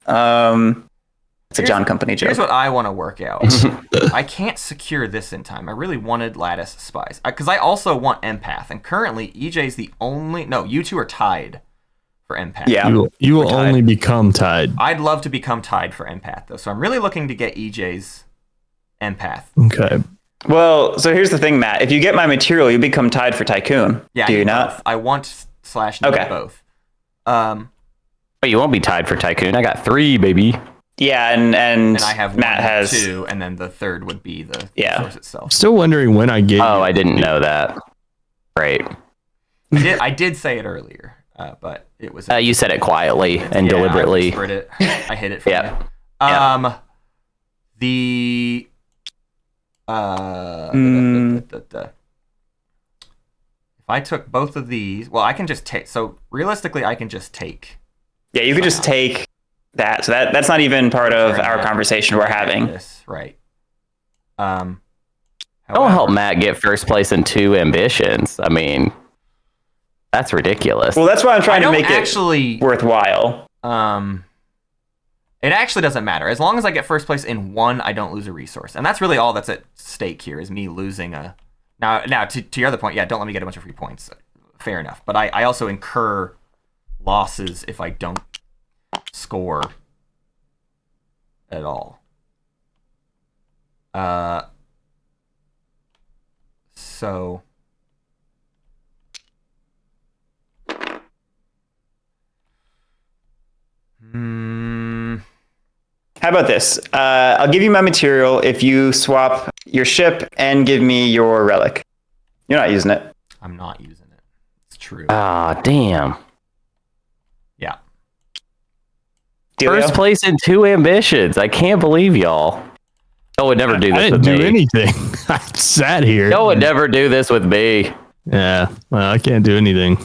It's a John Company joke. Here's what I want to work out. I can't secure this in time. I really wanted Lattice Spies. Because I also want Empath. And currently, EJ's the only... No, you two are tied for Empath. Yeah. You will only become tied. I'd love to become tied for Empath, though. So I'm really looking to get EJ's Empath. Okay. Well, so here's the thing, Matt. If you get my material, you become tied for Tycoon. Yeah, Do you I need not? both. I want / need Okay. both. But you won't be tied for Tycoon. I got 3, baby. Yeah, and And I have Matt one, has 2, and then the third would be the source itself. Still wondering when I gave. Oh, I didn't know that. Right. I did say it earlier, but it was... You said it quietly and Yeah, deliberately. I whispered it. I hid it from Yeah. you. The if I took both of these, well, I can just take. So realistically, I can just take. Yeah, you could just take that. So that's not even part of our conversation we're having. This right. Don't However, help Matt get first place in 2 ambitions. I mean, that's ridiculous. Well, that's why I'm I trying to don't make actually. it worthwhile. It actually doesn't matter as long as I get first place in 1. I don't lose a resource, and that's really all that's at stake here is me losing a. Now to your other point, yeah, don't let me get a bunch of free points. Fair enough, but I also incur losses if I don't score at all. So. How about this? I'll give you my material if you swap your ship and give me your relic. You're not using it. I'm not using it. It's true. Ah, damn. Yeah. Dealio? First place in 2 ambitions. I can't believe y'all. Y'all would never do I this didn't with do me. anything. I sat here. Y'all would never do this with me. Yeah. Well, I can't do anything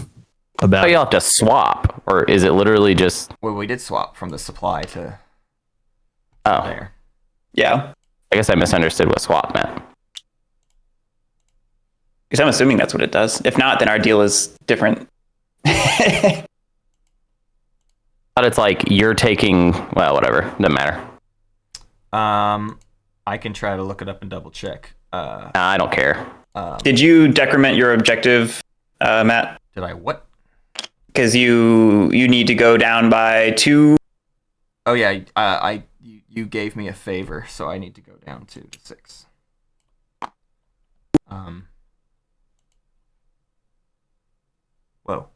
about Oh, it. y'all have to swap, or is it literally just? Well, we did swap from the supply to Oh, there. Yeah. I guess I misunderstood what swap meant. Because I'm assuming that's what it does. If not, then our deal is different. But it's like you're taking. Well, whatever. Doesn't matter. I can try to look it up and double check. Nah, I don't care. Did you decrement your objective, Matt? Did I what? Because you need to go down by 2. Oh yeah, you gave me a favor, so I need to go down to 6. Whoa.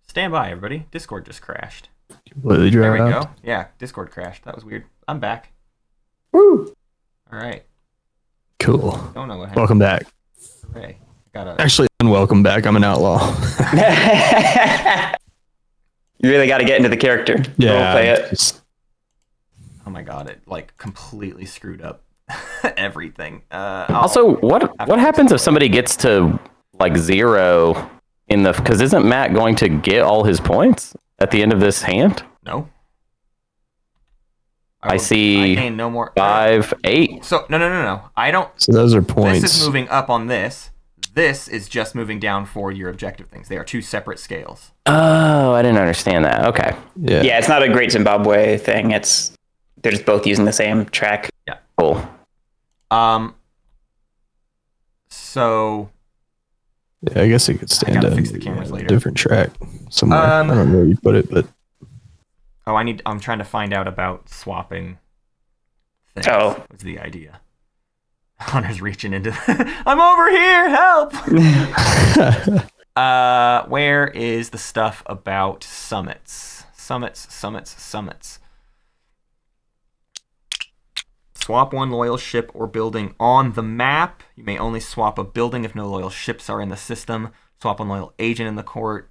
Stand by, everybody. Discord just crashed. Completely There we dropped. go. Yeah, Discord crashed. That was weird. I'm back. Woo! All right. Cool. Don't know what happened. Welcome back. Hooray. Got Actually, unwelcome back. I'm an outlaw. You really got to get into the character. Yeah. Play it. just- Oh my god! It like completely screwed up everything. Also, what happens if somebody gets to like 0 in the? Because isn't Matt going to get all his points at the end of this hand? No. I see gain no more. 5, 8. So no. I don't. So those are points. This is moving up on this. This is just moving down for your objective things. They are two separate scales. Oh, I didn't understand that. Okay. Yeah, it's not a Great Zimbabwe thing. They're just both using the same track. Yeah. Cool. So. Yeah, I guess it could stand gotta up. fix the cameras later. Different track somewhere. I don't know where you put it, but I'm trying to find out about swapping things. Oh. Was the idea. Hunter's reaching into I'm over here, help. Where is the stuff about summits? Summits. Swap one loyal ship or building on the map. You may only swap a building if no loyal ships are in the system. Swap one loyal agent in the court.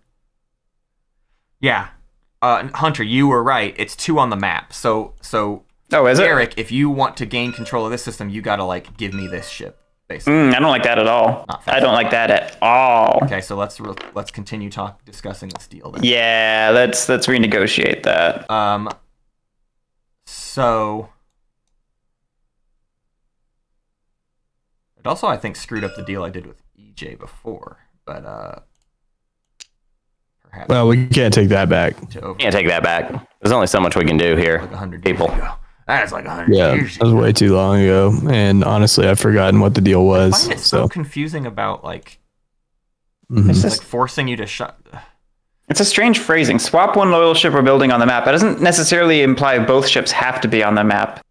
Yeah. Hunter, you were right. It's 2 on the map. So Oh, is Guerric, it? if you want to gain control of this system, you gotta give me this ship, basically. I don't like that at all. I don't like that at all. Okay, so let's continue discussing this deal then. Yeah, let's renegotiate that. So it also, I think, screwed up the deal I did with EJ before, but perhaps. well, we can't take that back. Can't take that back. There's only so much we can do here. 100 people. years ago. That's 100 Yeah, years that was way too long ago, and honestly, I've forgotten what the deal I was. find it so confusing about Mhm. It's just forcing you to shut. It's a strange phrasing. Swap one loyal ship or building on the map. That doesn't necessarily imply both ships have to be on the map.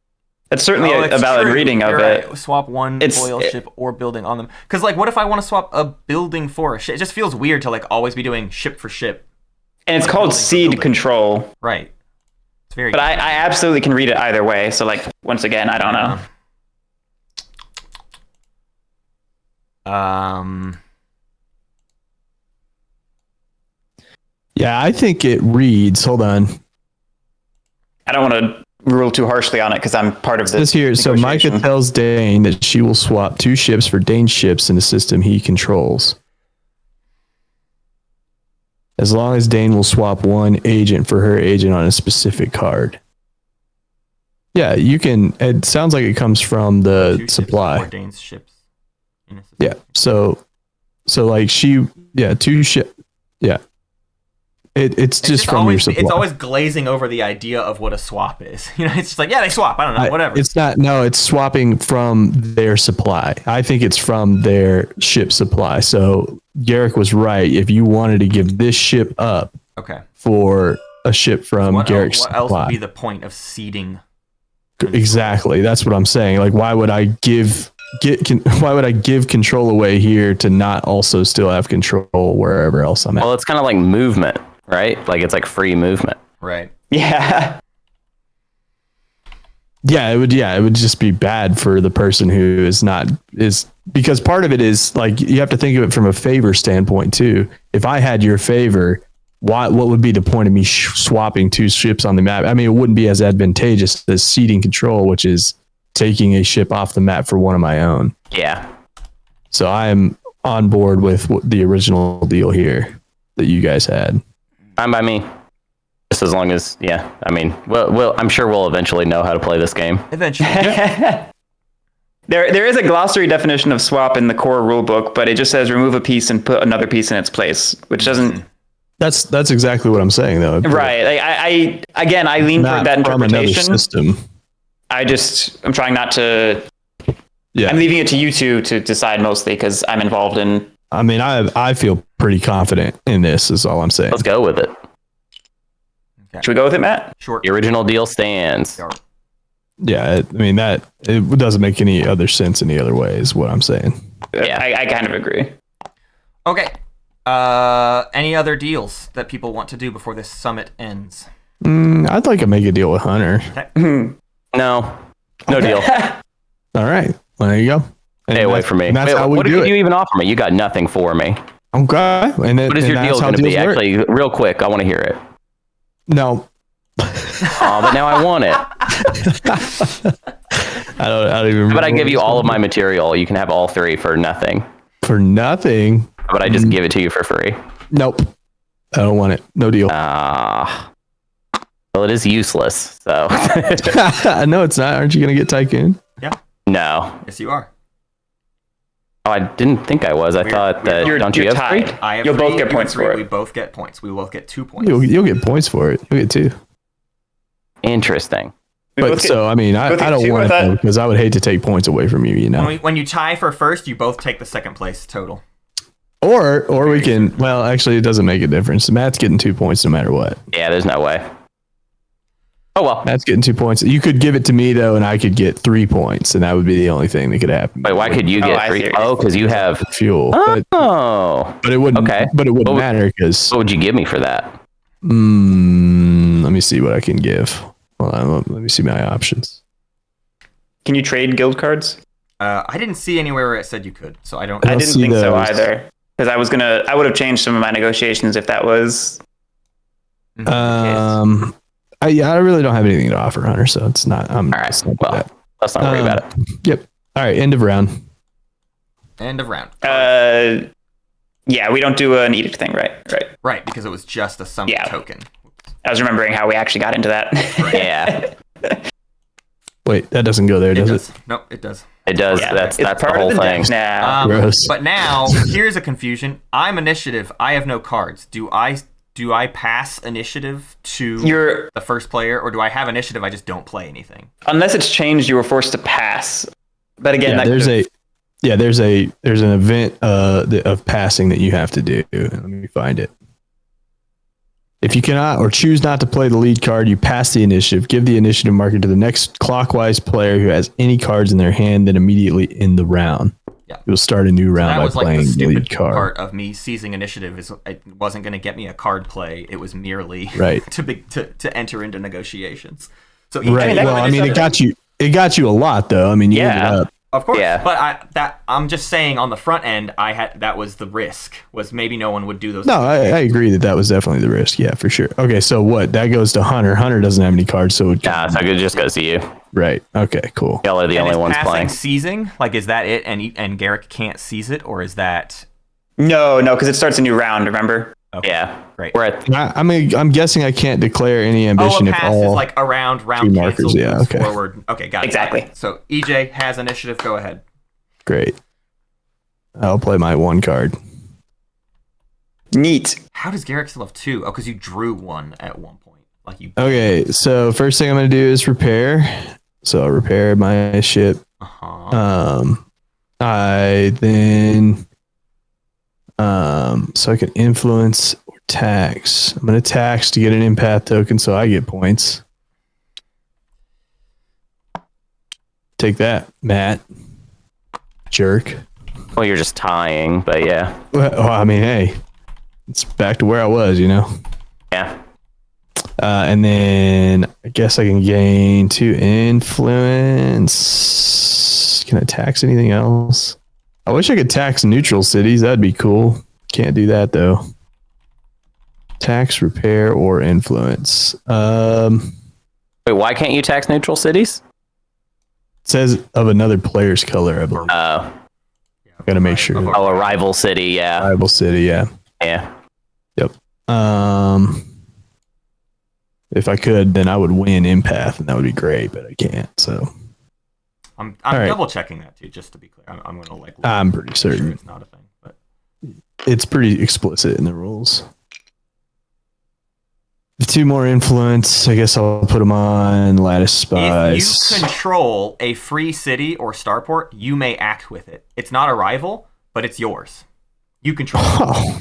It's certainly a valid true. reading of You're it. right. Swap one loyal ship or building on them. Because what if I want to swap a building for a ship? It just feels weird to always be doing ship for ship. And it's called seed control. Right. It's very. But I absolutely can read it either way. So once again, I don't know. Yeah, I think it reads. Hold on. I don't want to rule too harshly on it because I'm part of this. Here, so Micah negotiation. tells Dane that she will swap 2 ships for Dane's ships in the system he controls. As long as Dane will swap 1 agent for her agent on a specific card. Yeah, you can. It sounds like it comes from the 2 ships supply. or Dane's ships. in a system. Yeah. So 2 ship. Yeah. It's just from your supply. It's always glazing over the idea of what a swap is. It's just they swap. I don't know, whatever. It's not. No, it's swapping from their supply. I think it's from their ship supply. So Guerric was right. If you wanted to give this ship up, okay, for a ship from Guerric's what else supply, would be the point of seeding? exactly. That's what I'm saying. Why would I give control away here to not also still have control wherever else I'm at? Well, it's kind of like movement, right? It's like free movement. Right. Yeah. Yeah, it would just be bad for the person who is because part of it is you have to think of it from a favor standpoint too. If I had your favor, what would be the point of me swapping 2 ships on the map? I mean, it wouldn't be as advantageous as ceding control, which is taking a ship off the map for one of my own. Yeah. So I am on board with the original deal here that you guys had. Fine by me. Just as long as, yeah. I mean, I'm sure we'll eventually know how to play this game. Eventually. There is a glossary definition of swap in the core rulebook, but it just says remove a piece and put another piece in its place, which doesn't. That's exactly what I'm saying, though. Right. I lean toward that from another interpretation. system. I'm trying not to. Yeah. I'm leaving it to you two to decide mostly because I'm involved in. I mean, I feel pretty confident in this. Is all I'm saying. Let's go with it. Okay. Should we go with it, Matt? Short. The original deal stands. Yeah, I mean it doesn't make any other sense any other way. Is what I'm saying. Yeah. I kind of agree. Okay. Any other deals that people want to do before this summit ends? I'd like to make a deal with Hunter. No deal. All right, well, there you go. Stay away from me. And that's Wait, how we what do could it. you even offer me? You got nothing for me. Okay. What is your deal going to be? Work. Actually, real quick, I want to hear it. No. Oh, but now I want it. I don't even. But I give you all of my material. You can have all 3 for nothing. For nothing. But I just give it to you for free. Nope. I don't want it. No deal. Well, Well, it is useless. So No, it's not. Aren't you going to get Tycoon? Yeah. no. Yes, you are. Oh, I didn't think I was. I thought that. Don't you you're have three? tied. I have You'll three, both get you have points three. for it. We both get points. We both get 2 points. You'll get points for it. You'll get 2. Interesting. We But both get- so, I mean, I both get don't 2, want I it thought. though, because I would hate to take points away from you, you know? When you tie for first, you both take the second place total. Or we can, well, actually, it doesn't make a difference. Matt's getting 2 points no matter what. Yeah, there's no way. Oh well. Matt's getting 2 points. You could give it to me, though, and I could get 3 points, and that would be the only thing that could happen. Wait, why could you Oh, get I three? see. Oh, because you have. Fuel. Oh. But it wouldn't, Okay. but it wouldn't What would- matter because, What would you give me for that? let me see what I can give. Hold on, let me see my options. Can you trade guild cards? I didn't see anywhere where it said you could, so I don't. I I don't didn't see think so those. either. Because I would have changed some of my negotiations if that was. I really don't have anything to offer, Hunter, so it's not. All right. It's not Well, that. let's not worry about it. Yep. All right. End of round. End of round. Yeah, we don't do an edict thing, right? Right. Right, because it was just a summon Yeah. token. I was remembering how we actually got into that. Yeah, Wait, that doesn't go there, does it? No, it does. it does. Yeah, That's it's the whole of thing. deck now. Gross. But now here's a confusion. I'm initiative. I have no cards. Do I pass initiative to You're the first player, or do I have initiative? I just don't play anything. unless it's changed, you were forced to pass. But again, Yeah, there's an event of passing that you have to do. Let me find it. If you cannot or choose not to play the lead card, you pass the initiative. Give the initiative marker to the next clockwise player who has any cards in their hand, then immediately end the round. Yeah. You'll start a new round That by was like playing the the stupid lead card. part of me seizing initiative. Is it wasn't going to get me a card play. It was merely Right. to enter into negotiations. So Right. that Well, would I mean, just- it got you a lot though. I mean, you ended Yeah. up. Of course, Yeah. but I'm just saying on the front end, that was the risk, was maybe no one would do those. No, I agree that was definitely the risk. Yeah, for sure. Okay, so what? That goes to Hunter. Hunter doesn't have any cards, so it Nah, so it just goes to you. right. Okay, cool. Y'all are the And only is ones passing playing. seizing? Like, is that it? And Guerric can't seize it, or is that no, because it starts a new round. Remember? okay? Yeah, Great. we're at. I'm guessing I can't declare any Oh, ambition a if pass is all. like around two round markers, cancel, yeah, moves okay. forward. Okay, got it. Exactly. So EJ has initiative. Go ahead. Great. I'll play my one card. Neat. How does Guerric still have 2? Oh, because you drew 1 at one point. Like you. Okay, so first thing I'm gonna do is repair. So I'll repair my ship. Uh-huh. I then so I can influence or tax. I'm gonna tax to get an empath token, so I get points. Take that, Matt. Jerk. Well, you're just tying, but yeah, Well, I mean, hey, it's back to where I was, you know. yeah. And then I guess I can gain 2 influence. Can I tax anything else? I wish I could tax neutral cities. That'd be cool. Can't do that though. Tax, repair, or influence. It Wait, why can't you tax neutral cities? says of another player's color, I believe. Oh, Gotta make sure. a rival city. Yeah, Rival city, yeah. yeah. If I could, then I would win empath, and that would be great, but I can't. So I'm All right. double checking that too, just to be clear. I'm gonna like. I'm pretty make sure certain. it's not a thing, but It's pretty explicit in the rules. 2 more influence. I guess I'll put them on lattice spies. if you control a free city or starport, you may act with it. It's not a rival, but it's yours. You control it. Oh,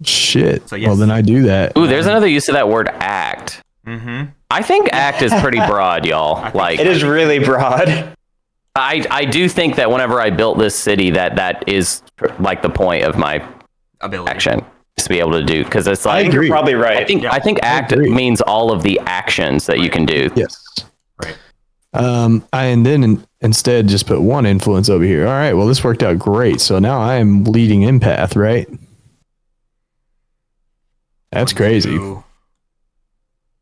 shit. So, yes. Well, then I do that. Ooh, there's another use of that word act. Mm-hmm. I think act is pretty broad, y'all. think Like, It is really broad. I do think that whenever I built this city, that is like the point of my Ability. action is to be able to do, because it's I like You're agree. probably right. I think act agree. means all of the actions that you can do. Yes. Right. And then instead just put 1 influence over here. All right. Well, this worked out great. So now I am leading empath, right? That's 1, crazy. 2,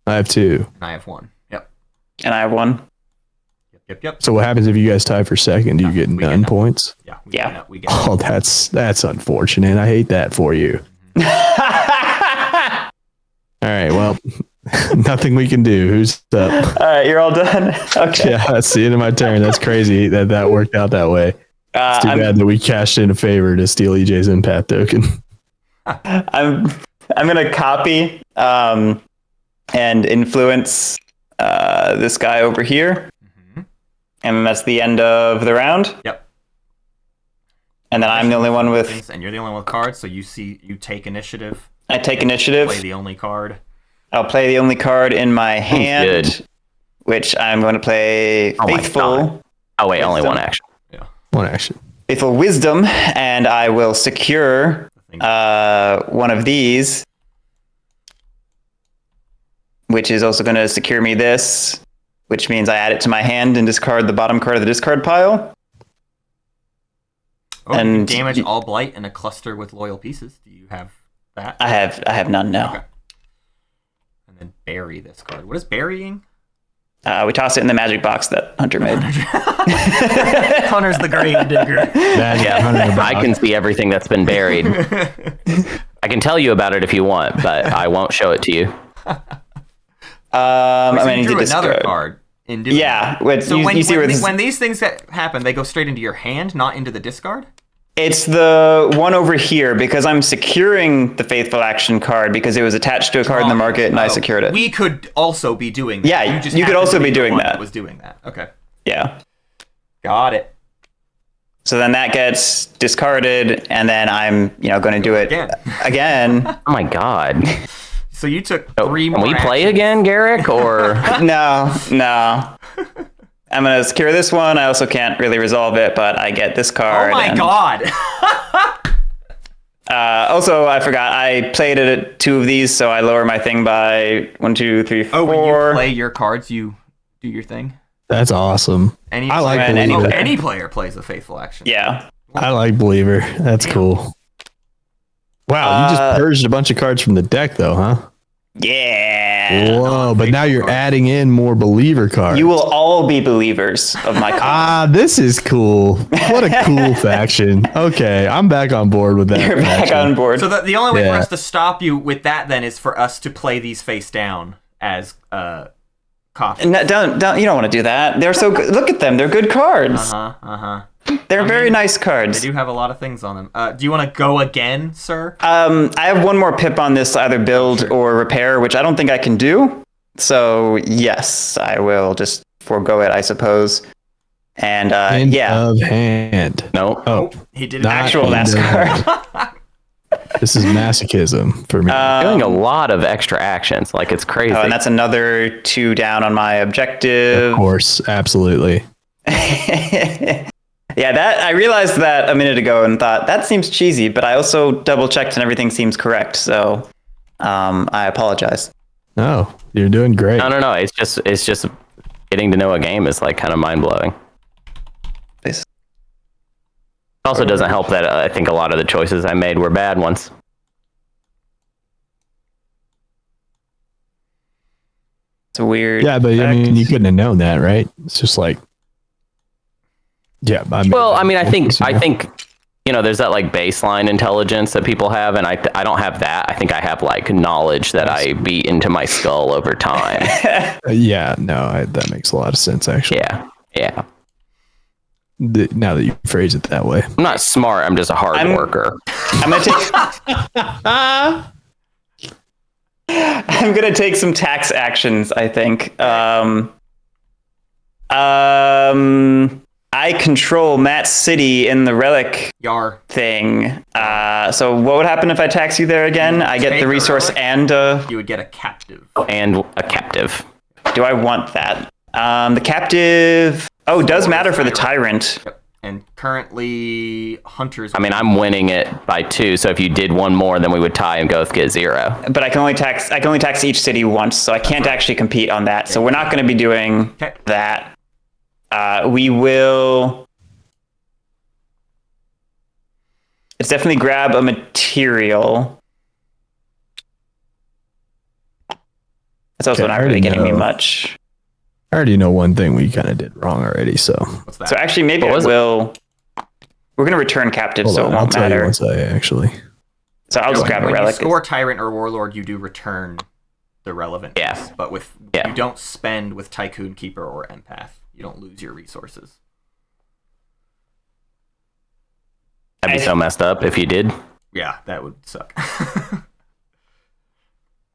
I have 2. and I have 1. Yep. And I have 1. Yep. So what happens if you guys tie for second? Do you get We get none none. points? Yeah. Yeah. We get Oh, that's unfortunate. I hate that for you. All right. Well, Nothing we can do. Who's up? All right, you're all done. Okay. Yeah, that's the end of my turn. That's crazy that worked out that way. It's too bad that we cashed in a favor to steal EJ's empath token. I'm gonna copy and influence this guy over here, and that's the end of the round. Yep. And then I'm the only one with. Things, and you're the only one with cards, so you take initiative. I take initiative. Play the only card. I'll play the only card in my hand, good. which I'm going to play Faithful. Oh wait, Wisdom. only one action. Yeah. One action. Faithful Wisdom, and I will secure one of these, which is also going to secure me this, which means I add it to my hand and discard the bottom card of the discard pile. Oh, and you damage all blight in a cluster with loyal pieces. Do you have that? I have none now. Okay. And then bury this card. What is burying? We toss it in the magic box that Hunter made. Hunter's the grave digger. I can see everything that's been buried. I can tell you about it if you want, but I won't show it to you. I mean, you drew another card. Yeah. So when these things happen, they go straight into your hand, not into the discard? It's the one over here, because I'm securing the Faithful Action card because it was attached to a card in the market and I secured it. We could also be doing that. Yeah, you could also be doing that. Was doing that. Okay. Yeah. Got it. So then that gets discarded, and then I'm, going to do it again. Oh my god. So you took 3 more. Can we play again, Guerric? Or No. I'm going to secure this one. I also can't really resolve it, but I get this card. Oh my god. Also, I forgot, I played it at 2 of these, so I lower my thing by 1, 2, 3, 4. Oh, when you play your cards, you do your thing? That's awesome. I like Believer. Any player plays a Faithful Action. Yeah. I like Believer. That's cool. Wow, you just purged a bunch of cards from the deck, though, huh? Yeah. Whoa, but now you're adding in more Believer cards. You will all be believers of my cards. This is cool. What a cool faction. Okay, I'm back on board with that. You're back on board. So the only way for us to stop you with that then is for us to play these face down as coffee. No, don't. You don't want to do that. They're so good. Look at them. They're good cards. They're very nice cards. They do have a lot of things on them. Do you want to go again, sir? I have one more pip on this, either build or repair, which I don't think I can do. So yes, I will just forego it, I suppose. And End of hand. no. Oh, He did an actual NASCAR. this is masochism for me. Doing a lot of extra actions, like it's crazy. Oh, and that's another 2 down on my objective. Of course, absolutely. Yeah, that I realized that a minute ago and thought that seems cheesy, but I also double checked and everything seems correct. So I apologize. No, you're doing great. No. It's just getting to know a game is like kind of mind blowing. It also doesn't help that I think a lot of the choices I made were bad ones. It's a weird. Yeah, but I mean, you couldn't have known that, right? It's just like, yeah. I think there's that like baseline intelligence that people have, and I don't have that. I think I have like knowledge that I beat into my skull over time. That makes a lot of sense, actually. Yeah. Now that you phrase it that way, I'm not smart. I'm just a hard worker. I'm gonna take some tax actions, I think. I control Matt's city in the relic thing. So what would happen if I tax you there again? I get the resource and you would get a captive. And a captive. Do I want that? The captive does matter for the tyrant. Yep. And currently Hunter's I'm winning it by 2, so if you did one more, then we would tie and both get 0. But I can only tax each city once, so I can't actually compete on that. So we're not going to be doing that. We will. Let's definitely grab a material. That's also not really getting me much. I already know one thing we kind of did wrong already. So What's that? So actually, maybe I will. We're going to return captive, so it won't I'll tell you matter. once I actually. So I'll just grab a when relic. you score tyrant or warlord, you do return the relevant Yeah. piece. But with Yeah. you don't spend with Tycoon, Keeper, or Empath. You don't lose your resources. That'd be so messed up if you did. Yeah, that would suck.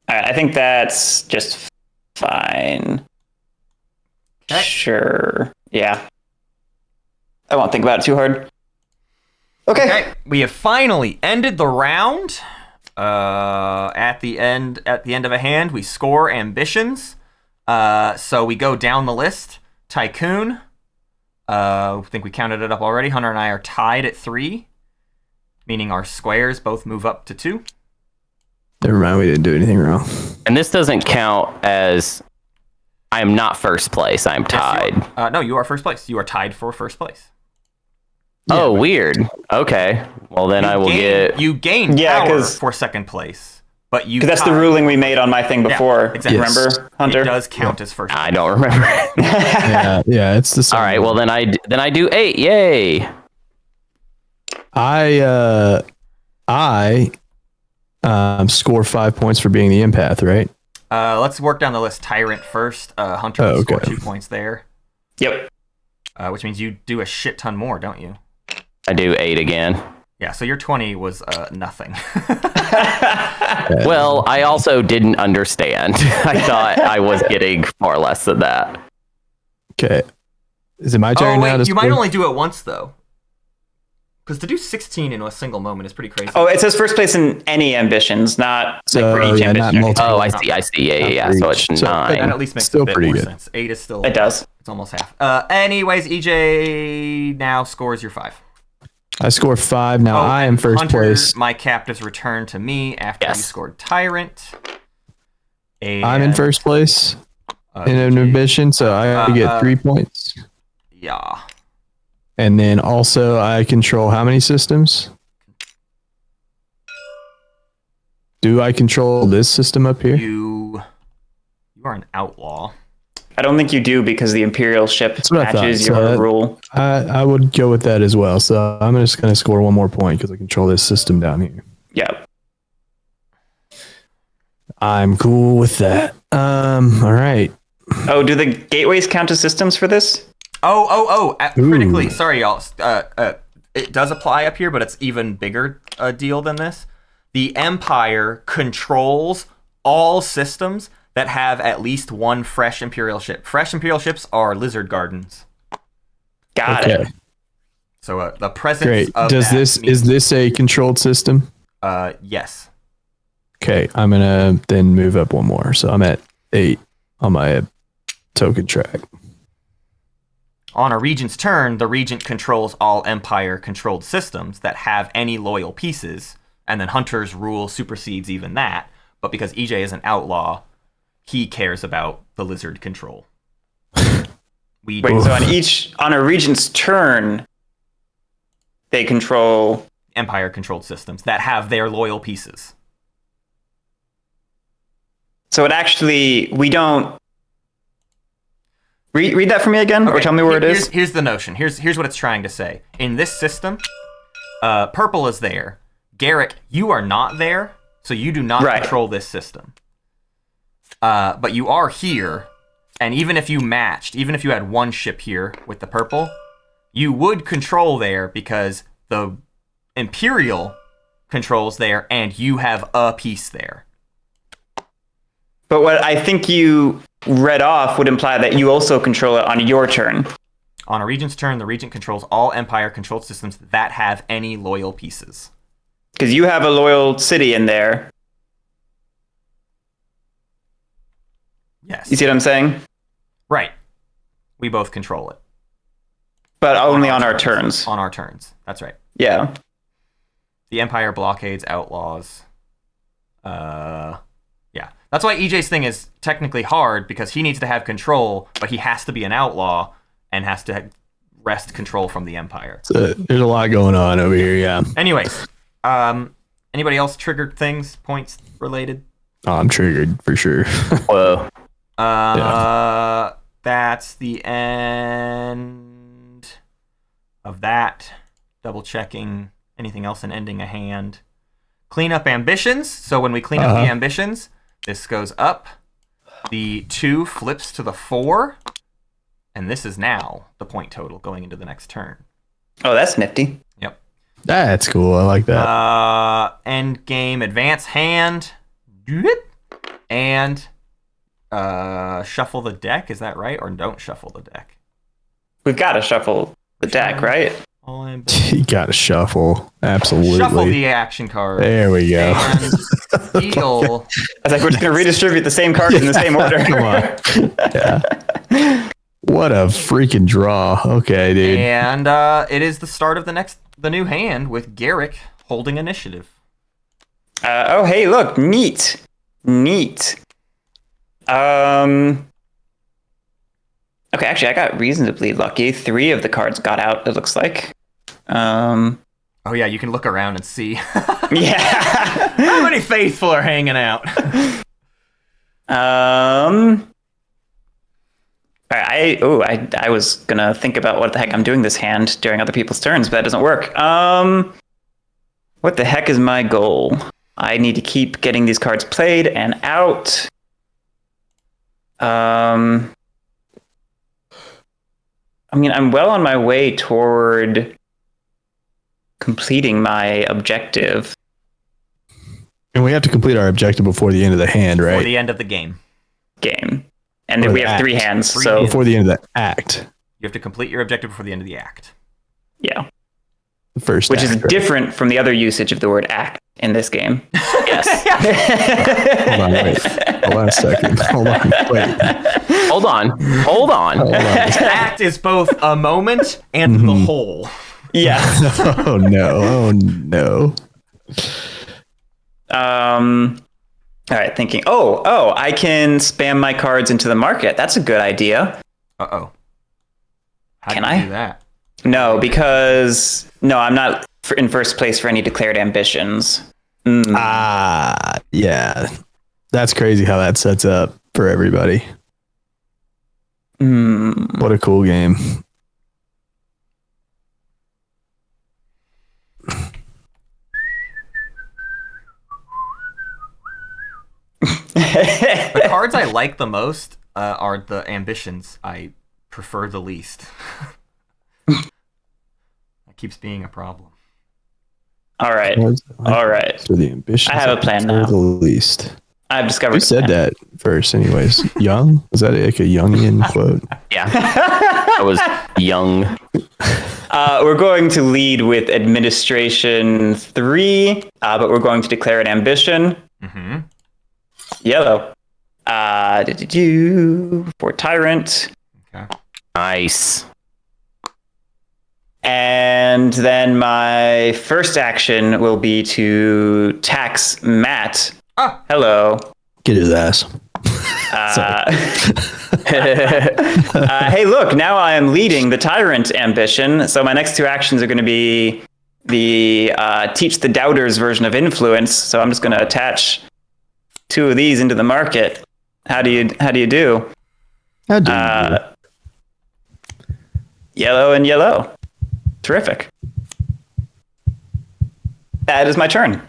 I think that's just fine. Okay. Sure. Yeah. I won't think about it too hard. Okay. We have finally ended the round. At the end of a hand, we score ambitions. So we go down the list. Tycoon. I think we counted it up already. Hunter and I are tied at 3, meaning our squares both move up to 2. Never mind, we didn't do anything wrong. And this doesn't count as I am not first place. I'm tied. Yes, no, you are first place. You are tied for first place. Oh, weird. Okay. Well, then I will get. You gain Yeah, power 'cause- for second place, but you. Because that's the ruling we made on my thing before. exactly. Yes. Remember, Hunter? It does count as first. I don't remember. Yeah, it's the same. All right. Well, then I do 8. Yay. I score 5 points for being the empath, right? Let's work down the list. Tyrant first. Hunter Oh, will score okay. 2 points there, Yep. which means you do a shit ton more, don't you? I do 8 again. Yeah. So your 20 was nothing. Well, I also didn't understand. I thought I was getting far less than that. Okay. Is it my turn now? Wait, to you might score? only do it once though. Because to do 16 in a single moment is pretty crazy. Oh, it says first place in any ambitions, not like for each yeah, not ambition. multiple. Oh, I see. Yeah. So it's So- That 9. at least makes Still a bit pretty more good. sense. 8 is still. It does. It's almost half. Anyways, EJ now scores your 5. I score 5. Now I am first Hunter, place. My captives return to me after Yes. you scored Tyrant. And, I'm in first place in an EJ ambition, so I get 3 points. Yeah. And then also I control how many systems? Do I control this system up here? You are an outlaw. I don't think you do because the Imperial ship That's what I thought. matches So your that- rule. I would go with that as well. So I'm just going to score 1 more point because I control this system down here. Yeah. I'm cool with that. All right. Oh, do the gateways count as systems for this? Critically, Ooh. sorry, y'all. It does apply up here, but it's even bigger deal than this. The Empire controls all systems that have at least one fresh Imperial ship. Fresh Imperial ships are lizard gardens. Got Okay. it. So the presence Great. of Does that this means- is this a controlled system? Yes. Okay, I'm gonna then move up 1 more. So I'm at 8 on my token track. On a regent's turn, the regent controls all Empire-controlled systems that have any loyal pieces, and then Hunter's rule supersedes even that. But because EJ is an outlaw, he cares about the lizard control. Wait, so on a regent's turn, they control. Empire-controlled systems that have their loyal pieces. So it actually, we don't. Read that for me again, or Okay, tell me where it is. Here's the notion. Here's what it's trying to say. In this system, purple is there. Guerric, you are not there, so you do not Right. control this system. But you are here, and even if you matched, even if you had one ship here with the purple, you would control there because the Imperial controls there, and you have a piece there. But what I think you read off would imply that you also control it on your turn. On a regent's turn, the regent controls all Empire-controlled systems that have any loyal pieces. Because you have a loyal city in there. Yes. You see what I'm saying? Right. We both control it. But only on our turns. On our turns. That's right. Yeah. The Empire blockades, outlaws. Yeah. That's why EJ's thing is technically hard, because he needs to have control, but he has to be an outlaw and has to wrest control from the Empire. So there's a lot going on over here. Yeah. Anyways, anybody else triggered things, points related? Oh, I'm triggered for sure. Whoa. That's the end of that. Double checking anything else and ending a hand. Clean up ambitions. So when we clean up the ambitions, this goes up, The 2 flips to the 4, and this is now the point total going into the next turn. Oh, that's nifty. Yep. That's cool. I like that. End game advance hand. And shuffle the deck. Is that right? Or don't shuffle the deck? We've got to shuffle the deck, right? You got to shuffle. Absolutely. Shuffle the action card. There we go. And deal. I was like, we're just going to redistribute the same cards in the same order. Come on. Yeah. What a freaking draw. Okay, dude. And it is the start of the new hand with Guerric holding initiative. Oh, hey, look. Neat. Okay, actually, I got reasonably lucky. 3 of the cards got out, it looks like. Oh, yeah, you can look around and see. Yeah. How many faithful are hanging out? I was going to think about what the heck I'm doing this hand during other people's turns, but that doesn't work. What the heck is my goal? I need to keep getting these cards played and out. I mean, I'm well on my way toward completing my objective. And we have to complete our objective before the end of the hand, right? Before the end of the game. And then we have 3 hands. So before the end of the act. You have to complete your objective before the end of the act. Yeah. The first Which act, is right? different from the other usage of the word act in this game. Yes. Hold on, wait. Hold on a second. Hold on, wait. Hold on. Hold on. Act is both a moment and the whole. Yeah. Oh no. All right, thinking. Oh, I can spam my cards into the market. That's a good idea. Uh-oh. How Can do you I? do that? No, because I'm not in first place for any declared ambitions. Yeah. That's crazy how that sets up for everybody. What a cool game. The cards I like the most are the ambitions I prefer the least. That keeps being a problem. All right. So the ambition. I have a plan now. The least. I've discovered. Who said that first, anyways? Young? Was that like a Jungian quote? Yeah. I was young. We're going to lead with administration 3, but we're going to declare an ambition. Mm-hmm. Yellow. For Tyrant. Okay. Nice. And then my first action will be to tax Matt. Ah. Hello. Get his ass. Hey, look, now I am leading the Tyrant ambition. So my next 2 actions are going to be the Teach the Doubters version of Influence. So I'm just going to attach 2 of these into the market. How do you do? How do you do? Yellow and yellow. Terrific. That is my turn.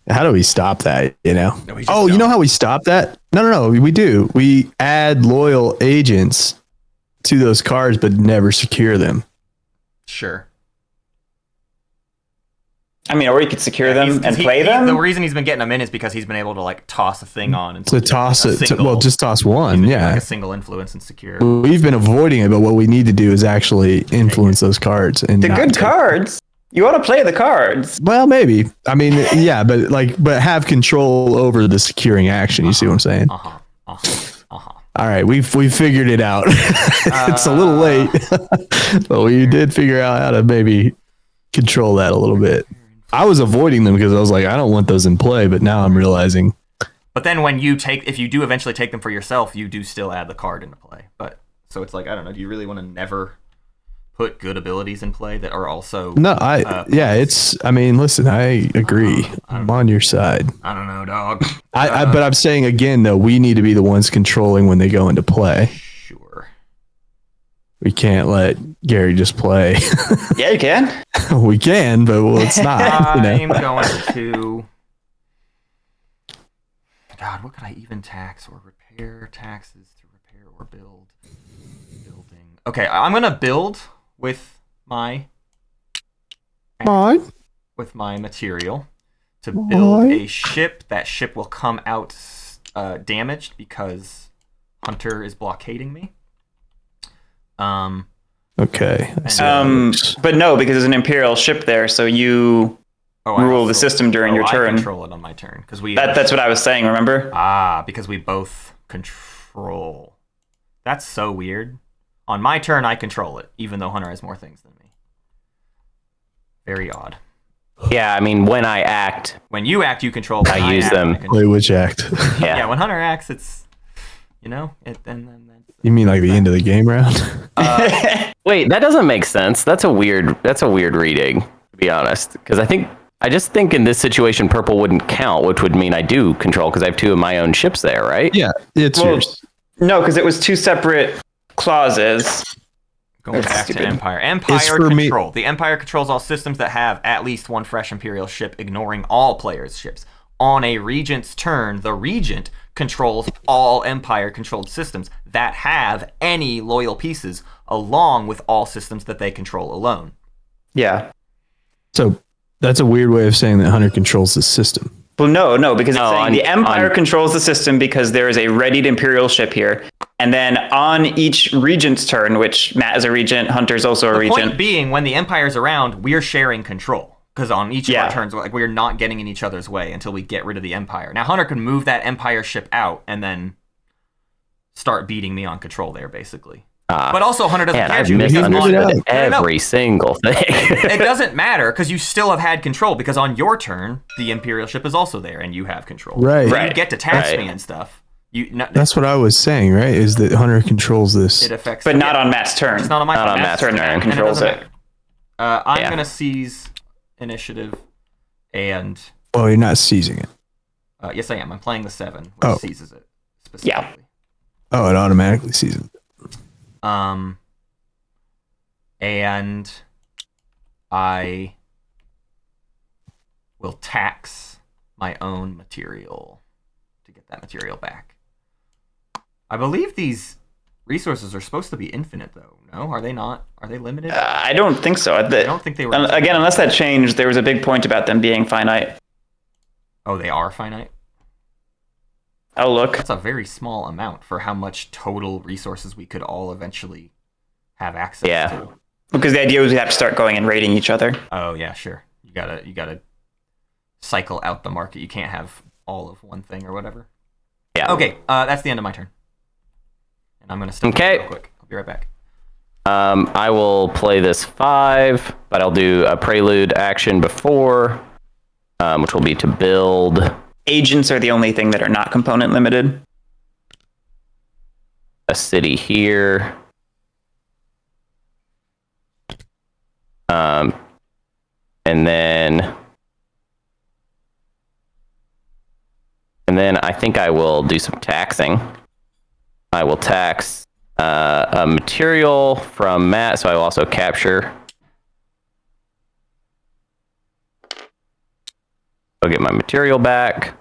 How do we stop that, you know? No, we just You don't. know how we stop that? No, we do. We add loyal agents to those cards, but never secure them. Sure. I mean, or you could secure them and play them. The reason he's been getting them in is because he's been able to like toss a thing on and To toss it. Just toss one. like Yeah. a single influence and secure. We've been avoiding it, but what we need to do is actually influence those cards. And The not good take- cards. You want to play the cards. Well, maybe. I mean, yeah, but have control over the securing action. You see what I'm saying? All right, we figured it out. It's a little late, but we did figure out how to maybe control that a little bit. I was avoiding them because I was like, I don't want those in play, but now I'm realizing. But then if you do eventually take them for yourself, you do still add the card into play. But so it's like, I don't know. Do you really want to never put good abilities in play that are also I mean, listen, I agree. I'm on your side. I don't know, dog. But I'm saying again though, we need to be the ones controlling when they go into play. Sure. We can't let Gary just play. Yeah, you can. We can, but it's not. I'm going to God, what could I even tax or repair? Taxes to repair or build. Building. Okay, I'm gonna build with my material to build a ship. That ship will come out damaged Okay. because Hunter is blockading me. But no, because there's an Imperial ship there, so you rule the system during your turn. I control it on my turn because that's what I was saying. Remember? Because we both control. That's so weird. On my turn, I control it, even though Hunter has more things than me. Very odd. Yeah, I mean, when I act... When you act, you control. When I use them. Wait, which act? Yeah. Yeah, when Hunter acts, it's... then You mean like the end of the game round? Wait, that doesn't make sense. That's a weird reading, to be honest. Because I just think in this situation, purple wouldn't count, which would mean I do control because I have 2 of my own ships there, right? Yeah, it's yours. No, because it was 2 separate clauses. Going back to Empire. Empire control. The Empire controls all systems that have at least 1 fresh Imperial ship, ignoring all players' ships. On a Regent's turn, the Regent controls all Empire-controlled systems that have any loyal pieces, along with all systems that they control alone. Yeah. So that's a weird way of saying that Hunter controls the system. Well, no, because it's saying the Empire controls the system because there is a readied Imperial ship here. And then on each Regent's turn, which Matt is a Regent, Hunter's also a Regent. The point being, when the Empire's around, we're sharing control. Because on each of our turns, we're not getting in each other's way until we get rid of the Empire. Now, Hunter can move that Empire ship out and then start beating me on control there, basically. But also, Hunter doesn't care. I've misunderstood every single thing. It doesn't matter because you still have had control because on your turn, the Imperial ship is also there and you have control. Right. So you get to tax me and stuff. That's what I was saying, right? Is that Hunter controls this. It affects... But not on Matt's turn. It's not on my turn. Not on Matt's turn. Matt controls it. I'm going to seize initiative and... Well, you're not seizing it. Yes, I am. I'm playing the 7, which seizes it specifically. Oh, it automatically seizes it. And I will tax my own material to get that material back. I believe these resources are supposed to be infinite, though. No, are they not? Are they limited? I don't think so. I don't think they were. Again, unless that changed, there was a big point about them being finite. Oh, they are finite? Oh, look. That's a very small amount for how much total resources we could all eventually have access to. Because the idea was we have to start going and raiding each other. Oh yeah, sure. You gotta cycle out the market. You can't have all of one thing or whatever. Yeah. Okay, that's the end of my turn. And I'm gonna step away real quick. I'll be right back. I will play this 5, but I'll do a prelude action before, which will be to build. Agents are the only thing that are not component limited. A city here. And then I think I will do some taxing. I will tax a material from Matt, so I will also capture. I'll get my material back.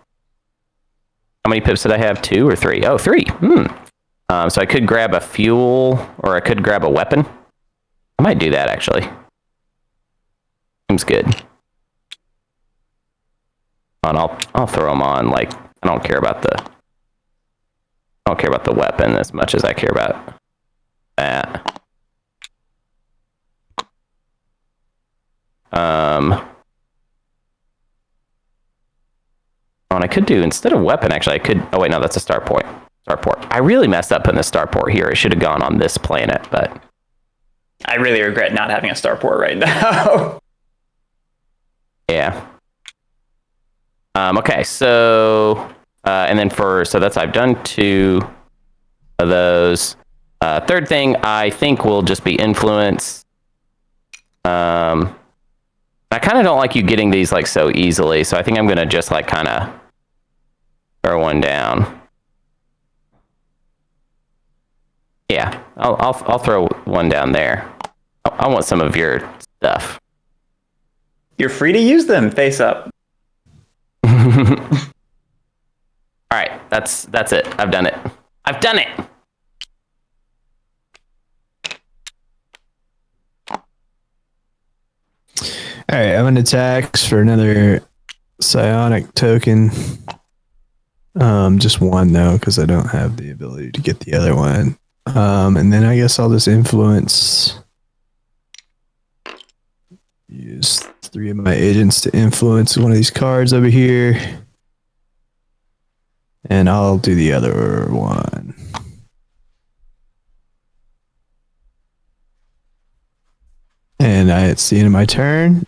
How many pips did I have? 2 or 3? Oh, 3. So I could grab a fuel, or I could grab a weapon. I might do that, actually. Seems good. And I'll throw them on. Like, I don't care about the weapon as much as I care about that. And I could do, instead of weapon, actually, I could... Oh, wait, no, that's a starport. I really messed up putting the starport here. It should have gone on this planet, but... I really regret not having a starport right now. Yeah. Okay, so... and then I've done 2 of those. Third thing, I think, will just be influence. I kind of don't like you getting these, like, so easily, so I think I'm going to just, like, kind of throw one down. Yeah, I'll throw one down there. I want some of your stuff. You're free to use them, face up. All right, That's it. I've done it. I've done it. All right, I'm gonna tax for another psionic token. Just one though, because I don't have the ability to get the other one. And then I guess I'll just influence. Use 3 of my agents to influence one of these cards over here. And I'll do the other one. And it's the end of my turn.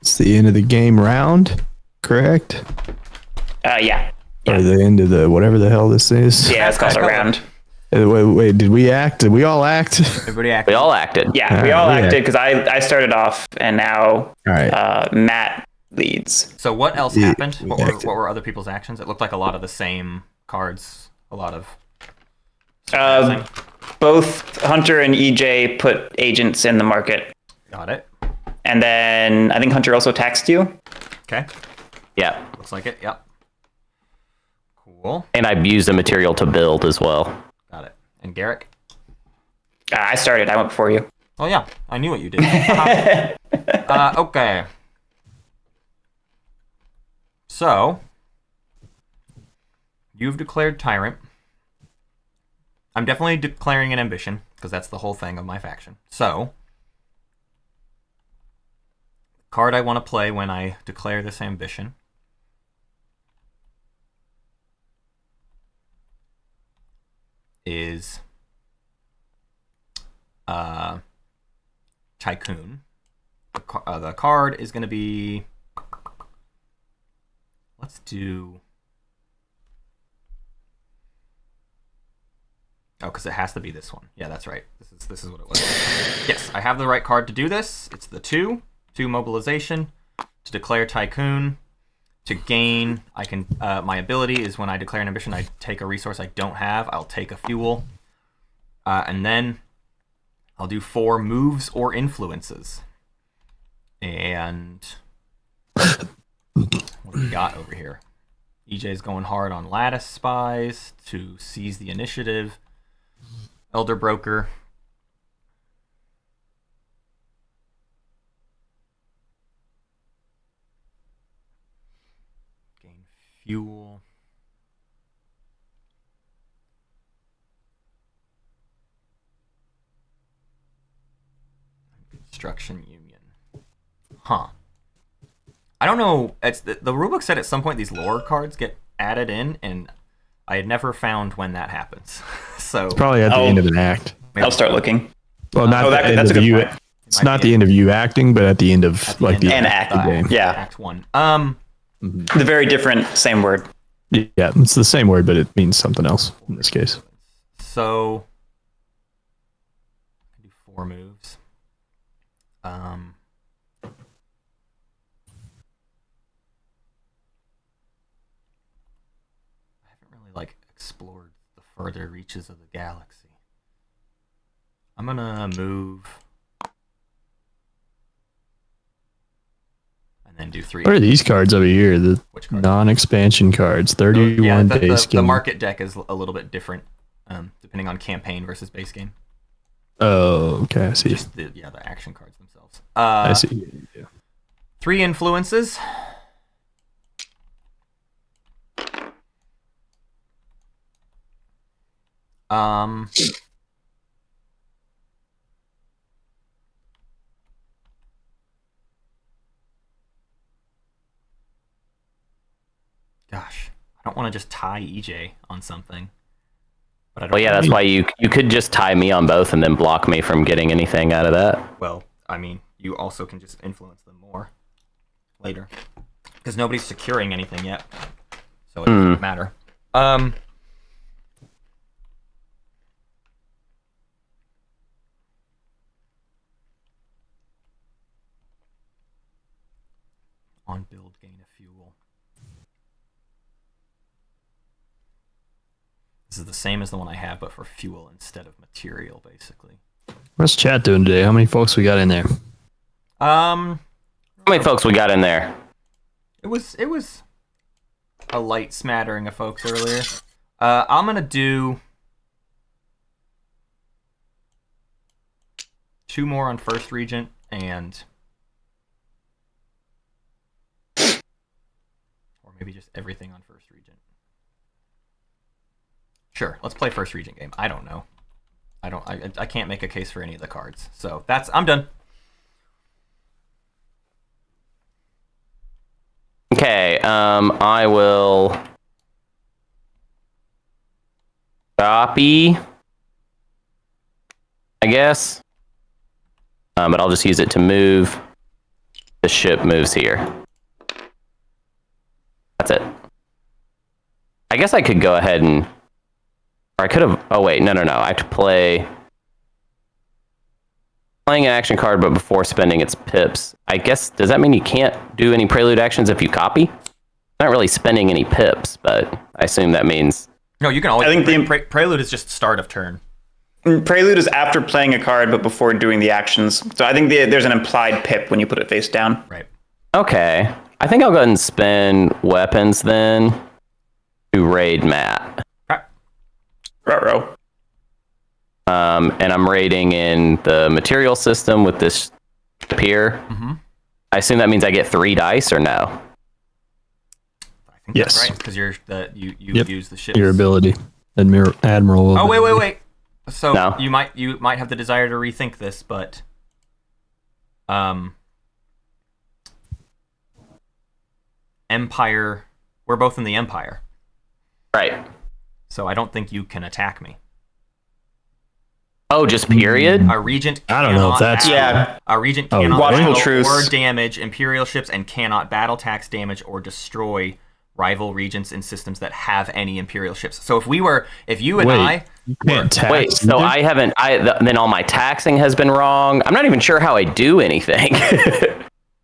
It's the end of the game round, correct? Yeah. Or the end of the whatever the hell this is. Yeah, it's called a round. Wait, did we act? Did we all act? Everybody acted. We all acted. Yeah, we all acted because I started off and now All right. Matt leads. So what else Yeah, happened? we What acted. were other people's actions? It looked like a lot of the same cards. A lot of. Both Hunter and EJ put agents in the market. Got it. And then I think Hunter also taxed you. Okay. Yeah. Looks like it. Yep. Cool. And I used a material to build as well. Got it. And Guerric? I started. I went before you. Oh yeah, I knew what you did. Okay. So you've declared tyrant. I'm definitely declaring an ambition because that's the whole thing of my faction. So the card I want to play when I declare this ambition is Tycoon. The card is going to be. Let's do. Oh, because it has to be this one. Yeah, that's right. This is what it was. Yes, I have the right card to do this. It's the 2 mobilization to declare Tycoon. To gain, I can. My ability is when I declare an ambition, I take a resource I don't have. I'll take a fuel, and then I'll do 4 moves or influences. And what do we got over here? EJ's going hard on Lattice Spies to seize the initiative. Elder Broker. Gain fuel. Construction Union. Huh. I don't know. It's the rulebook said at some point these lore cards get added in, and I had never found when that happens. So Probably at the end of an act. I'll start looking. Well, not the end that's a of good you. point. It's not the end of you acting, but at the end of like the end. act of the game. Yeah. Act 1. The very different, same word. Yeah, it's the same word, but it means something else in this case. So I do 4 moves. I haven't really like explored the further reaches of the galaxy. I'm gonna move and then do 3. What are these cards over here? The Which cards? non-expansion cards. 31 Yeah, base the game. market deck is a little bit different, depending on campaign versus base game. Oh, okay. I see. Just the action cards themselves. I see. Yeah. 3 influences. Gosh, I don't want to just tie EJ on something. But I don't Well, yeah, that's why you could just tie me on both and then block me from getting anything out of that. Well, I mean, you also can just influence them more later. Because nobody's securing anything yet. So it doesn't matter. On build, gain a fuel. This is the same as the one I have, but for fuel instead of material, basically. What's chat doing today? How many folks we got in there? How many folks we got in there? It was a light smattering of folks earlier. I'm gonna do 2 more on first regent and, or maybe just everything on first regent. Sure, let's play first regent game. I don't know. I can't make a case for any of the cards. So I'm done. Okay, I will copy, I guess. But I'll just use it to move. The ship moves here. That's it. I guess I could go ahead and, or I could have, oh wait, no. I have to playing an action card, but before spending its pips. I guess, does that mean you can't do any prelude actions if you copy? Not really spending any pips, but I assume that means... No, you can always... I think prelude is just start of turn. Prelude is after playing a card, but before doing the actions. So I think there's an implied pip when you put it face down. Right. Okay. I think I'll go ahead and spend weapons then to raid Matt. Ruh-roh. And I'm raiding in the material system with this ship here. Mm-hmm. I assume that means I get 3 dice or no? I think Yes. that's right, because you use the ships. Your ability, Admiral. Oh, wait. So No. you might have the desire to rethink this, but Empire, we're both in the Empire. Right. So I don't think you can attack me. Oh, just period? A regent I don't know if cannot that's- Yeah. A regent Oh, cannot Watchful battle Truce. or damage Imperial ships and cannot battle, tax, damage, or destroy rival regents in systems that have any Imperial ships. So if you and I... You can't tax. Wait, so either? I haven't, then all my taxing has been wrong. I'm not even sure how I do anything.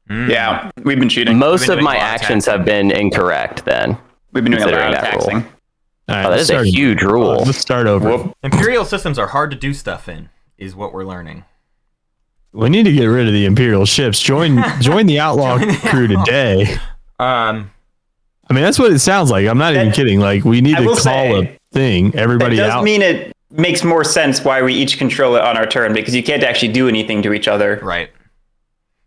Yeah, we've been cheating. Most been of doing my a lot of actions taxing. have been incorrect then. We've been doing a lot considering of that rule. taxing. All right, Oh, that let's is a start- huge rule. Let's start over. Whoop. Imperial systems are hard to do stuff in, is what we're learning. We need to get rid of the Imperial ships. Join the outlaw Join the crew outlaw. today. I mean, that's what it sounds like. I'm not even kidding. Like, we need I to will call say, a thing. That Everybody does out. mean it makes more sense why we each control it on our turn, because you can't actually do anything to each other. Right.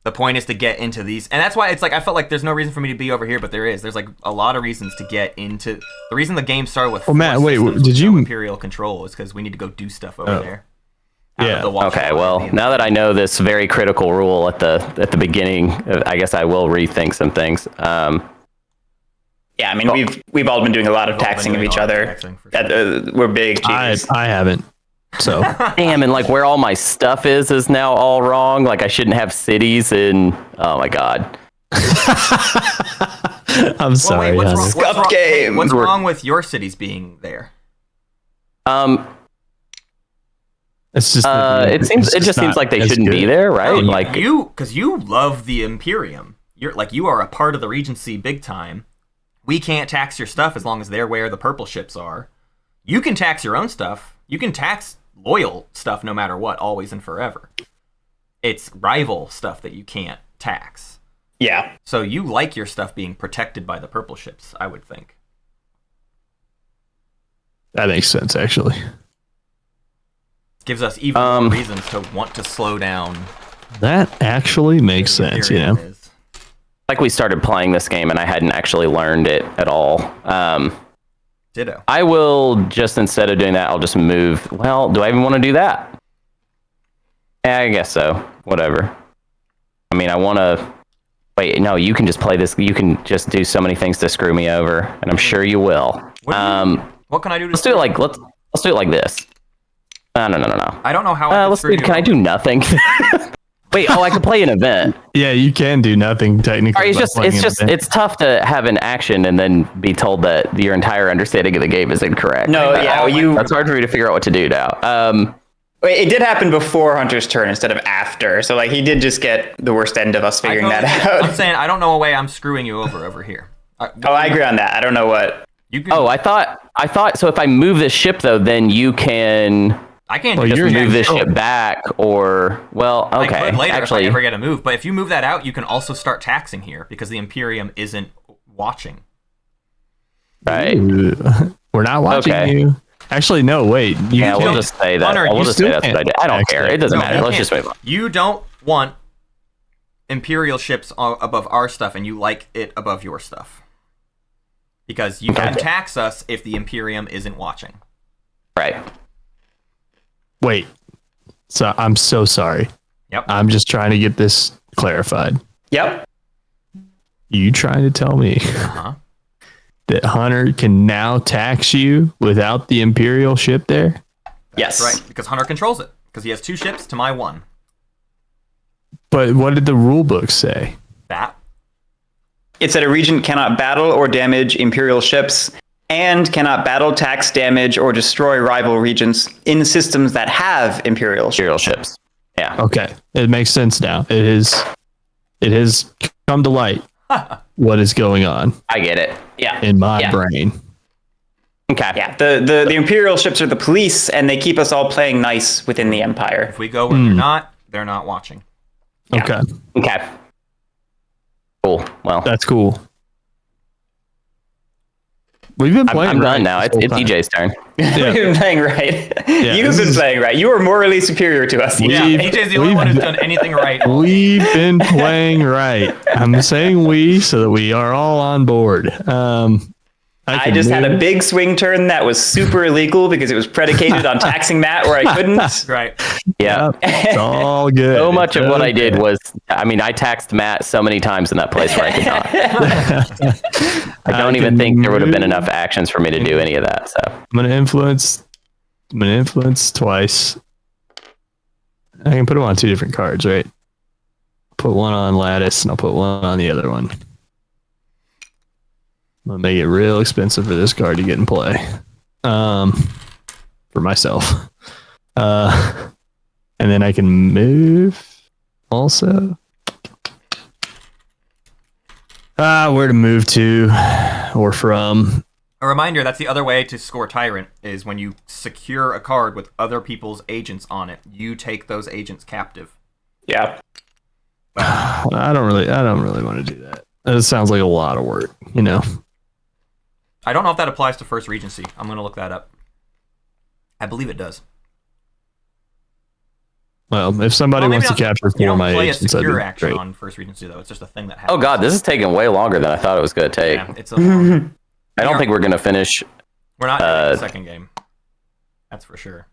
The point is to get into these, and that's why it's like I felt like there's no reason for me to be over here, but there is. There's like a lot of reasons to get into. The reason the game started with Well, Matt, four wait, systems did with you- no Imperial control is because we need to go do stuff over there. Out of Yeah. the Watchful Okay, Order well, being- now that I know this very critical rule at the beginning, I guess I will rethink some things. Yeah, I mean, we've all been doing a lot of We've all been taxing of doing each a lot of other. taxing, for sure. We're big I cheaters. haven't. So Damn, and like where all my stuff is now all wrong. Like I shouldn't have cities in. Oh my god. I'm sorry. what's honey. wrong, Scuff game. what's wrong with your cities being there? It's just It just seems like they shouldn't be there, right? No, Like because you love the Imperium. You are a part of the Regency big time. We can't tax your stuff as long as they're where the purple ships are. You can tax your own stuff. You can tax loyal stuff no matter what, always and forever. It's rival stuff that you can't tax. Yeah. So you like your stuff being protected by the purple ships, I would think. That makes sense, actually. Gives us even more reasons to want to slow down. That actually makes where the sense. You Imperium know. is. like we started playing this game and I hadn't actually learned it at all. Ditto. I will just, instead of doing that, I'll just move. Well, do I even want to do that? Yeah, I guess so. Whatever. I mean, I want to... Wait, no, you can just play this. You can just do so many things to screw me over, and I'm sure you will. What can I do to Let's do it like let's do it like this. No. I don't know how I Let's do. Can I do nothing? Wait. Oh, I could play an event. Yeah, you can do nothing technically. All right, by playing an event. it's tough to have an action and then be told that your entire understanding of the game is incorrect. No, yeah, That's hard for me to figure out what to do now. Wait, it did happen before Hunter's turn instead of after, so like he did just get the worst end of us figuring that I'm out. saying I don't know a way I'm screwing you over here. Oh, I agree on that. I don't know what. You can, Oh, I thought so. If I move this ship though, then you can I can't Well, just you're- move this Oh. ship back, or well, I okay. could later Actually, if I ever get a move. But if you move that out, you can also start taxing here because the Imperium isn't watching. right. Ooh. We're not watching Okay. you. Actually, no, wait. You Yeah, we'll can't- just say that. Hunter, We'll you just say still that's what I can't did. I don't care. actually. It doesn't No, matter. you Let's can't. just move on. You don't want Imperial ships above our stuff, and you like it above your stuff. Because you can tax us if the Imperium isn't watching. Right. Wait. So I'm so sorry. Yep. I'm just trying to get this clarified. Yep. You trying to tell me Uh-huh. that Hunter can now tax you without the Imperial ship there? Yes. Right, because Hunter controls it. Because he has 2 ships to my 1. But what did the rule book say? That. It said a regent cannot battle or damage Imperial ships and cannot battle, tax, damage, or destroy rival regents in systems that have Imperial ships. Imperial ships. Yeah. Okay, it makes sense now. It has come to light what is going on I get it. Yeah. in my Yeah. brain. Okay. Yeah, the Imperial ships are the police, and they keep us all playing nice within the Empire. If we go where they're not watching. Yeah. Okay, Okay. Cool. Well, that's cool. We've been playing. I'm done right now. this It's whole time. DJ's turn. Yeah. You've been playing right. You've this been is- playing right. You are morally superior to us. Yeah, We've- AJ's the only one who's done anything right. We've been playing right. I'm saying we so that we are all on board. I can just had a move. big swing turn that was super illegal because it was predicated on taxing Matt where I couldn't. Right. Yeah. It's all good. So much of It's what I okay. did was, I mean, I taxed Matt so many times in that place where I could not. I don't even can think there would have been move. enough actions for me to do any of that. So I'm gonna influence twice. I can put them on 2 different cards, right? Put one on Lattice and I'll put one on the other one. I'm gonna make it real expensive for this card to get in play. For myself. And then I can move also. Where to move to or from. A reminder, that's the other way to score Tyrant, is when you secure a card with other people's agents on it, you take those agents captive. Yeah. I don't really want to do that. That sounds like a lot of work, you know. I don't know if that applies to First Regency. I'm going to look that up. I believe it does. Well, if somebody Well, maybe wants to not- capture You 4 of don't my play a agents, that'd secure be action great. on First Regency, though. It's just a thing that happens. oh god, this is taking way longer than I thought it was going to take. Yeah, it's a long, I don't think we're going to finish. we're not in the second game. That's for sure.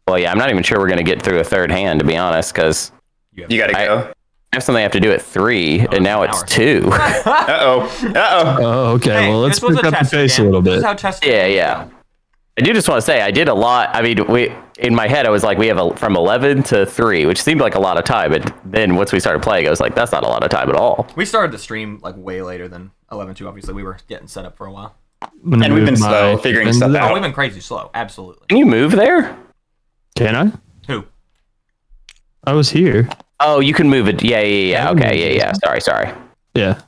Well, yeah, I'm not even sure we're going to get through a third hand, to be honest, because You have You gotta go. I have something I have to do at 3, and now it's it's an hour. 2. Uh-oh. Oh, okay. Hey, Well, let's this was pick a up the test pace a game. little This is bit. how tests Yeah, yeah. I do just want to say I did a lot. I mean, in my head I was like, we have from 11 to 3, which seemed like a lot of time. But then once we started playing, I was like, that's not a lot of time at all. We started the stream like way later than 11-2. Obviously, we were getting set up for a while. I'm gonna And we've move been my slow figuring into stuff that. Oh, out. we've been crazy slow. Absolutely. Can you move there? Can I? Who? I was here. Oh, you can move it. Yeah. Okay, yeah. Sorry. Yeah.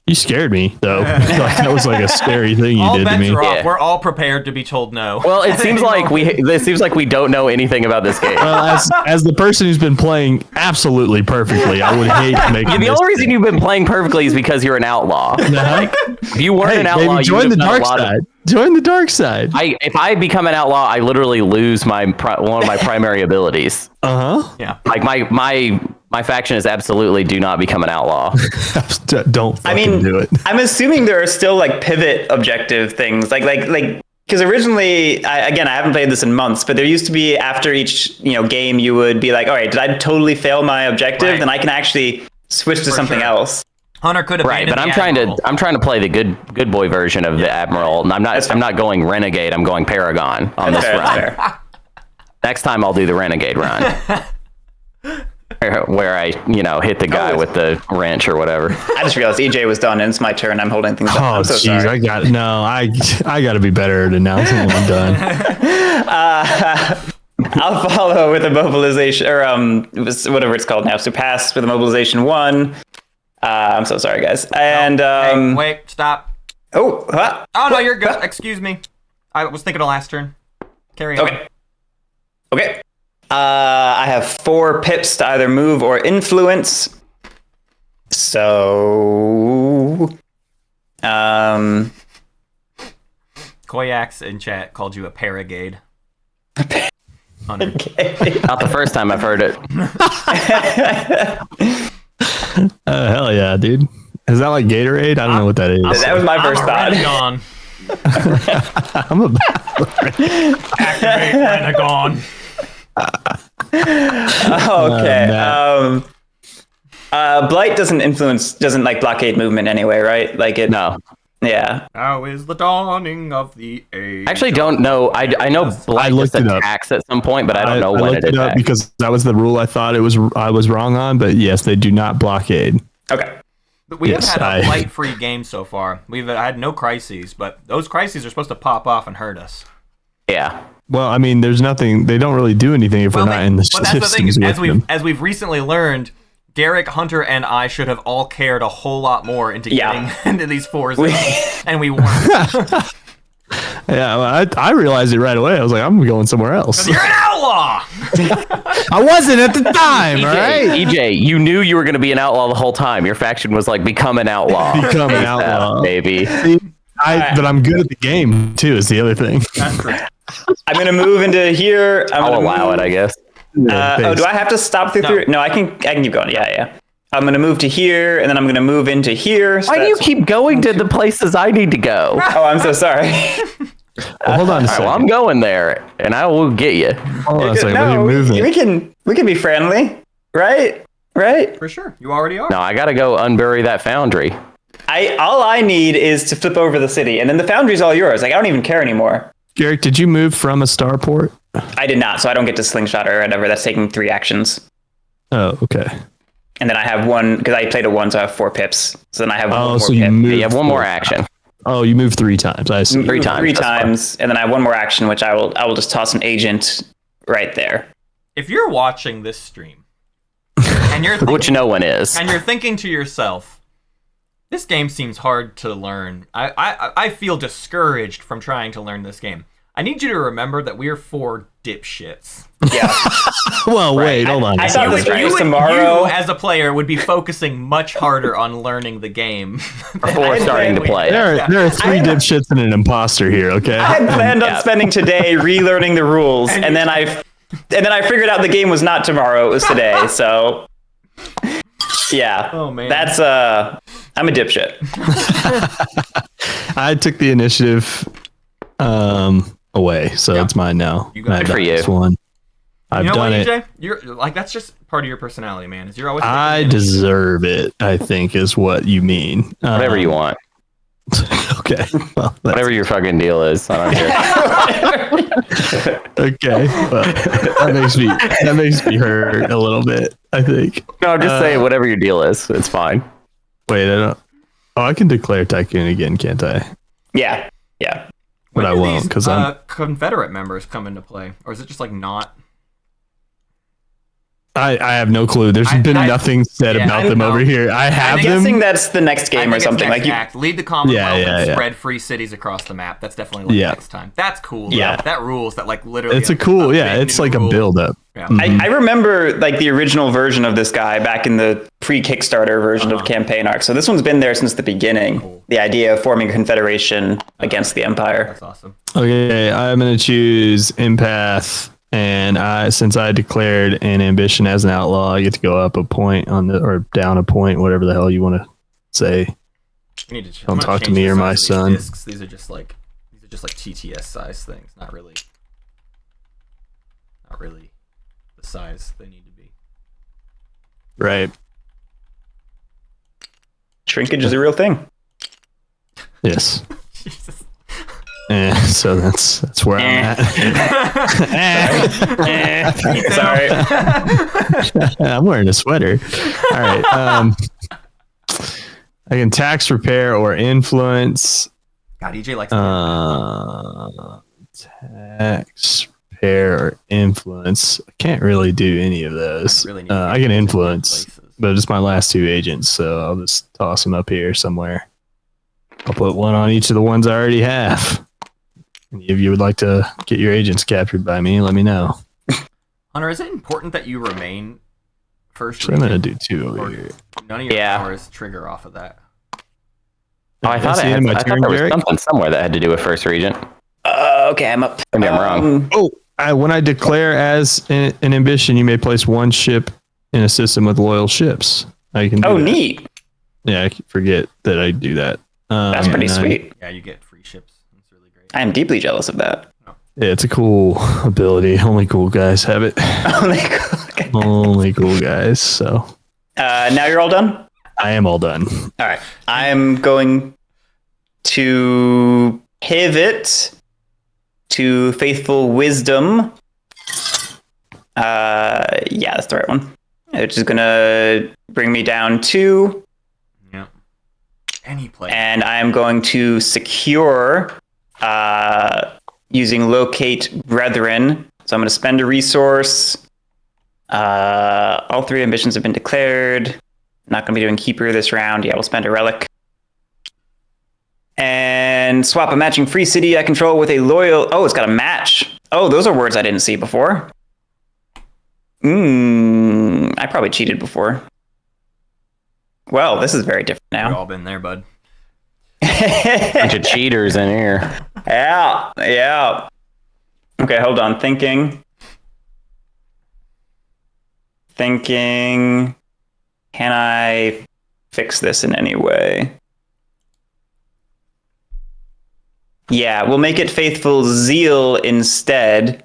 You scared me though. Like, that was like a scary thing you All did to bets me. are off. Yeah. We're all prepared to be told no. Well, it seems like we don't know anything about this game. Well, as the person who's been playing absolutely perfectly, I would hate to make. The only reason you've been playing perfectly is because you're an outlaw. If you weren't Hey, an outlaw, baby, you join would the have done a dark lot of. side. Join the dark side. If I become an outlaw, I literally lose one of my primary abilities. Uh yeah. Like my faction is absolutely do not become an outlaw. huh. Don't I fucking mean, do it. I'm assuming there are still like pivot objective things, like because originally, I haven't played this in months, but there used to be after each game, you would be like, all right, did I totally fail my objective? Right. Then I can actually switch to something sure. else. Hunter could have Right, but I'm trying to play the good boy version of the Admiral, and I'm not going Renegade. I'm going Paragon on this Fair, run. fair. Next time I'll do the Renegade run, where I hit the guy with the wrench or whatever. I just realized EJ was done, and it's my turn. I'm holding things up. Oh I'm so jeez, sorry. I got to be better at announcing when I'm done. I'll follow with a mobilization, or whatever it's called now. So pass with a mobilization 1. I'm so sorry, guys. And Hey, wait, stop. oh, huh? Oh no, you're good. Excuse me. I was thinking of last turn. Carry on. Okay. I have 4 pips to either move or influence. So, Cool. Koyax in chat called you a paragade. Hunter. Not the first time I've heard it. Hell yeah, dude. Is that like Gatorade? I don't know what that is. That was my first thought. Renegon. I'm a Activate Renegon. Okay. Blight doesn't like blockade movement anyway, right? Like it. No. Yeah. How is the dawning of the age? I actually don't know. I know Blight just looked it up. attacks at some point, but I don't know when looked it it up attacks. because that was the rule I thought I was wrong on. But yes, they do not blockade. Okay. But we Yes, have had a I- blight-free game so far. We've had no crises, but those crises are supposed to pop off and hurt us. Yeah. Well, I mean, there's nothing. They don't really do anything if we're not in the but that's the thing. systems with them. As we've recently learned, Guerric, Hunter, and I should have all cared a whole lot more into getting into these 4 zones, and we weren't. Yeah, well, I realized it right away. I was like, I'm going somewhere else. You're an outlaw. I wasn't at the time, all right? EJ, you knew you were going to be an outlaw the whole time. Your faction was like, become an outlaw. Become an outlaw. Baby. But I'm good at the game too. Is the other thing. That's true. I'm gonna move into here. I'll allow it, I guess. Do I have to stop through? No, I can keep going. Yeah. I'm gonna move to here, and then I'm gonna move into here. So Why do you keep going to the places I need to go? Oh, I'm so sorry. Well, hold on a All right, second. well, I'm going there, and I will get you. Hold on a second. What are No, you moving? we can be friendly, right? Right. For sure. You already are. No, I got to go unbury that foundry. All I need is to flip over the city, and then the foundry's all yours. Like I don't even care anymore. Garrick, did you move from a starport? I did not, so I don't get to slingshot or whatever. That's taking 3 actions. Oh, okay. And then I have 1 because I played a 1, so I have 4 pips. So then I have 1 more so you pip. moved. You have one more action. Oh, you moved 3 times. I see. Three times, Three that's fine. times, and then I have 1 more action, which I will just toss an agent right there. If you're watching this stream, and you're thinking, Which no one is. and you're thinking to yourself, this game seems hard to learn. I feel discouraged from trying to learn this game. I need you to remember that we're 4 dipshits. Yeah. Well, wait, hold on. I thought this You, was tomorrow. you, as a player, would be focusing much harder on learning the game Before starting to play. There are 3 dipshits and an imposter here. Okay. I had planned on spending today relearning the rules, and then I figured out the game was not tomorrow; it was today. So, yeah. Oh, man. That's I'm a dipshit. I took the initiative away, so it's mine now. You got I it. Good for you. this one. I've you know done what, it. EJ? You're like that's just part of your personality, man. Is you're always I taking the initiative. deserve it, I think, is what you mean. Whatever you want. Okay. Well, Whatever your fucking deal is. I don't care. okay. Well, that makes me hurt a little bit, I think. No, I'm just saying whatever your deal is. It's fine. Wait, I don't. Oh, I can declare Tycoon again, can't I? Yeah. But When I do won't these, because I'm. Confederate members come into play, or is it just like not? I have no clue. There's been nothing said yeah, about I them know. over here. I have I'm them. guessing that's the next I game think or it's something. next Like you. act. Lead the Commonwealth Yeah, and yeah. spread free cities across the map. That's definitely like Yeah. next time. That's cool. Yeah. That rules. That like literally. It's a cool. Yeah, big it's new like a rule. build up. Yeah. I remember like the original version of this guy back in the pre-Kickstarter version of Campaign Arc. So this one's been there since the beginning. Cool. The idea of forming a confederation against the Empire. That's awesome. Okay, I'm gonna choose Empath, and since I declared an ambition as an outlaw, I get to go up a point or down a point, whatever the hell you want to say. You need to Don't I'm gonna talk to change me the or size my of these son. discs. These are just like TTS size things. Not really the size they need to be. Right. Shrinkage is a real thing. Yes. Jesus. So that's where I'm at. Sorry. I'm wearing a sweater. All right. I can tax, repair, or influence. God, EJ likes. Tax, repair, or influence. I can't really do any of those. Really need I can influence, places. but it's my last 2 agents, so I'll just toss them up here somewhere. I'll put one on each of the ones I already have. And if you would like to get your agents captured by me, let me know. Hunter, is it important that you remain first? So I'm gonna region? do 2 over Or here. None of your Yeah. powers trigger off of that. Oh, I thought, That's the end of my I thought turn, there was Guerric? something somewhere that had to do with First Regent. Okay, I'm up. Maybe I'm wrong. Oh, when I declare as an ambition, you may place one ship in a system with loyal ships. I can. Do that. Neat. Yeah, I forget that I do that. That's pretty sweet. Yeah, you get free ships. That's really great. I am deeply jealous of that. Yeah, it's a cool ability. Only cool guys have it. Only cool guys. So now you're all done? I am all done. All right. I'm going to pivot to Faithful Wisdom. Yeah, that's the right one. Which is going to bring me down 2. Yeah. Any place. And I'm going to secure using Locate Brethren. So I'm going to spend a resource. All 3 ambitions have been declared. Not going to be doing Keeper this round. Yeah, we'll spend a relic. And swap a matching free city I control with a loyal... Oh, it's got a match. Oh, those are words I didn't see before. I probably cheated before. Well, this is very different now. We've all been there, bud. Bunch of cheaters in here. Yeah. Okay, hold on. Thinking. Can I fix this in any way? Yeah, we'll make it Faithful Zeal instead.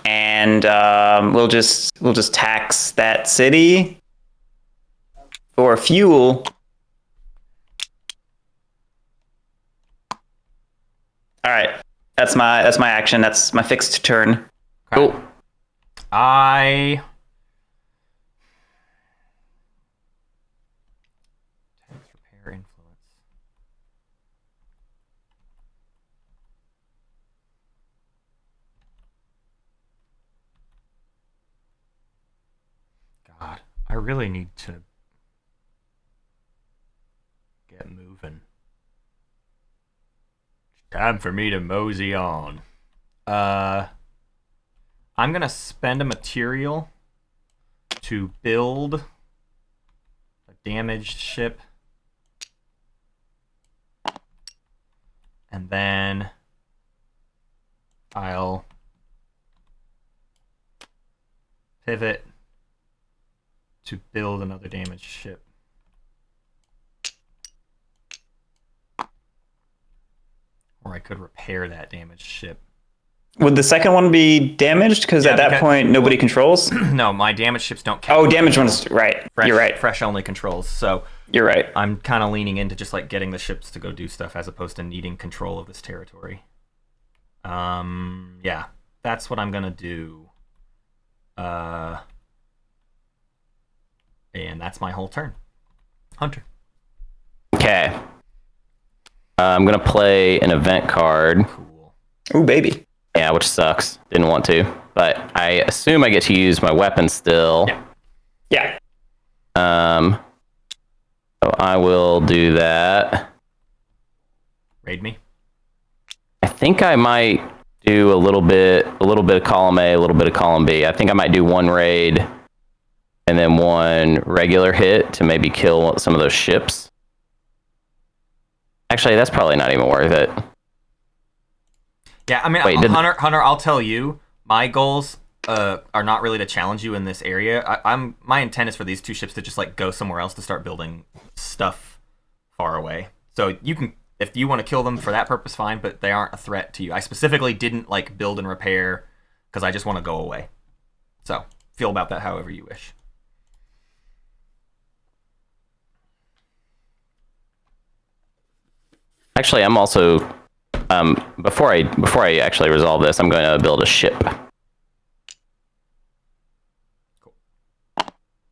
And we'll just tax that city for fuel. All right, that's my action. That's my fixed turn. Cool. Repair influence. God, I really need to get moving. Time for me to mosey on. I'm gonna spend a material to build a damaged ship, and then I'll pivot to build another damaged ship. Or I could repair that damaged ship. Would the second one be damaged? Because at that point, nobody controls? No, my damaged ships don't count. Oh, damaged one's right. You're right. Fresh only controls. So you're right. I'm kind of leaning into just like getting the ships to go do stuff as opposed to needing control of this territory. Yeah, that's what I'm gonna do. And that's my whole turn. Hunter. Okay. I'm gonna play an event card. Cool. Ooh, baby. Yeah, which sucks. Didn't want to, but I assume I get to use my weapon still. Yeah. So I will do that. Raid me. I think I might do a little bit of column A, a little bit of column B. I think I might do one raid and then one regular hit to maybe kill some of those ships. Actually, that's probably not even worth it. Yeah, I mean, Hunter, I'll tell you, my goals are not really to challenge you in this area. My intent is for these 2 ships to just like go somewhere else to start building stuff far away. So you can, if you want to kill them for that purpose, fine, but they aren't a threat to you. I specifically didn't like build and repair because I just want to go away. So feel about that however you wish. Actually, I'm also before I actually resolve this, I'm going to build a ship. Cool. All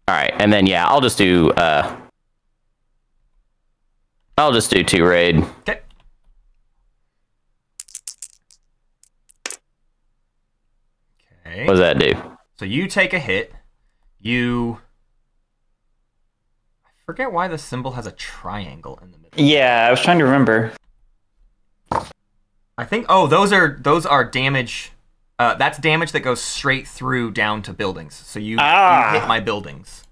right, and then yeah, I'll just do 2 raid. Okay. Okay. What does that do? So you take a hit. I forget why the symbol has a triangle in the middle. Yeah, I was trying to remember. I think. Oh, those are damage. That's damage that goes straight through down to buildings. So you hit my buildings.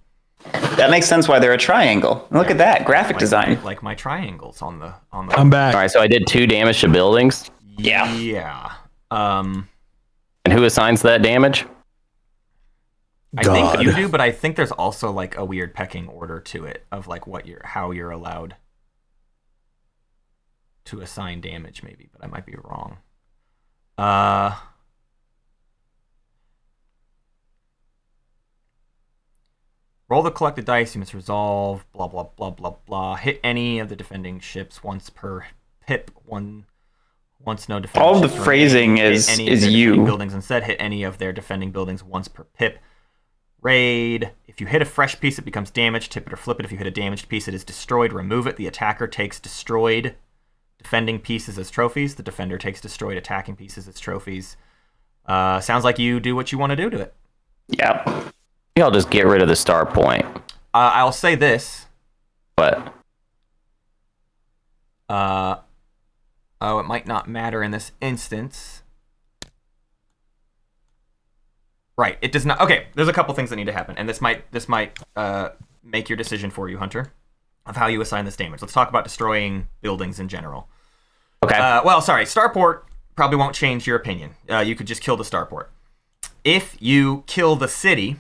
That makes sense why they're a triangle. Look at that graphic design. Like my triangles on the. I'm back. All right, so I did 2 damage to buildings. Yeah. Yeah. And who assigns that damage? I think you do, but I think there's also like a weird pecking order to it of like how you're allowed to assign damage, maybe, but I might be wrong. Roll the collected dice. You must resolve. Blah blah blah blah blah. Hit any of the defending ships once per pip. Once no defending. All the ships phrasing remain. is Hit any of their you. defending buildings instead. Hit any of their defending buildings once per pip. Raid. If you hit a fresh piece, it becomes damaged. Tip it or flip it. If you hit a damaged piece, it is destroyed. Remove it. The attacker takes destroyed defending pieces as trophies. The defender takes destroyed attacking pieces as trophies. Sounds like you do what you want to do to it. Yeah. I think I'll just get rid of the star point. I'll say this. But Oh, it might not matter in this instance. Right, it does not. Okay, there's a couple things that need to happen, and this might make your decision for you, Hunter, of how you assign this damage. Let's talk about destroying buildings in general. okay. Well, sorry, starport probably won't change your opinion. You could just kill the starport. If you kill the city,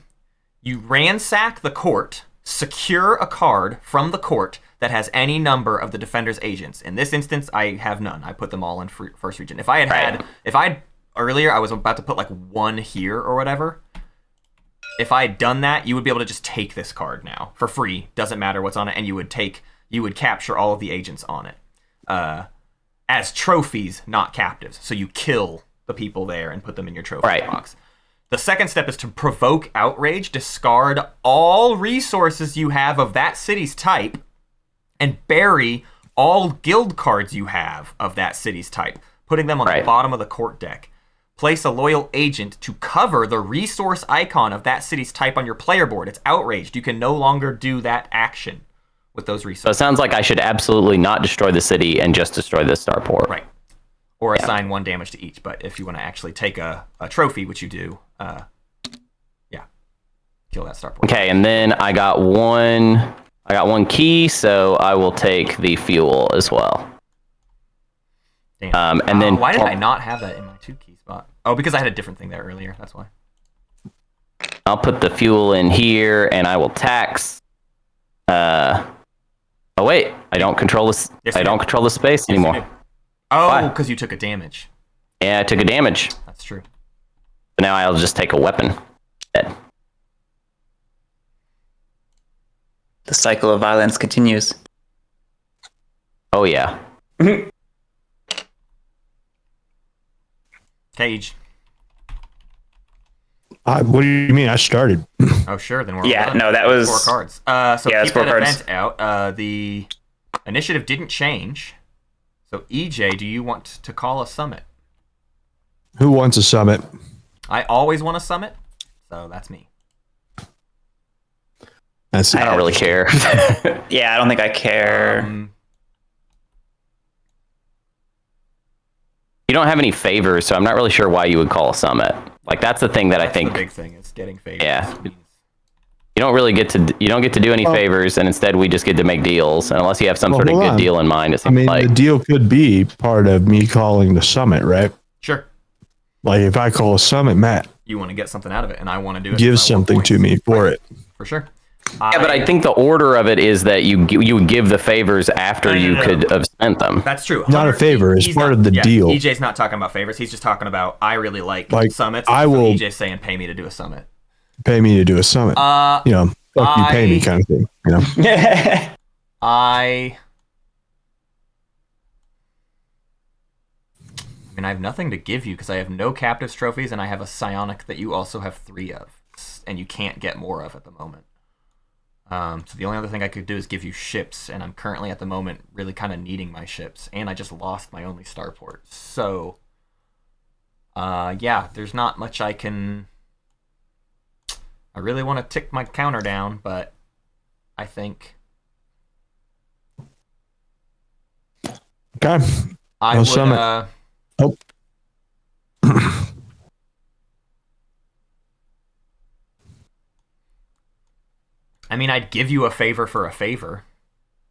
you ransack the court, secure a card from the court that has any number of the defender's agents. In this instance, I have none. I put them all in first region. If I had earlier, I was about to put like one here or whatever. If I had done that, you would be able to just take this card now for free. Doesn't matter what's on it, and you would capture all of the agents on it as trophies, not captives. So you kill the people there and put them in your trophy box. The second step is to provoke outrage. Discard all resources you have of that city's type, and bury all guild cards you have of that city's type, putting them on the bottom of the court deck. Place a loyal agent to cover the resource icon of that city's type on your player board. It's outraged. You can no longer do that action with those resources. So it sounds like I should absolutely not destroy the city and just destroy the starport. Right. Or assign one damage to each. But if you want to actually take a trophy, which you do, kill that starport. Okay, and then I got one key, so I will take the fuel as well. Damn. And then why did I not have that in my 2-key spot? Oh, because I had a different thing there earlier. That's why. I'll put the fuel in here, and I will tax. Oh wait, I don't control this. Yes, I don't control the space anymore. Oh, because you took a damage. Yeah, I took a damage. That's true. So now I'll just take a weapon. Dead. The cycle of violence continues. Oh yeah. Cage. What do you mean? I started. Oh, sure. Then we're all Yeah, done. no, that was 4 cards. So yeah, keep that's 4 that cards. event out. The initiative didn't change. So EJ, do you want to call a summit? Who wants a summit? I always want a summit, so that's me. I don't really care. Yeah, I don't think I care. You don't have any favors, so I'm not really sure why you would call a summit. Like that's the thing that I think. The big thing is getting favors. Yeah. You don't really get to do any favors, and instead we just get to make deals. And unless you have some sort of hold good on. deal in mind, it I seems mean, like the deal could be part of me calling the summit, right? Sure. Like if I call a summit, Matt, You want to get something out of it, and I want to do it. give because I want something to points. me for it. For sure. yeah, but I think the order of it is that you would give the favors after No. you could have spent them. That's true. Not a favor. It's he's part not- of the deal. EJ's not talking about favors. He's just talking about I really like summits. I so will- EJ's saying pay me to do a summit. Pay me to do a summit. Fuck you, pay me kind of thing. I mean, I have nothing to give you because I have no captives trophies and I have a psionic that you also have 3 of, and you can't get more of at the moment. So the only other thing I could do is give you ships, and I'm currently at the moment really kind of needing my ships, and I just lost my only starport. So, yeah, there's not much I can. I really want to tick my counter down, but I think Okay. I No would. summit. Oh. I mean, I'd give you a favor for a favor,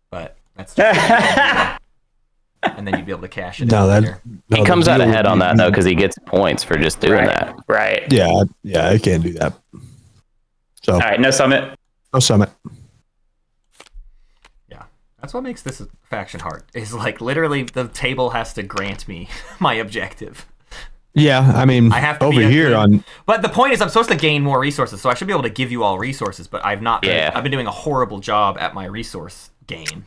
but that's just and then you'd be able to cash it. No, in that later. no, He the comes out deal ahead would on be- that though because he gets points for just doing Right. that. Right. Yeah, I can't do that. So All right. No summit. no summit. Yeah, that's what makes this faction hard. Is like literally the table has to grant me my objective. Yeah, I mean, I have to over be a here good- on But the point is, I'm supposed to gain more resources, so I should be able to give you all resources. But I've not. Yeah. I've been doing a horrible job at my resource gain.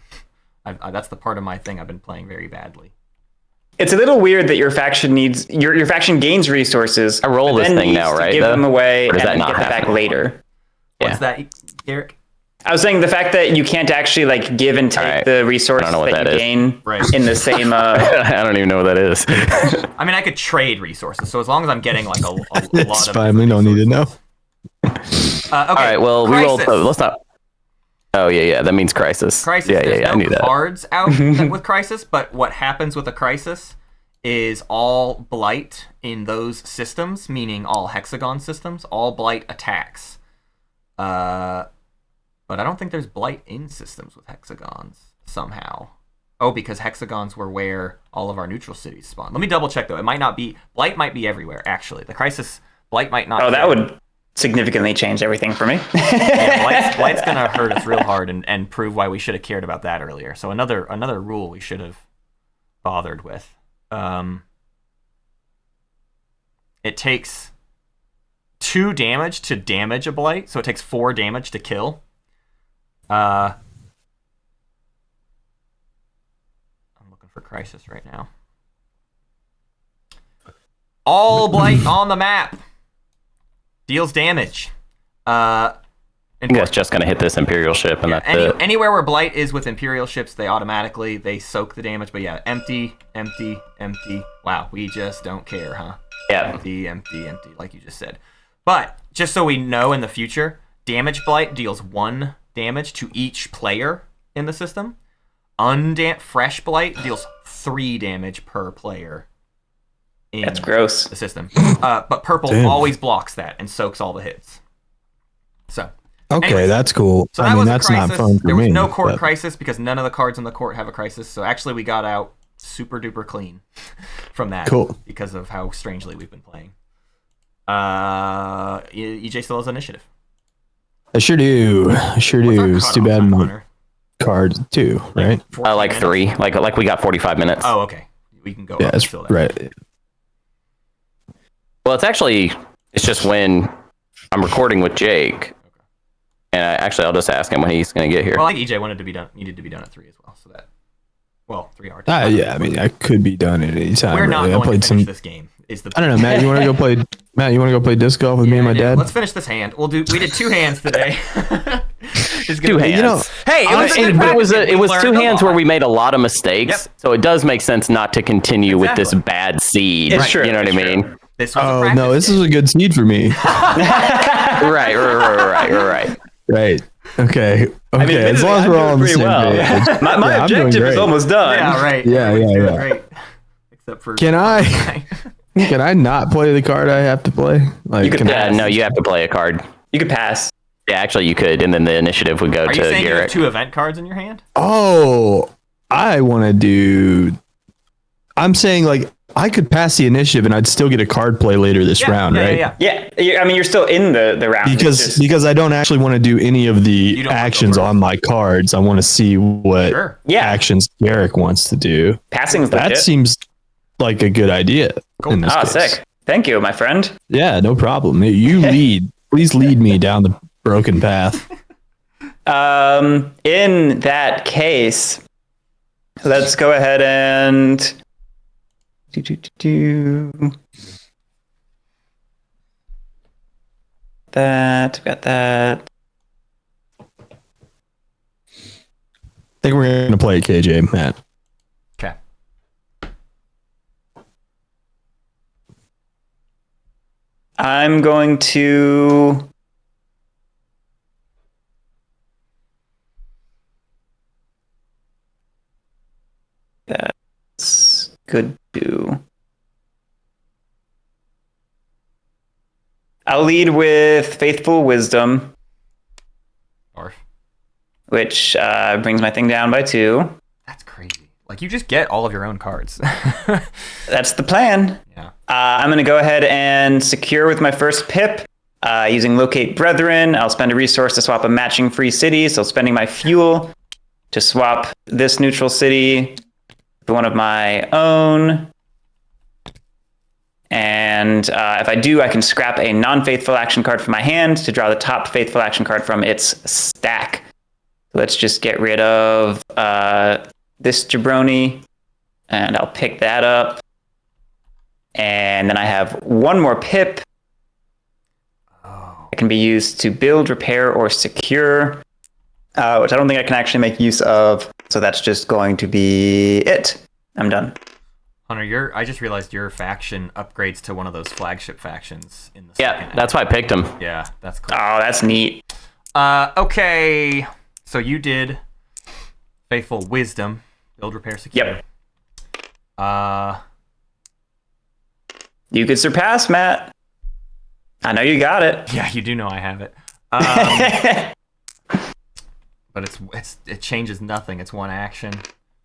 That's the part of my thing I've been playing very badly. It's a little weird that your faction needs your faction gains resources. I roll but this then thing needs now, to right, Give though? them away Or and does that then not get them back happen? later. Yeah. What's that, Guerric? I was saying the fact that you can't actually like give and take Alright. the resource I don't know what that that you is. gain Right. in the same. I don't even know what that is. I mean, I could trade resources, so as long as I'm getting like a lot it's of fine. We don't need to know. Okay. All right, well, we rolled. Crisis. Let's not. Oh yeah, that means crisis. Crisis. Yeah, There's I no knew that. cards out with Crisis, but what happens with a Crisis is all Blight in those systems, meaning all Hexagon systems, all Blight attacks. But I don't think there's Blight in systems with Hexagons somehow. Oh, because Hexagons were where all of our neutral cities spawn. Let me double check though. It might not be. Blight might be everywhere actually. The Crisis Blight might not. Oh, be that would significantly change everything for me. Yeah, Blight's gonna hurt us real hard and prove why we should have cared about that earlier. So another rule we should have bothered with. It takes 2 damage to damage a Blight, so it takes 4 damage to kill. I'm looking for Crisis right now. All Blight on the map deals damage. I think that's just gonna hit this Imperial ship, and that's it. Anywhere where Blight is with Imperial ships, they soak the damage. But yeah, empty. Wow, we just don't care, huh? Yeah. Empty, like you just said. But just so we know in the future, damage Blight deals 1 damage to each player in the system. Fresh Blight deals 3 damage per player. That's gross. The system. But purple Damn. always blocks that and soaks all the hits. So. Okay, Anyways, that's cool. So I that mean, was a that's crisis. not fun for there was me. no court but- crisis because none of the cards in the court have a crisis. So actually, we got out super duper clean from that. Cool. Because of how strangely we've been playing. EJ still has initiative. I sure do. What's our It's too cutoff bad time, my Hunter? card 2, right? 14 Like minutes? 3. Like we got 45 minutes. Oh, okay. We can go Yeah, up it's until that. right. Well, it's just when I'm recording with Jake, and I'll just ask him when he's gonna get here. Well, I think EJ needed to be done at 3 as well. So that, 3 hours. Yeah, I mean, I could be done at any time. We're not really. I going played to finish some. this game. Is the I don't know, Matt. You want to go play? Matt, you want to go play disc golf with me and my Yeah, dad? Let's finish this hand. We did 2 hands today. It's gonna 2 be- hands. You know, Hey, it was a good but it was practice. it We was learned 2 a hands lot. where we made a lot of mistakes. Yep. So it does make sense not to continue with this Exactly. bad seed. It's true, You know what I it's true. mean? This was a Oh practice no, this game. is a good seed for me. Right. Right. Okay. I mean, As long as admittedly, we're I'm all on the doing same pretty well. page. My Yeah, I'm doing objective is great. almost done. Yeah, right. Yeah, Everyone's yeah, doing yeah. Great. Except for Can I not play the card I have to play? Like, You could can I- Yeah, no, you have to play a card. You could pass. Yeah, actually, you could, and then the initiative would go Are to you saying you have Garric. 2 event cards in your hand? Oh, I want to do. I'm saying like I could pass the initiative and I'd still get a card play later this round, right? Yeah. Yeah, I mean, you're still in the round. It's just- Because I don't actually want to do any of the don't wanna go actions first. on my cards. I want to see what Sure. yeah, actions Guerric wants to do. passing's That legit. seems like a good idea. Cool. In this case. Sick. Thank you, my friend. Yeah, no problem. You lead. Please lead me down the broken path. In that case, let's go ahead and that. Got that. I think we're going to play KJ, Matt. Okay. I'm going to. That's good too. I'll lead with Faithful Wisdom, Or which brings my thing down by 2. that's crazy. Like, you just get all of your own cards. That's the plan. Yeah. I'm going to go ahead and secure with my first pip. Using Locate Brethren, I'll spend a resource to swap a matching free city. So spending my fuel to swap this neutral city for one of my own. And if I do, I can scrap a non-faithful action card from my hand to draw the top faithful action card from its stack. Let's just get rid of this jabroni, and I'll pick that up. And then I have one more pip. It can be used to build, repair, or secure, which I don't think I can actually make use of. So that's just going to be it. I'm done. Hunter, I just realized your faction upgrades to one of those flagship factions in the Yeah, that's why I picked him. Yeah, that's cool. Oh, that's neat. Okay, so you did Faithful Wisdom, build, repair, secure. Yep. You could surpass, Matt. I know you got it. Yeah, you do know I have it. But it changes nothing. It's one action.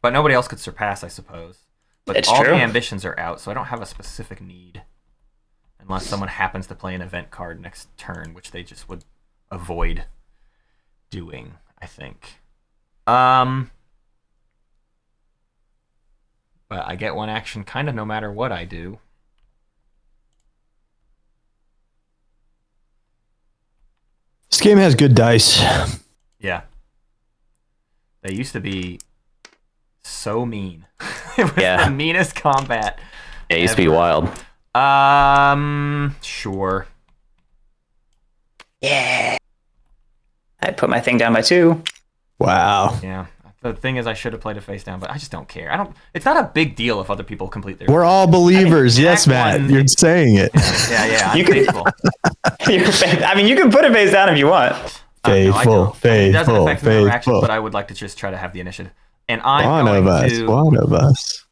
But nobody else could surpass, I suppose. But It's all true. the ambitions are out, so I don't have a specific need. Unless someone happens to play an event card next turn, which they just would avoid doing, I think. But I get one action kind of no matter what I do. This game has good dice. Yeah. They used to be so mean. It was Yeah. the meanest combat. Yeah, it used to be wild. Sure. Yeah. I put my thing down by 2. Wow. Yeah. The thing is, I should have played it face down, but I just don't care. It's not a big deal if other people complete their. We're all believers. Yes, Act Matt. one- You're saying it. Yeah. I'm You can- faithful. I mean, you can put it face down if you want. No, I Faithful, don't. It doesn't faithful, affect my actions, faithful. but I would like to just try to have the initiative. And I'm One going of us. to. One of us.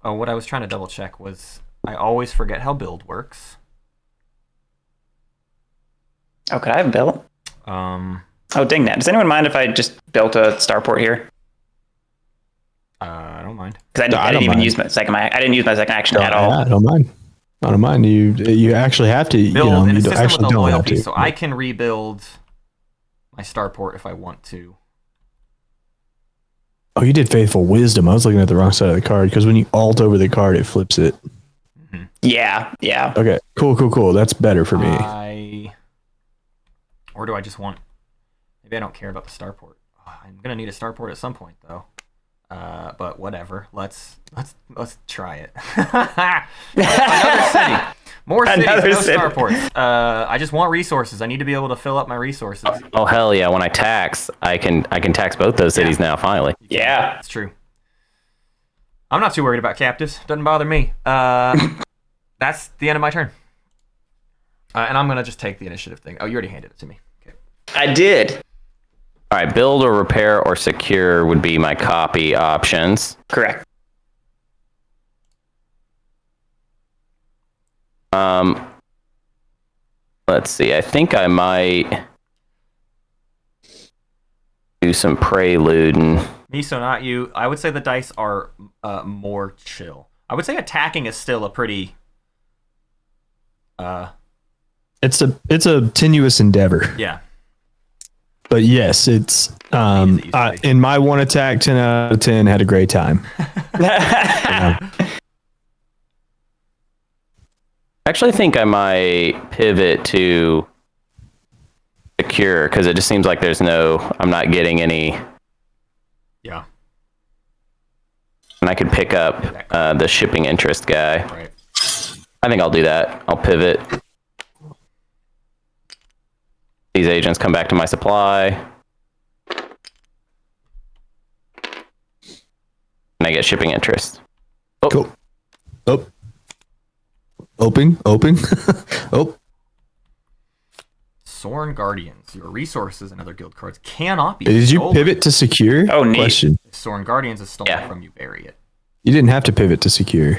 Oh, what I was trying to double check was I always forget how build works. Oh, could I have built? I Oh, dang that. Does anyone mind if I just built a starport here? don't mind. Because I didn't even use my second. I didn't use my second action at all. Yeah, I don't mind. I don't mind. You actually have to. Build in a you system with actually a don't have loyalty, to. so I can rebuild my starport if I want to. Oh, you did Faithful Wisdom. I was looking at the wrong side of the card because when you alt over the card, it flips it. Yeah. Okay, cool. That's better for me. Or do I just want? Maybe I don't care about the starport. Oh, I'm gonna need a starport at some point, though. But whatever. Let's try it. Another city. More cities, Another no city. starports. I just want resources. I need to be able to fill up my resources. Oh hell yeah! When I tax, I can tax both those cities now. Finally. Yeah. That's true. I'm not too worried about captives. Doesn't bother me. That's the end of my turn. And I'm gonna just take the initiative thing. Oh, you already handed it to me. Okay. I did. All right, build or repair or secure would be my copy options. Correct. Let's see. I think I might do some preluding. Me, so not you. I would say the dice are more chill. I would say attacking is still a pretty. It's a tenuous endeavor, Yeah. but yes, it's Easy. in my one attack, 10 out of 10 had a great time. I actually think I might pivot to secure because it just seems like I'm not getting any, Yeah. and I could pick up the shipping interest guy. Right. I think I'll do that. I'll pivot. These agents come back to my supply. And I get shipping interest. Oh, Cool. Oh. Open. Oh. Soren Guardians. Your resources and other guild cards cannot be Did you stolen. pivot to secure? Oh, neat. Question. If Soren Guardians is stolen Yeah. from you, bury it. You didn't have to pivot to secure.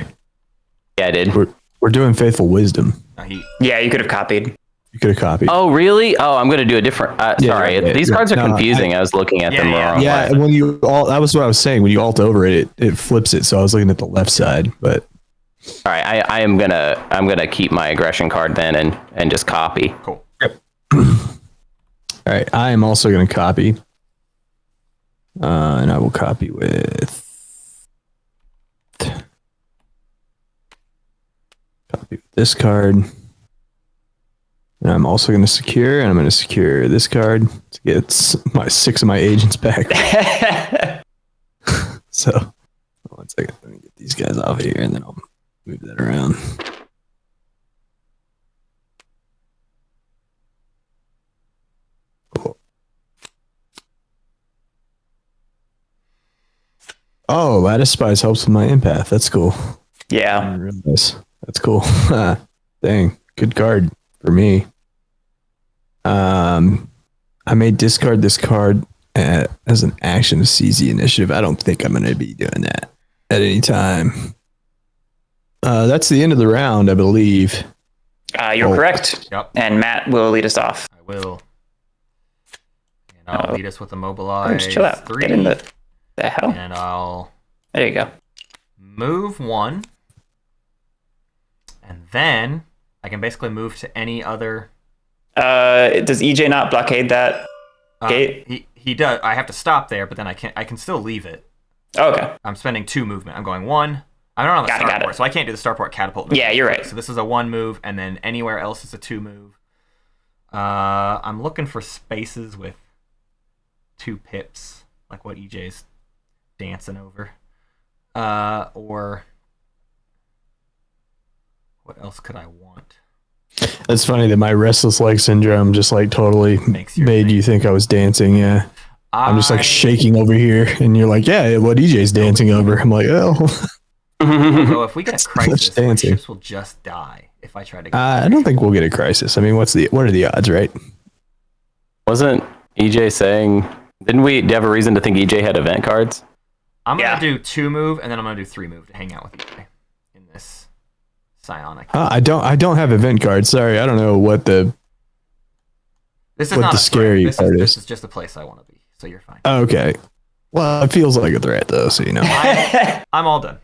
yeah, I did. We're doing Faithful Wisdom. No, he Yeah, you could have copied. You could have copied. Oh, really? Oh, I'm going to do a different. Sorry, these cards are confusing. I was looking at them wrong. Yeah, when you that was what I was saying. When you alt over it, it flips it. So I was looking at the left side, but. All right, I'm gonna keep my aggression card then and just copy. Cool. Yep. All right, I am also gonna copy, and I will copy with this card, and I'm also gonna secure, and I'm gonna secure this card to get my 6 of my agents back. So, 1 second, let me get these guys off here, and then I'll move that around. Cool. Oh, Lattice Spies helps with my empath. That's cool. Yeah. I didn't realize. That's cool. Dang, good card for me. I may discard this card as an action to seize the initiative. I don't think I'm going to be doing that at any time. That's the end of the round, I believe. You're correct. Yep. And Matt will lead us off. I will. And I'll lead us with a mobilize. Just chill out. 3. Get in the hell. And I'll There you go. move 1. And then I can basically move to any other. Does EJ not blockade that gate? He does. I have to stop there, but then I can still leave it. Oh, okay. I'm spending 2 movement. I'm going 1. I don't have a starport, so I can't do the starport catapult. Yeah, you're right. So this is a 1 move, and then anywhere else is a 2 move. I'm looking for spaces with 2 pips, like what EJ's dancing over. Or what else could I want? That's funny that my restless leg syndrome just like totally made you think I was dancing. Yeah. I'm just like shaking over here, and you're like, yeah, what EJ's dancing over. I'm like, oh. So if we get a crisis, my dancing. ships will just die if I try to. I don't think we'll get a crisis. I mean, what are the odds, right? Wasn't EJ saying? Didn't we have a reason to think EJ had event cards? I'm gonna do 2 move, and then I'm gonna do 3 move to hang out with EJ in this psionic. I don't have event cards. Sorry, I don't know what the. This is what not the a scary threat. part This is. is just a place I want to be. So you're fine. Okay. Well, it feels like a threat though, so you know. I'm all done.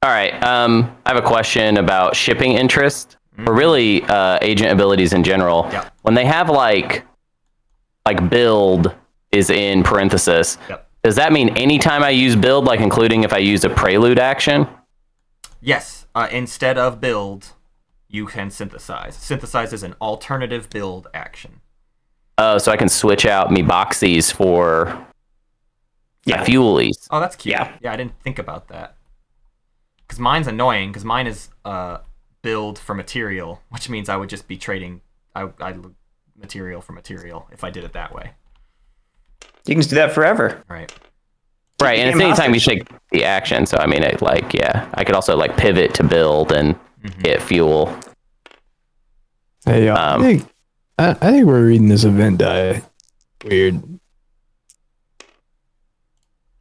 All right. I have a question about shipping interest, or really agent abilities in general. Yep. When they have like build is in parenthesis, does that mean anytime I use build, like including if I use a prelude action? Yes. Instead of build, you can synthesize. Synthesize is an alternative build action. So I can switch out me boxies for my fuelies. Oh, that's cute. Yeah. I didn't think about that. Because mine's annoying, because mine is build for material, which means I would just be trading material for material if I did it that way. You can just do that forever. Right. Right, and it's anytime you take the action. So I mean, I could also like pivot to build and get fuel. Hey, I think we're reading this event die weird.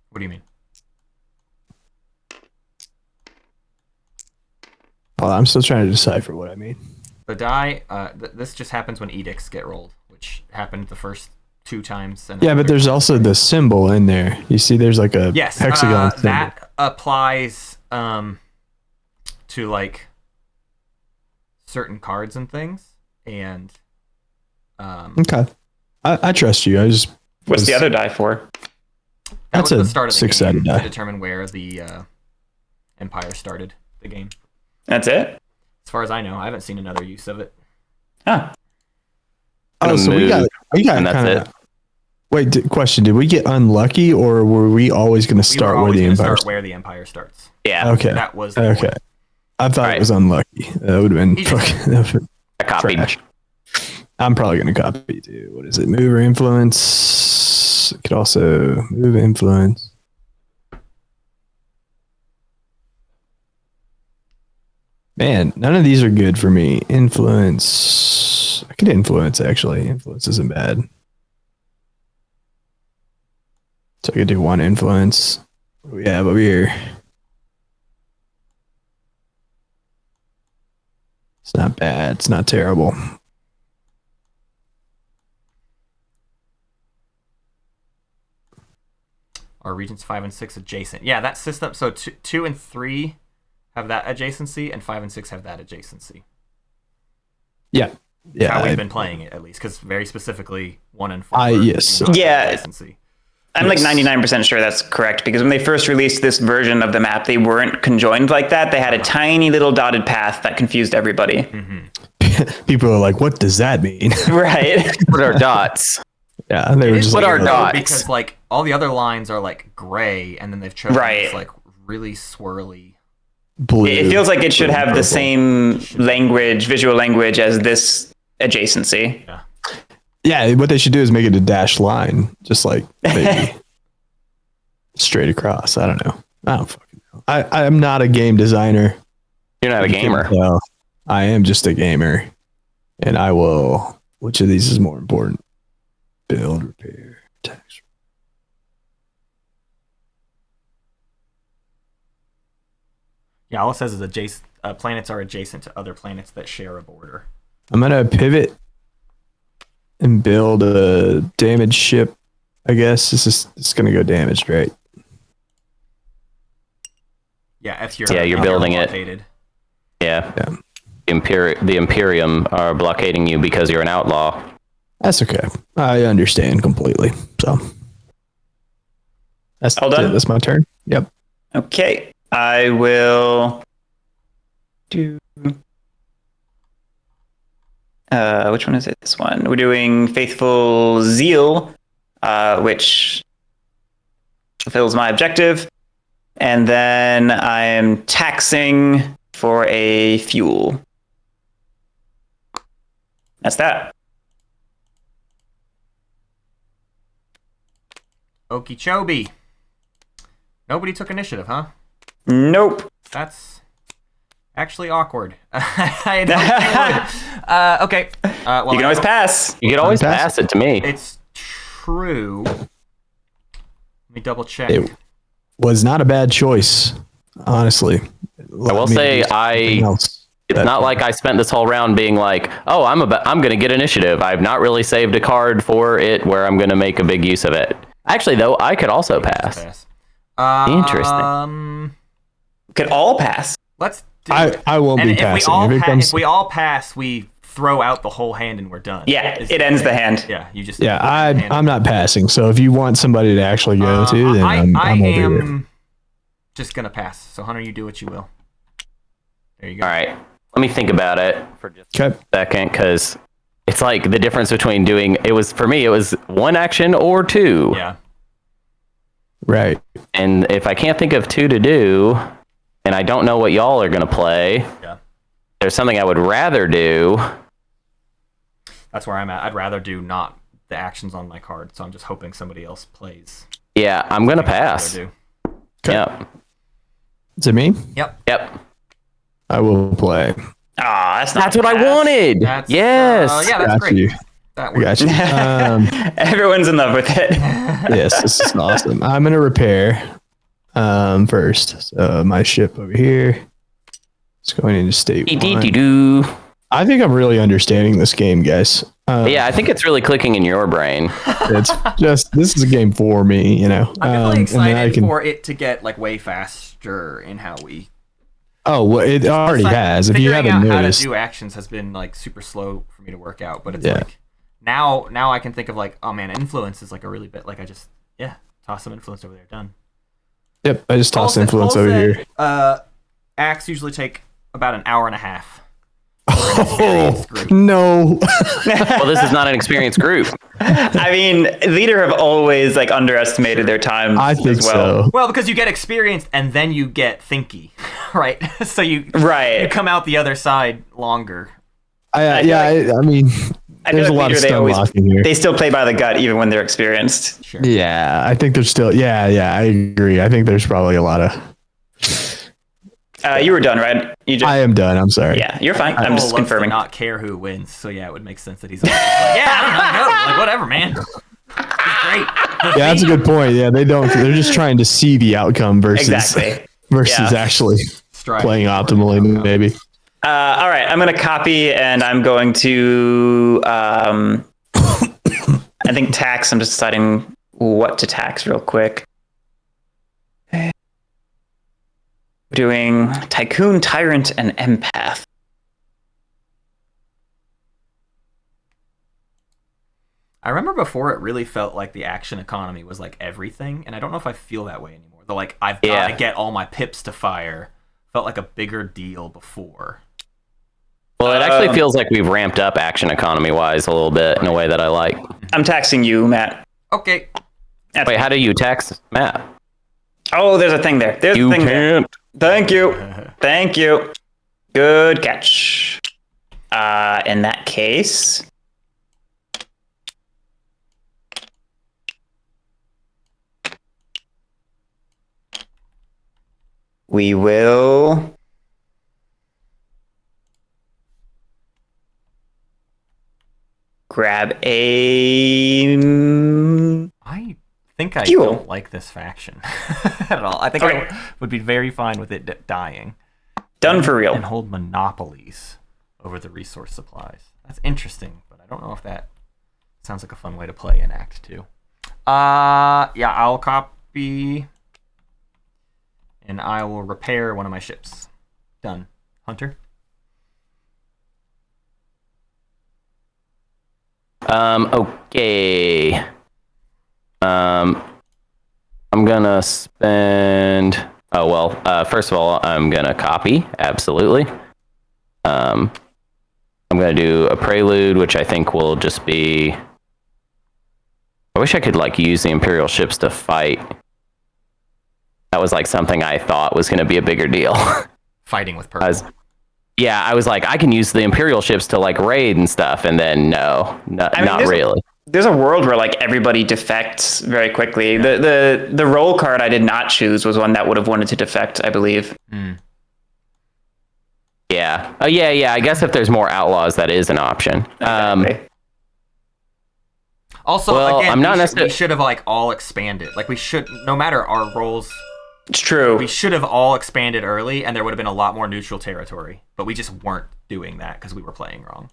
What do you mean? Well, I'm still trying to decipher what I mean. The die, this just happens when edicts get rolled, which happened the first 2 times. And Yeah, but there's also the symbol in there. You see, there's like a hexagon symbol. That applies to like certain cards and things, and Okay, I trust you. What's the other die for? That's was a the start of the 6-sided game die. to determine where the Empire started the game. That's it? As far as I know, I haven't seen another use of it. Huh. Oh, so we got and that's kind it. of. Wait, question: did we get unlucky, or were we always going to start where the Empire? Where the Empire starts. Yeah. Okay. That was the Okay. point. I thought it was unlucky. That would have been fucking. I copied. Trash. I'm probably going to copy too. What is it? Move or influence? It could also move influence. Man, none of these are good for me. Influence. I could influence, actually. Influence isn't bad. So I could do 1 influence. What do we have over here? It's not bad. It's not terrible. Are regions 5 and 6 adjacent? Yeah, that system. So 2 and 3 have that adjacency, and 5 and 6 have that adjacency. Yeah. Yeah. How we've been playing it, at least, because very specifically 1 and 4. Yes. Yeah. Adjacency. I'm like 99% sure that's correct, because when they first released this version of the map, they weren't conjoined like that. They had a tiny little dotted path that confused everybody. People are like, what does that mean? Right. What are dots? Yeah. They were just What like, are dots? Because like all the other lines are like gray, and then they've chosen Right. this like really swirly. blue. It feels like it should have the purple. same language, visual language as this adjacency. Yeah. Yeah, what they should do is make it a dashed line, just like maybe straight across. I don't know. I don't fucking know. I'm not a game designer. You're not a gamer. Well, I am just a gamer, and I will. Which of these is more important? Build, repair, tax. Yeah, all it says is adjacent. Planets are adjacent to other planets that share a border. I'm gonna pivot and build a damaged ship. I guess it's gonna go damaged, right? Yeah, if you're you're building it. blockaded. Yeah. Yeah. The Imperium are blockading you because you're an outlaw. That's okay. I understand completely. So that's All done? it. That's my turn. Yep. Okay. I will do. Which one is it? This one. We're doing Faithful Zeal, which fulfills my objective. And then I am taxing for a fuel. That's that. Okeechobee. Nobody took initiative, huh? Nope. That's actually awkward. I don't think okay. Well, You can always pass. You could always Pass. pass it to me. It's true. Let me double check. It was not a bad choice, honestly. I will say it's not like I spent this whole round being like, oh, I'm going to get initiative. I've not really saved a card for it where I'm going to make a big use of it. Actually, though, I could also pass. Interesting. Could all pass. Let's do it. I won't And be passing. if we all pass, we throw out the whole hand and we're done. Yeah, it ends the hand. Yeah, you just I'm not passing. So if you want somebody to actually go to, then I'm I over here. am just gonna pass. So Hunter, you do what you will. There you go. All right. Let me think about it for just Okay. a second, because it's like the difference between doing for me, it was one action or two. Yeah. Right. And if I can't think of two to do, and I don't know what y'all are going to play, Yeah. there's something I would rather do. That's where I'm at. I'd rather do not the actions on my card, so I'm just hoping somebody else plays. Yeah, I'm going to What I'd rather pass. do. Okay. Yep. Is it me? Yep. Yep. I will play. That's not That's what I pass. wanted. That's, yes. yeah, that's Got great. you. That I got works. you. Everyone's in love with it. Yes, this is awesome. I'm gonna repair first. So my ship over here. It's going into state one. Dee-dee-dee-doo. I think I'm really understanding this game, guys. Yeah, I think it's really clicking in your brain. It's just this is a game for me, you know. I'm definitely and then I excited can. for it to get like way faster in how we. Oh, well, it already Like, has. If you figuring haven't out how to noticed, do actions has been like super slow for me to work out, but it's Yeah. like now I can think of like, oh man, influence is like a really bit like I just toss some influence over there, done. yep. I just tossed Cole influence said- over Cole here. said, acts usually take about an hour and a half. Oh no! Well, this is not an experienced group. I mean, Leader have always like underestimated their time I think as well. so. Well, because you get experienced and then you get thinky, right? So you Right. come out the other side longer. I feel mean, I feel there's a like lot of Leader, stun locking here. they still play by the gut even when they're experienced. Sure. Yeah, I think there's still. Yeah, I agree. I think there's probably a lot of. You were done, right? You just, I am done. I'm sorry. yeah, you're fine. I'm Cole just loves confirming. To not care who wins, so yeah, it would make sense that he's like, yeah, I don't know, go. Like whatever, man. It's great. Yeah, that's a good point. Yeah, they don't. They're just trying to see the outcome versus Exactly. versus Yeah. actually Strive playing for optimally, outcome. maybe. All right, I'm going to copy and I'm going to, I think tax. I'm just deciding what to tax real quick. We're doing Tycoon, Tyrant, and Empath. I remember before it really felt like the action economy was like everything, and I don't know if I feel that way anymore. The like I've got to get all my pips to fire felt like a bigger deal before. Well, it actually feels like we've ramped up action economy wise a little bit in a way that I like. I'm taxing you, Matt. Okay. Wait, how do you tax Matt? Oh, there's a thing there. There's a thing there. Thank you. Thank you. Good catch. In that case, we will grab a I think I fuel. don't like this faction at all. I think I would be very fine with it dying. Done for real. And hold monopolies over the resource supplies. That's interesting, but I don't know if that sounds like a fun way to play in Act 2. Yeah, I'll copy, and I will repair one of my ships. Done. Hunter? Okay. I'm gonna spend. Oh well. First of all, I'm gonna copy. Absolutely. I'm gonna do a prelude, which I think will just be. I wish I could like use the Imperial ships to fight. That was like something I thought was gonna be a bigger deal. Fighting with purple. I was like, I can use the Imperial ships to like raid and stuff, and then not really. There's a world where like everybody defects very quickly. The role card I did not choose was one that would have wanted to defect, I believe. Yeah. Oh yeah. I guess if there's more outlaws, that is an option. Exactly. Also, well, again, I'm not necessarily. We should have like all expanded. Like we should, no matter our roles. It's true. We should have all expanded early, and there would have been a lot more neutral territory. But we just weren't doing that because we were playing wrong.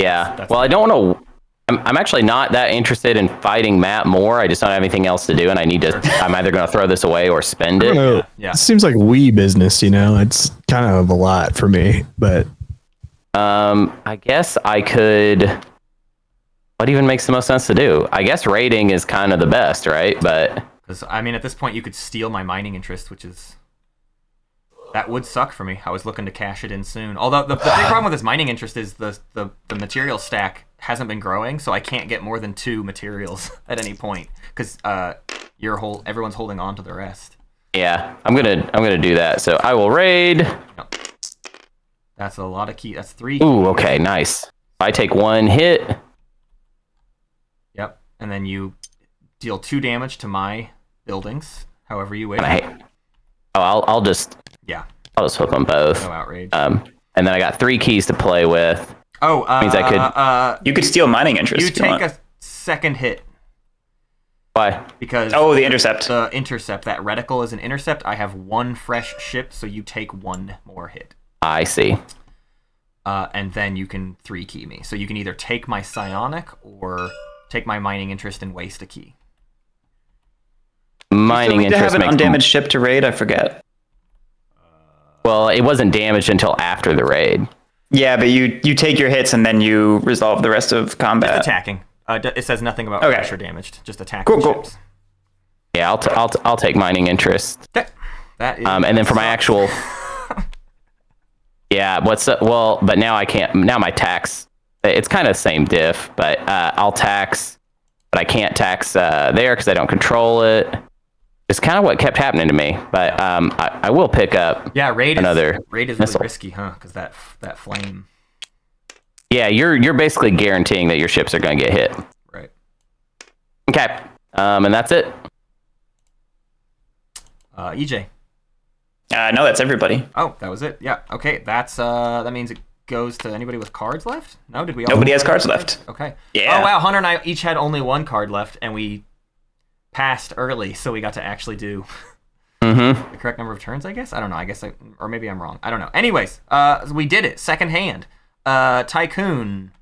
Yeah. Well, I don't want to. I'm actually not that interested in fighting Matt more. I just don't have anything else to do, and I need to. I'm either going to throw this away or spend it. Yeah. It seems like Wii business, you know. It's kind of a lot for me, but I guess I could. What even makes the most sense to do? I guess raiding is kind of the best, right? But because I mean, at this point, you could steal my mining interest, which is that would suck for me. I was looking to cash it in soon. Although the big problem with this mining interest is the material stack hasn't been growing, so I can't get more than 2 materials at any point because everyone's holding on to the rest. Yeah, I'm gonna do that. So I will raid. Yep. That's a lot of key. That's 3. Ooh, okay, nice. I take 1 hit. Yep, and then you deal 2 damage to my buildings, however you wish. I'll just hook them both. No outrage. And then I got 3 keys to play with. Means I could. You could steal mining interest. You take a second hit. Why? Because the intercept. The intercept. That reticle is an intercept. I have 1 fresh ship, so you take 1 more hit. I see. And then you can 3 key me. So you can either take my psionic or take my mining interest and waste a key. Mining interest. To have an undamaged ship to raid, I forget. Well, it wasn't damaged until after the raid. Yeah, but you take your hits and then you resolve the rest of combat. Just attacking. It says nothing about pressure damaged. Just attacking ships. Yeah, I'll take mining interest. Okay. That is. And then for my actual. Yeah, but now I can't. Now my tax. It's kind of the same diff, but I'll tax, but I can't tax there because I don't control it. It's kind of what kept happening to me, but I will pick up. Yeah, raid is really missile. risky, huh? Because that flame. Yeah, you're basically guaranteeing that your ships are going to get hit. Right. Okay, and that's it. EJ. No, that's everybody. Oh, that was it. Yeah. Okay, that means it goes to anybody with cards left. No, did we? All Nobody has cards left. Okay. Yeah. Oh wow, Hunter and I each had only 1 card left, and we passed early, so we got to actually do the correct number of turns, I guess. I don't know. Or maybe I'm wrong. I don't know. Anyways, we did it. Second hand. Tycoon.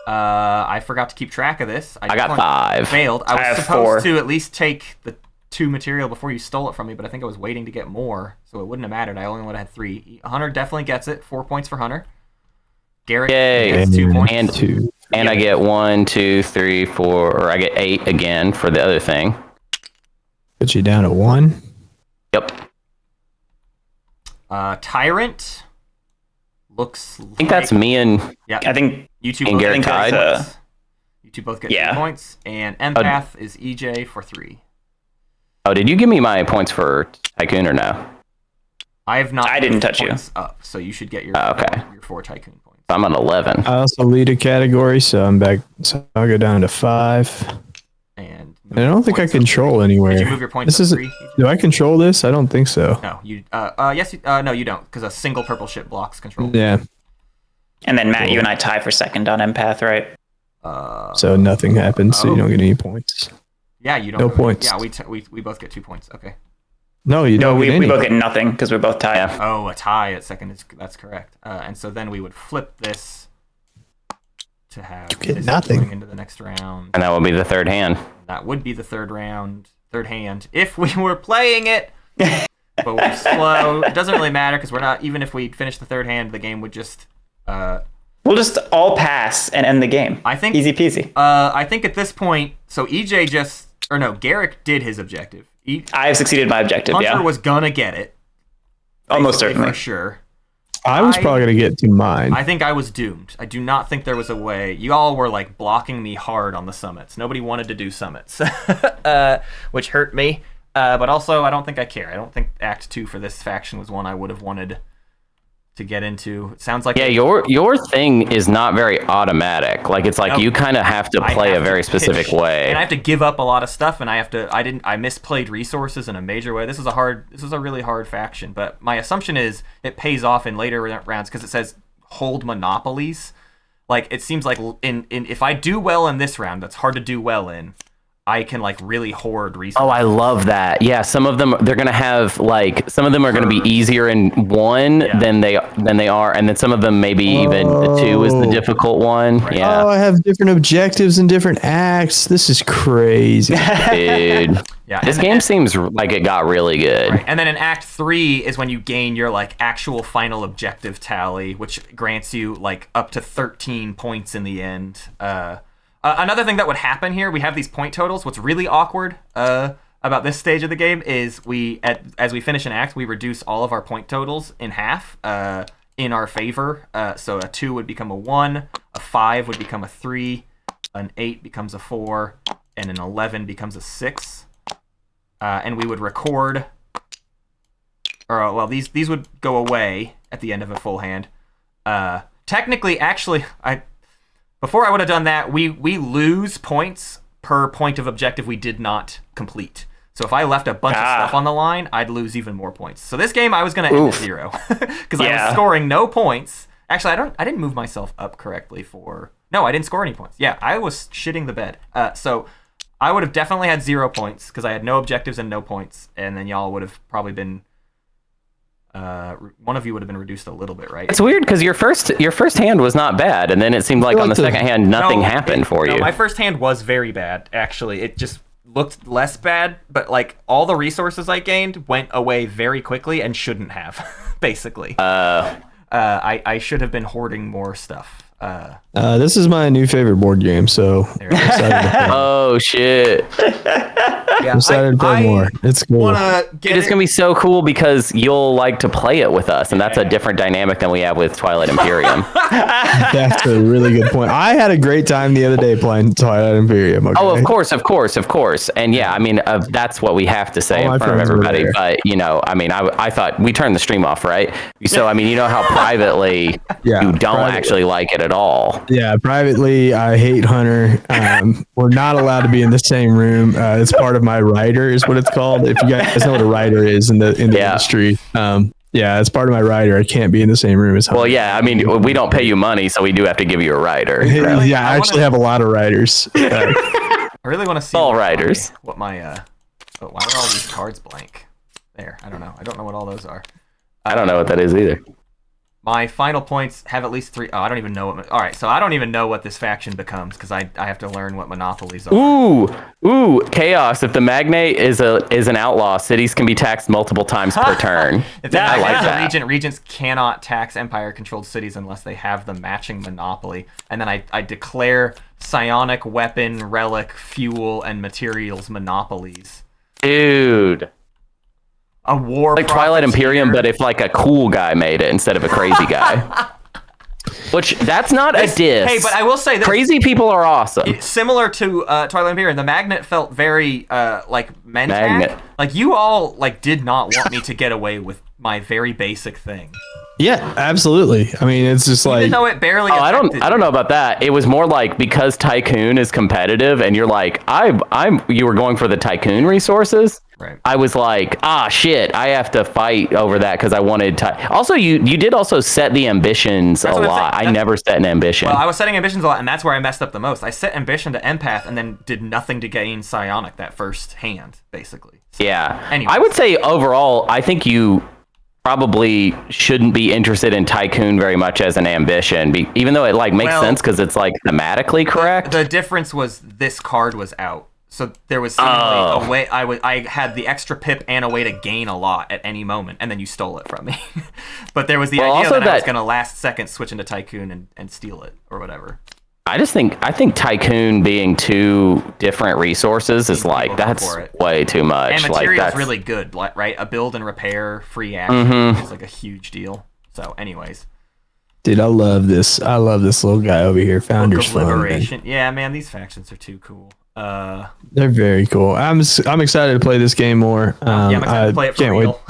I forgot to keep track of this. I got 5. Failed. I was supposed to at least take 2 material before you stole it from me, but I think I was waiting to get more, so it wouldn't have mattered. I only would have had 3. Hunter definitely gets it. 4 points for Hunter. Guerric gets 2 points. And I get 1, 2, 3, 4, or I get 8 again for the other thing. Put you down at 1. Yep. Tyrant looks. I think that's me and. Yeah, I think you two and both Guerric get tied. points. You two both get 2 points, and Empath is EJ for 3. Oh, did you give me my points for Tycoon or no? I have not. I didn't touch you. Up, so you should get your your 4 Tycoon points. I'm on 11. I also lead a category, so I'm back. So I'll go down to 5. And I don't think I control anywhere. Did you move your points This up is. 3? Do I control this? I don't think so. No, you. Yes. No, you don't, because a single purple ship blocks control. Yeah. And then Matt, you and I tie for second on Empath, right? So nothing happens, so you don't get any points. Yeah, you don't. No points. Yeah, we both get 2 points. Okay. No, you don't. No, get we any. both get nothing because we're both tied. Yeah. Oh, a tie at second that's correct. And so then we would flip this to have get this nothing. going into the next round. And that will be the third hand. That would be the third hand, if we were playing it. But we're slow. It doesn't really matter because we're not. Even if we finish the third hand, the game would just. We'll just all pass and end the game. I think easy peasy. I think at this point, so Guerric did his objective. I have succeeded my objective. Hunter was gonna get it. Almost basically, certainly for sure. I was probably gonna get to mine. I think I was doomed. I do not think there was a way. You all were like blocking me hard on the summits. Nobody wanted to do summits, which hurt me. But also, I don't think I care. I don't think Act 2 for this faction was one I would have wanted to get into. It sounds like your thing is not very automatic. Like it's like you kind of have to play a very specific way, and I have to give up a lot of stuff, and I misplayed resources in a major way. This is a really hard faction, but my assumption is it pays off in later rounds because it says hold monopolies. Like it seems like in if I do well in this round, that's hard to do well in. I can like really hoard resources. Oh, I love that. Yeah, some of them they're gonna have like some of them are gonna be easier in 1 than they are, and then some of them maybe even the 2 is the difficult one. Yeah. Oh, I have different objectives and different acts. This is crazy. Dude. Yeah, this game seems like it got really good. Right. And then in Act 3 is when you gain your like actual final objective tally, which grants you like up to 13 points in the end. Another thing that would happen here, we have these point totals. What's really awkward about this stage of the game is as we finish an act, we reduce all of our point totals in half in our favor. So a 2 would become a 1, a 5 would become a 3, an 8 becomes a 4, and an 11 becomes a 6. And we would record, these would go away at the end of a full hand. Technically, actually, before I would have done that, we lose points per point of objective we did not complete. So if I left a bunch of stuff on the line, I'd lose even more points. So this game, I was going to end at 0 because I was scoring no points. Actually, I didn't move myself up correctly No, I didn't score any points. Yeah, I was shitting the bed. So I would have definitely had 0 points because I had no objectives and no points, and then y'all would have probably been. One of you would have been reduced a little bit, right? It's weird because your first hand was not bad, and then it seemed like on the second hand nothing happened for you. My first hand was very bad, actually. It just looked less bad, but like all the resources I gained went away very quickly and shouldn't have, basically. I should have been hoarding more stuff. This is my new favorite board game, so I'm excited to play. Oh shit! I'm excited to play more. It's cool. It's gonna be so cool because you'll like to play it with us, and that's a different dynamic than we have with Twilight Imperium. That's a really good point. I had a great time the other day playing Twilight Imperium. Okay? Oh, of course, and yeah, I mean that's what we have to say in front of everybody. But I mean, I thought we turned the stream off, right? So I mean, you know how privately you don't actually like it at all. Yeah, privately, I hate Hunter. We're not allowed to be in the same room. It's part of my rider, is what it's called. If you guys know what a rider is in the industry, it's part of my rider. I can't be in the same room as Hunter. Well, yeah, I mean, we don't pay you money, so we do have to give you a rider. Yeah, I actually have a lot of riders. I really want to see all riders. What my why are all these cards blank? There, I don't know. I don't know what all those are. I don't know what that is either. My final points have at least 3. Oh, I don't even know what. All right, so I don't even know what this faction becomes because I have to learn what monopolies are. Ooh, chaos. If the magnate is an outlaw, cities can be taxed multiple times per turn. If the I like magnate is a that. regent, regents cannot tax empire-controlled cities unless they have the matching monopoly. And then I declare psionic weapon, relic, fuel, and materials monopolies. Dude. A war Like Twilight Imperium, profiteer. but if like a cool guy made it instead of a crazy guy. Which, that's not a diss. Hey, but I will say this. Crazy people are awesome. Similar to Twilight Imperium, the magnet felt very like Magnet. Like you all like did not want me to get away with my very basic thing. Yeah, absolutely. I mean, it's just like Even though it barely I affected don't know about that. It was more like because Tycoon is competitive and you're like, you were going for the Tycoon resources. Right. I was like, shit, I have to fight over that because I wanted also, you did also set the ambitions a what I'm lot. saying. I never set an ambition. Well, I was setting ambitions a lot, and that's where I messed up the most. I set ambition to empath and then did nothing to gain psionic that first hand, basically. So, yeah. anyways. I would say overall, I think you probably shouldn't be interested in Tycoon very much as an ambition, even though it like makes sense because it's like thematically correct. The difference was this card was out. So there was seemingly a way I had the extra pip and a way to gain a lot at any moment, and then you stole it from me. But there was the idea also that I was that- going to last second switch into Tycoon and steal it or whatever. I think Tycoon being two different resources is like, people go that's for it. way too much. And Like, material is that's really good, right? A build and repair free action Mm-hmm. is like a huge deal. So, anyways, dude, I love this. I love this little guy over here. Founder's Book of fun. Man. Liberation. Yeah, man, these factions are too cool. They're very cool. I'm excited to play this game more. Yeah, I'm excited to play it for can't real.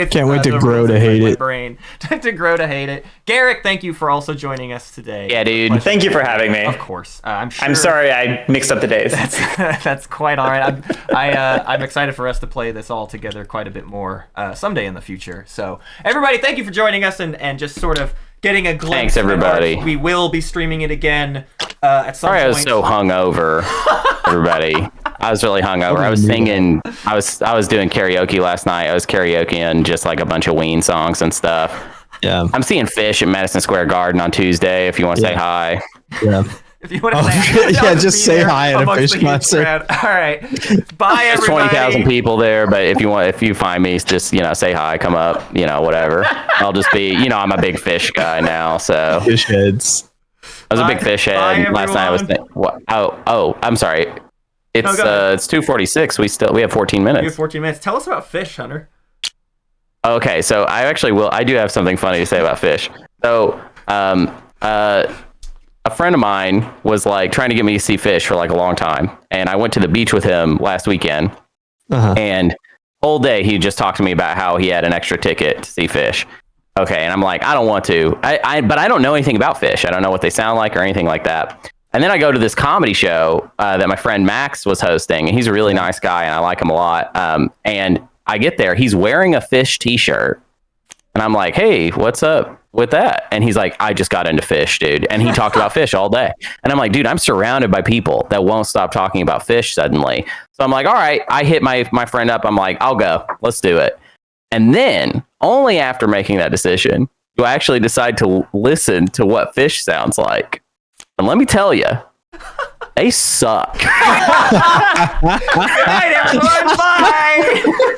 Can't wait to the grow rules to inside hate my it. Brain. To grow to hate it. Garric, thank you for also joining us today. Yeah, dude. Pleasure. Thank you for having me. Of course. I'm sure. I'm sorry I mixed up the days. That's quite all right. I'm excited for us to play this all together quite a bit more someday in the future. So, everybody, thank you for joining us and just sort of getting a glimpse. Thanks, everybody. We will be streaming it again at some Sorry, point. I was so hungover, everybody. I was really hungover. I was singing. I was doing karaoke last night. I was karaokeing just like a bunch of Ween songs and stuff. Yeah. I'm seeing Fish at Madison Square Garden on Tuesday. If you want to say hi. Yeah. If you want to say yeah, just say hi at a amongst Fish the huge concert. crowd. All right. Bye, There's everybody. 20,000 people there, but if you find me, just say hi, come up, whatever. I'll just be, I'm a big Fish guy now, so Fish heads. I was a big Fish head Bye, last night. I was everyone. what? Oh, I'm sorry. It's go ahead. it's 2:46. We have 14 You have minutes. 14 minutes. Tell us about Fish, Hunter. Okay, so I do have something funny to say about Fish. So, a friend of mine was like trying to get me to see Fish for like a long time, and I went to the beach with him last weekend, and whole day he just talked to me about how he had an extra ticket to see Fish. Okay, and I'm like, I don't want to, but I don't know anything about Fish. I don't know what they sound like or anything like that. And then I go to this comedy show that my friend Max was hosting, and he's a really nice guy, and I like him a lot. And I get there, he's wearing a Fish t-shirt, and I'm like, hey, what's up with that? And he's like, I just got into Fish, dude. And he talked about Fish all day. And I'm like, dude, I'm surrounded by people that won't stop talking about Fish suddenly. So I'm like, all right, I hit my friend up. I'm like, I'll go, let's do it. And then only after making that decision, do I actually decide to listen to what Fish sounds like. And let me tell you, they suck. Good night, everyone. Bye.